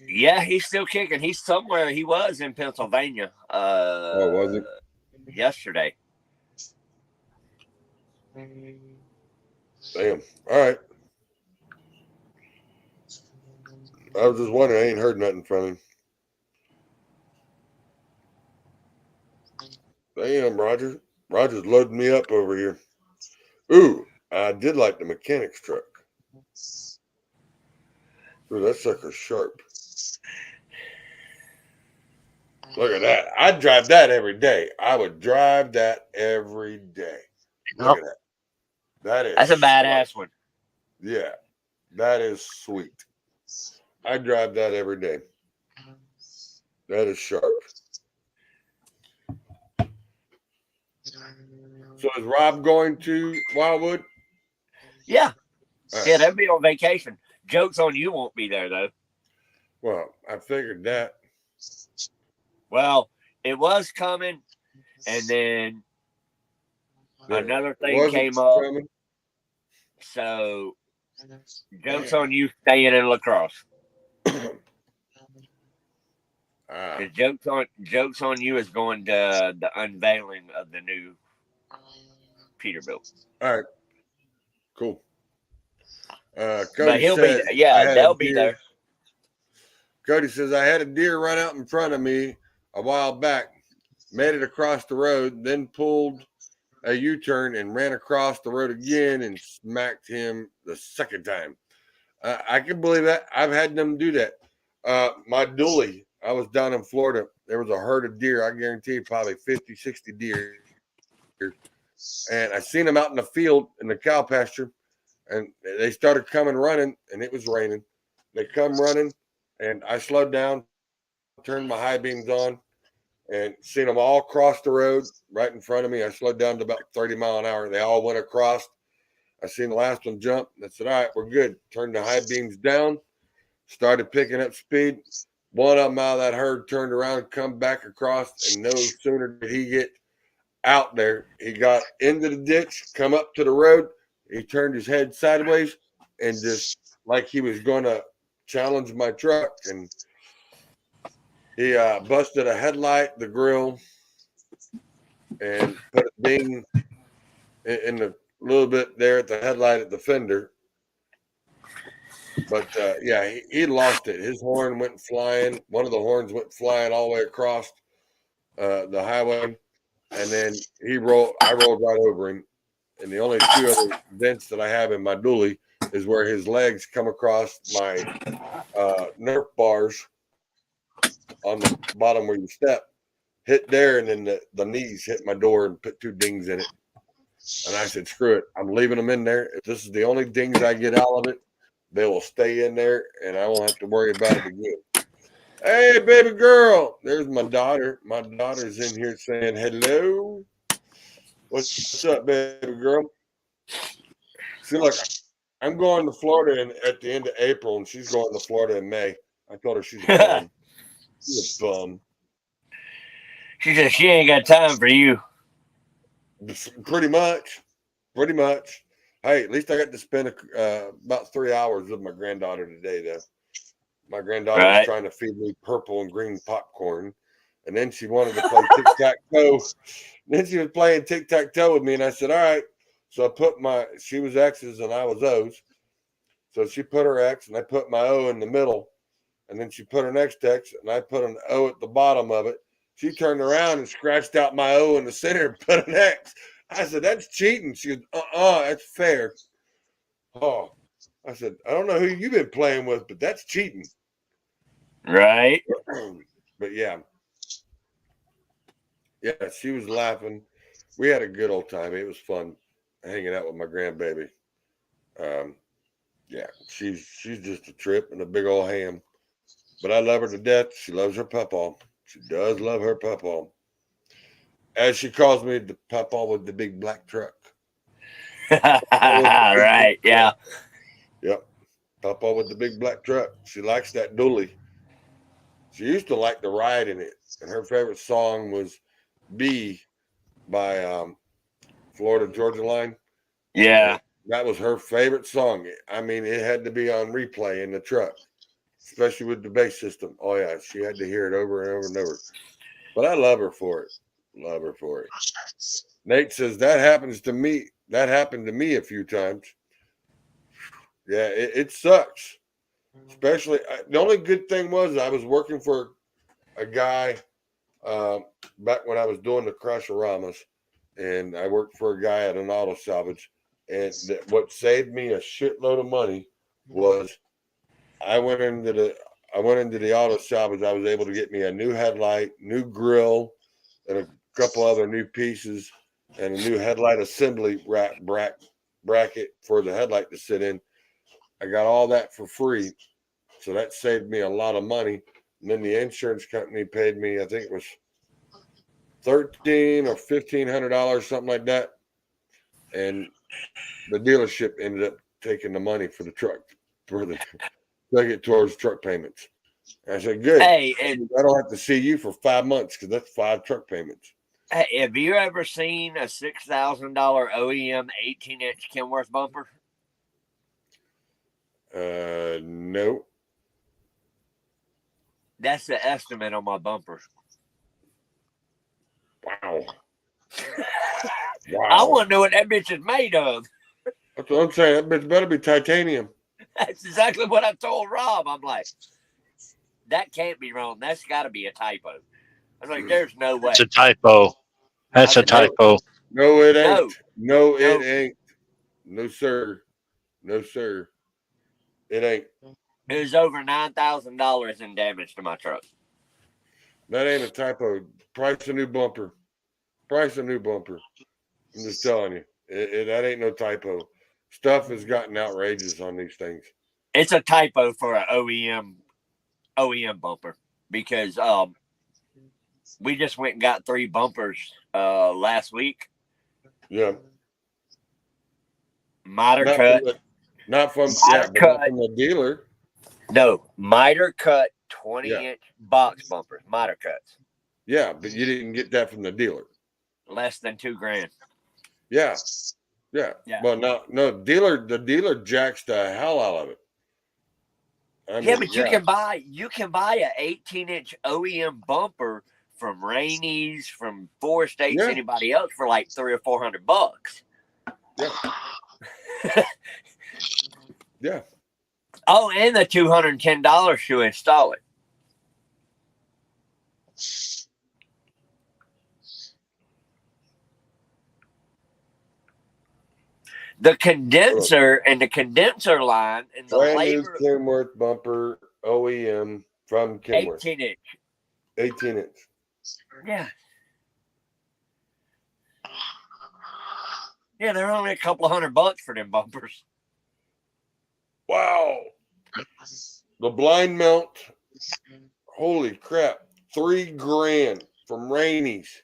Yeah, he's still kicking. He's somewhere. He was in Pennsylvania. Was it? Yesterday. Damn. All right. I was just wondering. I ain't heard nothing from him. Damn, Roger. Roger's loading me up over here. Ooh, I did like the mechanic's truck. Ooh, that sucker's sharp. Look at that. I'd drive that every day. I would drive that every day. Look at that. That's a badass one. Yeah, that is sweet. I drive that every day. That is sharp. So is Rob going to Wildwood? Yeah. Right. Yeah, they'll be on vacation. Joke's on you won't be there, though. Well, I figured that. Well, it was coming, and then another thing came up. So jokes on you staying in lacrosse. The jokes on you is going to the unveiling of the new Peterbilt. All right. Cool. But Cody he'll said, be there. I Yeah, had a they'll be deer- there. Cody says, I had a deer run out in front of me a while back, made it across the road, then pulled a U-turn and ran across the road again and smacked him the second time. I can believe that. I've had them do that. My dually, I was down in Florida. There was a herd of deer. I guarantee probably 50, 60 deer. And I seen them out in the field in the cow pasture, and they started coming running, and it was raining. They come running, and I slowed down, turned my high beams on, and seen them all cross the road right in front of me. I slowed down to about 30 miles an hour. They all went across. I seen the last one jump. And I said, all right, we're good. Turned the high beams down, started picking up speed. One of them out of that herd turned around, come back across, and no sooner did he get out there, he got into the ditch, come up to the road. He turned his head sideways and just like he was going to challenge my truck. And he busted a headlight, the grill, and put a ding in the little bit there at the headlight at the fender. But yeah, he lost it. His horn went flying. One of the horns went flying all the way across the highway. And then I rolled right over him. And the only two other dents that I have in my dually is where his legs come across my Nerf bars on the bottom where you step, hit there, and then the knees hit my door and put two dings in it. And I said, screw it. I'm leaving them in there. If this is the only dings I get out of it, they will stay in there, and I won't have to worry about it again. Hey, baby girl. There's my daughter. My daughter's in here saying hello. What's up, baby girl? See, look, I'm going to Florida at the end of April, and she's going to Florida in May. I told her she's a bum. She's a bum. She said she ain't got time for you. Pretty much. Pretty much. Hey, at least I got to spend about 3 hours with my granddaughter today, though. My granddaughter was trying to feed me purple and green popcorn, and then she wanted to play tic-tac-toe. Then she was playing tic-tac-toe with me, and I said, all right. So I put she was X's and I was O's. So she put her X, and I put my O in the middle, and then she put her next X, and I put an O at the bottom of it. She turned around and scratched out my O in the center and put an X. I said, that's cheating. She goes, that's fair. Oh, I said, I don't know who you've been playing with, but that's cheating. Right. But yeah, she was laughing. We had a good old time. It was fun hanging out with my grandbaby. Yeah, she's just a trip and a big old ham. But I love her to death. She loves her papa. She does love her papa. As she calls me, the papa with the big black truck. Right, yeah. Yep. Papa with the big black truck. She likes that dually. She used to like to ride in it. And her favorite song was B by Florida Georgia Line. Yeah. That was her favorite song. I mean, it had to be on replay in the truck, especially with the bass system. Oh, yeah. She had to hear it over and over and over. But I love her for it. Love her for it. Nate says, that happens to me. That happened to me a few times. Yeah, it sucks. Especially, the only good thing was I was working for a guy back when I was doing the Crash-O-Ramas, and I worked for a guy at an auto salvage. And what saved me a shitload of money was I went into the auto salvage. I was able to get me a new headlight, new grill, and a couple other new pieces, and a new headlight assembly bracket for the headlight to sit in. I got all that for free. So that saved me a lot of money. And then the insurance company paid me, I think it was $1,300 or $1,500, something like that. And the dealership ended up taking the money for the truck, take it towards truck payments. And I said, good. Hey, and I don't have to see you for 5 months because that's 5 truck payments. hey, have you ever seen a $6,000 OEM 18-inch Kenworth bumper? No. That's the estimate on my bumper. Wow. I Wow. want to know what that bitch is made of. That's what I'm saying. That bitch better be titanium. That's exactly what I told Rob. I'm like, that can't be wrong. That's got to be a typo. I was like, there's no way. It's a typo. That's a typo. No, it No. ain't. No, it No. ain't. No, sir. No, sir. It ain't. It was over $9,000 in damage to my truck. That ain't a typo. Price a new bumper. Price a new bumper. I'm just telling you. That ain't no typo. Stuff has gotten outrageous on these things. It's a typo for an OEM bumper because we just went and got 3 bumpers last week. Yeah. Miter Not cut. not from the dealer. No, miter cut 20-inch box bumpers. Miter cuts. Yeah, but you didn't get that from the dealer. Less than $2,000. Yeah. Yeah. Yeah. Well, no, the dealer jacks the hell out of it. I mean, But you can buy a 18-inch OEM bumper from Rainey's, from Four States, anybody else for like $300 or $400. Yeah. Yeah. Oh, and the $210 to install it. The condenser and the condenser line and the Brand labor. new Kenworth bumper OEM from Kenworth. 18-inch. 18-inch. Yeah. Yeah, they're only a couple of $100 for them bumpers. Wow. The blind mount. Holy crap. $3,000 from Rainey's.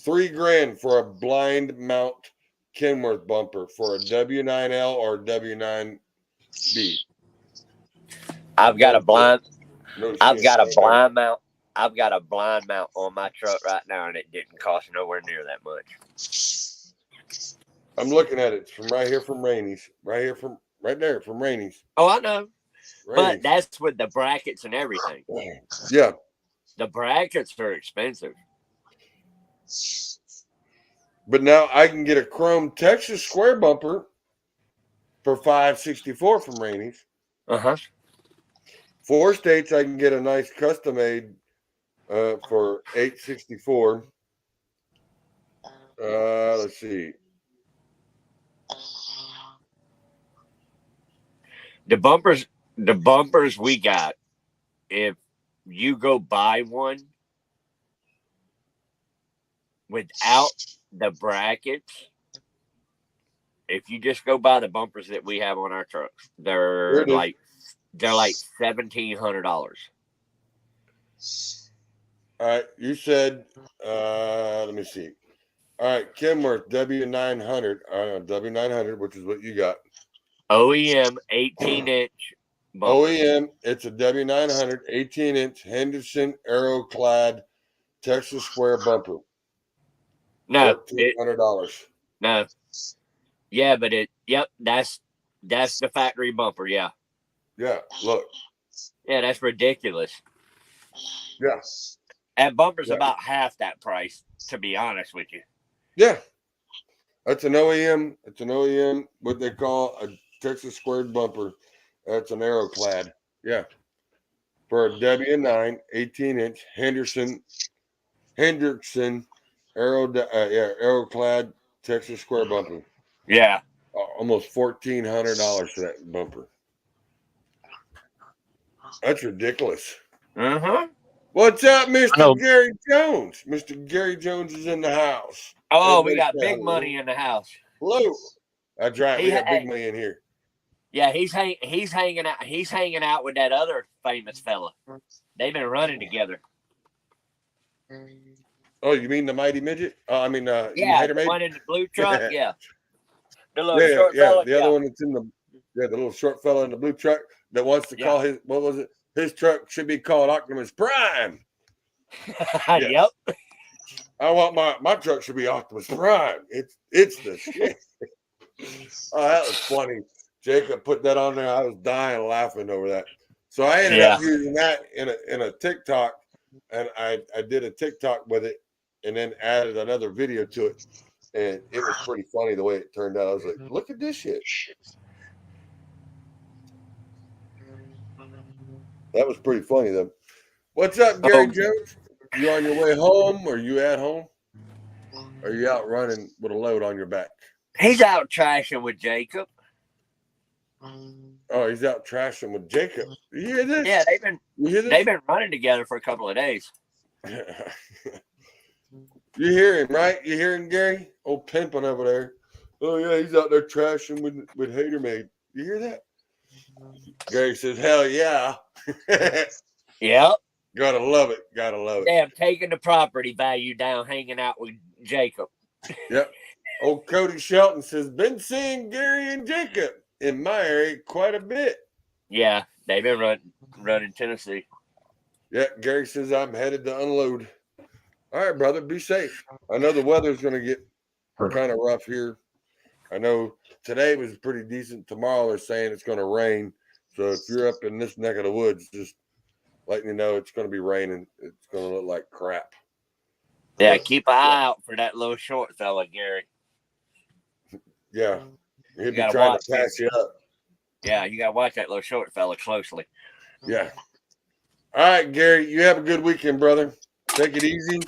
$3,000 for a blind mount Kenworth bumper for a W9L or W9B. I've got a blind mount. I've got a blind mount on my truck right now, and it didn't cost nowhere near that much. I'm looking at it. It's from right here from Rainey's. Right there from Rainey's. Oh, I know. But Rainey's. that's with the brackets and everything. Yeah. The brackets are expensive. But now I can get a chrome Texas square bumper for $564 from Rainey's. Uh-huh. Four States, I can get a nice custom made for $864. Let's see. The bumpers we got, if you go buy one without the brackets, if you just go buy the bumpers that we have on our trucks, they're like $1,700. All right, you said let me see. All right, Kenworth W900, which is what you got. OEM 18-inch bumper. OEM, it's a W900 18-inch Henderson Aeroclad Texas square bumper. No, $200. no. Yeah, but that's the factory bumper, yeah. Yeah, look. Yeah, that's ridiculous. Yeah. That bumper's about half that price, to be honest with you. Yeah. That's an OEM. It's an OEM, what they call a Texas squared bumper. That's an Aeroclad. Yeah. For a W9 18-inch Hendrickson Aeroclad Texas square bumper. Yeah. Almost $1,400 for that bumper. That's ridiculous. Uh-huh. What's up, Mr. Gary Jones? Mr. Gary Jones is in the house. Oh, we got big money in the house. Hello. That's right. We got big money in here. Yeah, he's hanging out. He's hanging out with that other famous fella. They've been running together. Oh, you mean the Mighty Midget? Yeah, the one in the blue truck. Yeah, the little short fella. The other one that's in the the little short fella in the blue truck that wants to call his his truck should be called Optimus Prime. Yep. I want my truck should be Optimus Prime. It's the shit. Oh, that was funny. Jacob put that on there. I was dying laughing over that. So I ended up using that in a TikTok, and I did a TikTok with it, and then added another video to it, and it was pretty funny the way it turned out. I was like, "Look at this shit." That was pretty funny though. What's up, Gary Jones? You on your way home, or you at home? Or are you out running with a load on your back? He's out trashing with Jacob. Oh, he's out trashing with Jacob. You hear this? Yeah, they've been running together for a couple of days. You hear him, right? You hear him, Gary? Old pimping over there. Oh yeah, he's out there trashing with Hater Maid. You hear that? Gary says, "Hell yeah." Yep. Gotta love it. Gotta love it. Damn, taking the property value down, hanging out with Jacob. Yep. Old Cody Shelton says, "Been seeing Gary and Jacob in my area quite a bit." Yeah, they've been running Tennessee. Yeah, Gary says, "I'm headed to unload." All right, brother, be safe. I know the weather's going to get kind of rough here. I know today was pretty decent. Tomorrow they're saying it's going to rain. So if you're up in this neck of the woods, just letting you know it's going to be raining. It's going to look like crap. Yeah, keep an eye out for that little short fella, Gary. Yeah, he'll be gotta trying watch to pass you up. Yeah, you got to watch that little short fella closely. Yeah. All right, Gary, you have a good weekend, brother. Take it easy.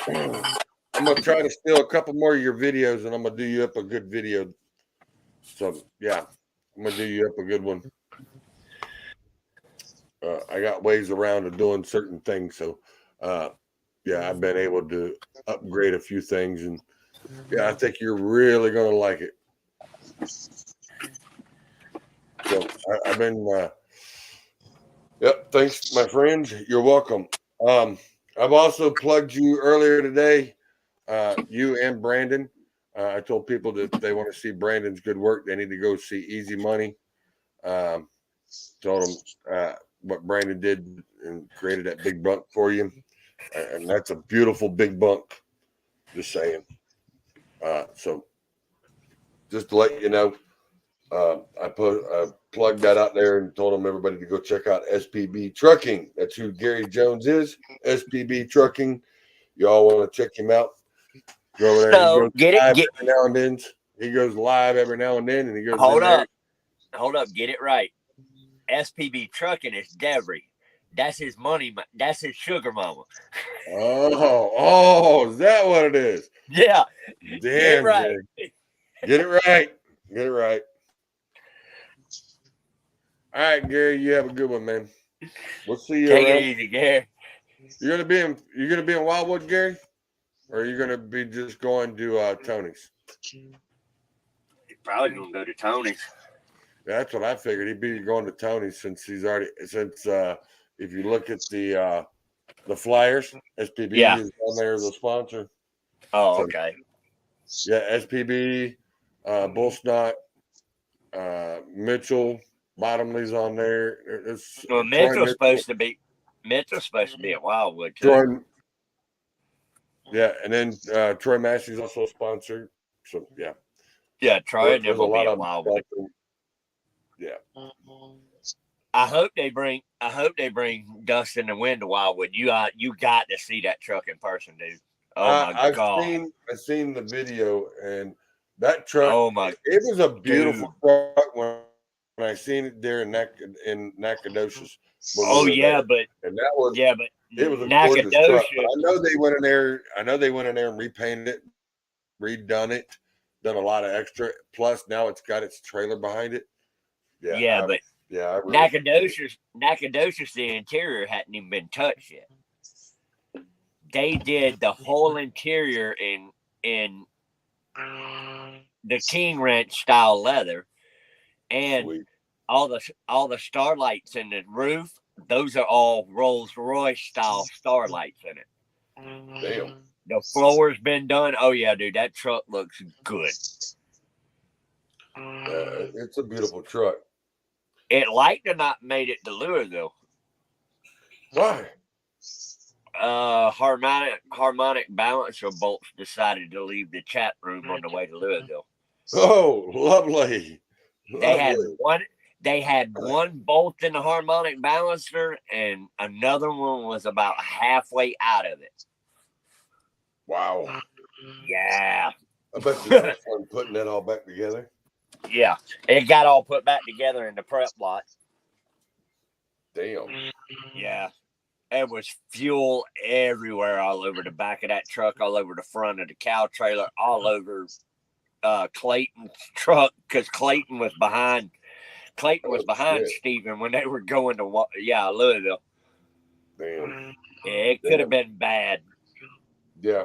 I'm going to try to steal a couple more of your videos, and I'm going to do you up a good video. So, yeah, I'm going to do you up a good one. I got ways around of doing certain things. So, yeah, I've been able to upgrade a few things. And, yeah, I think you're really going to like it. So, I've been, yep, thanks, my friends. You're welcome. I've also plugged you earlier today, you and Brandon. I told people that if they want to see Brandon's good work, they need to go see Easy Money. Told them what Brandon did and created that big bunk for you. And that's a beautiful big bunk. Just saying. So just to let you know, I plugged that out there and told them everybody to go check out SPB Trucking. That's who Gary Jones is. SPB Trucking. Y'all want to check him out? Go over there. So get it. Every now and then. He goes live every now and then, and he goes. Hold up. Get it right. SPB Trucking is Devery. That's his money. That's his sugar mama. Oh, is that what it is? Yeah. Damn, Get it right. Get it right. Get it right. All right, Gary, you have a good one, man. We'll see you. Take it easy, Gary. You're gonna be in Wildwood, Gary, or are you gonna be just going to Tony's? He's probably gonna go to Tony's. Yeah, that's what I figured. He'd be going to Tony's since if you look at the flyers, SPB is on there as a sponsor. Oh, okay. Yeah, SPB, Bull Snot, Mitchell, Bottomley's on there. Well, Mitchell's supposed to be at Wildwood too. Troy, yeah, and then Troy Massey's also a sponsor. So yeah. Yeah, Troy and There's them will a lot be at of Wildwood. Yeah. I hope they bring Dustin and Wynn to Wildwood. You got to see that truck in person, dude. Oh my God. I've seen the video, and that truck. Oh my! It was a beautiful truck when I seen it there in Nacogdoches. Oh yeah, but and that was but it was a Nacogdoches. gorgeous truck. But I know they went in there and repainted it, redone it, done a lot of extra. Plus now it's got its trailer behind it. Yeah, but I really Nacogdoches, the interior hadn't even been touched yet. They did the whole interior in the King Ranch style leather, and Sweet. all the starlights in the roof. Those are all Rolls Royce style starlights in it. Damn. The floor's been done. Oh yeah, dude, that truck looks good. It's a beautiful truck. It like to not made it to Louisville. Why? Harmonic balancer bolts decided to leave the chat room on the way to Louisville. Oh, lovely. They had one. They had one bolt in the harmonic balancer, and another one was about halfway out of it. Wow. Yeah, I bet you that was fun putting that all back together. yeah. It got all put back together in the prep lot. Damn. Yeah. There was fuel everywhere, all over the back of that truck, all over the front of the cow trailer, all over Clayton's truck, because Clayton was behind. Clayton was behind shit. Stephen when they were going to Louisville. Damn. Yeah, it could have been bad. Yeah.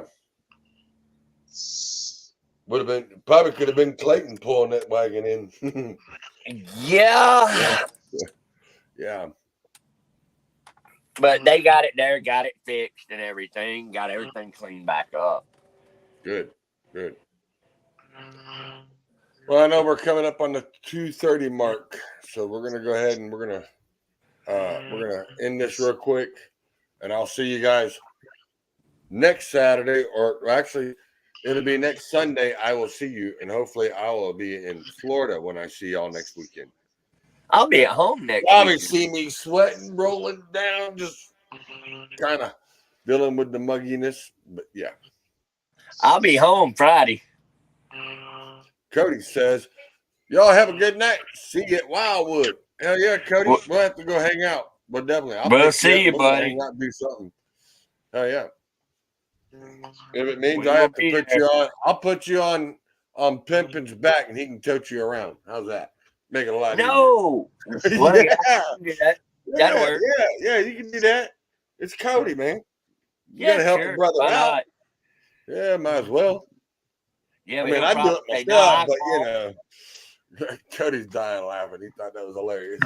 Would have been, probably could have been Clayton pulling that wagon in. Yeah. Yeah. But they got it there, got it fixed and everything, got everything cleaned back up. Good. Good. Well, I know we're coming up on the 2:30 mark, so we're gonna go ahead and we're gonna end this real quick, and I'll see you guys next Saturday, or actually, it'll be next Sunday. I will see you, and hopefully, I will be in Florida when I see y'all next weekend. I'll be at home next Probably weekend. see me sweating, rolling down, just kind of dealing with the mugginess. But yeah, I'll be home Friday. Cody says, y'all have a good night. See you at Wildwood. Hell yeah, Cody. We'll have to go hang out. But definitely. We'll pick see you, up. We'll buddy. hang out and do something. Hell yeah. If it means We I have will to be put there. you on, I'll put you on Pimpin's back and he can tote you around. How's that? Make it a lot No. easier. Well, yeah. I can do that. That'll Yeah, work. yeah, you can do that. It's Cody, man. You Yeah, gotta help sure. a brother Why out. not? Yeah, might as well. Yeah, I but mean, he'll I do probably it say, "No, myself, I but you won't." know, Cody's dying laughing. He thought that was hilarious.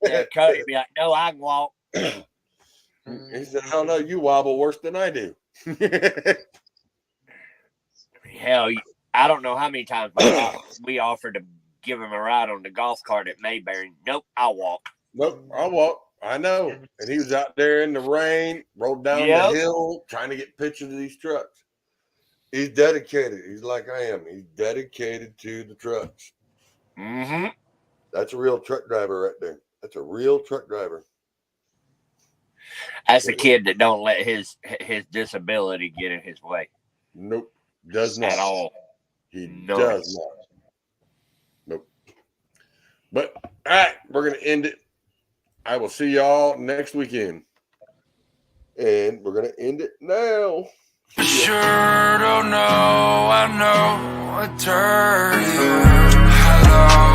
Yeah, Cody be like, "No, I can walk." He said, "Oh no, you wobble worse than I do." Hell, I don't know how many times we offered to give him a ride on the golf cart at Mayberry. Nope, I'll walk. Nope, I'll walk. I know. And he was out there in the rain, rolled down Yep. the hill, trying to get pictures of these trucks. He's dedicated. He's like I am. He's dedicated to the trucks. Mm-hmm. That's a real truck driver right there. That's a real truck driver. That's a kid that don't let his disability get in his way Nope. Does not. at all. He No. does not. Nope. But all right, we're gonna end it. I will see y'all next weekend. And we're gonna end it now. I sure don't know, I know a turn. Hello.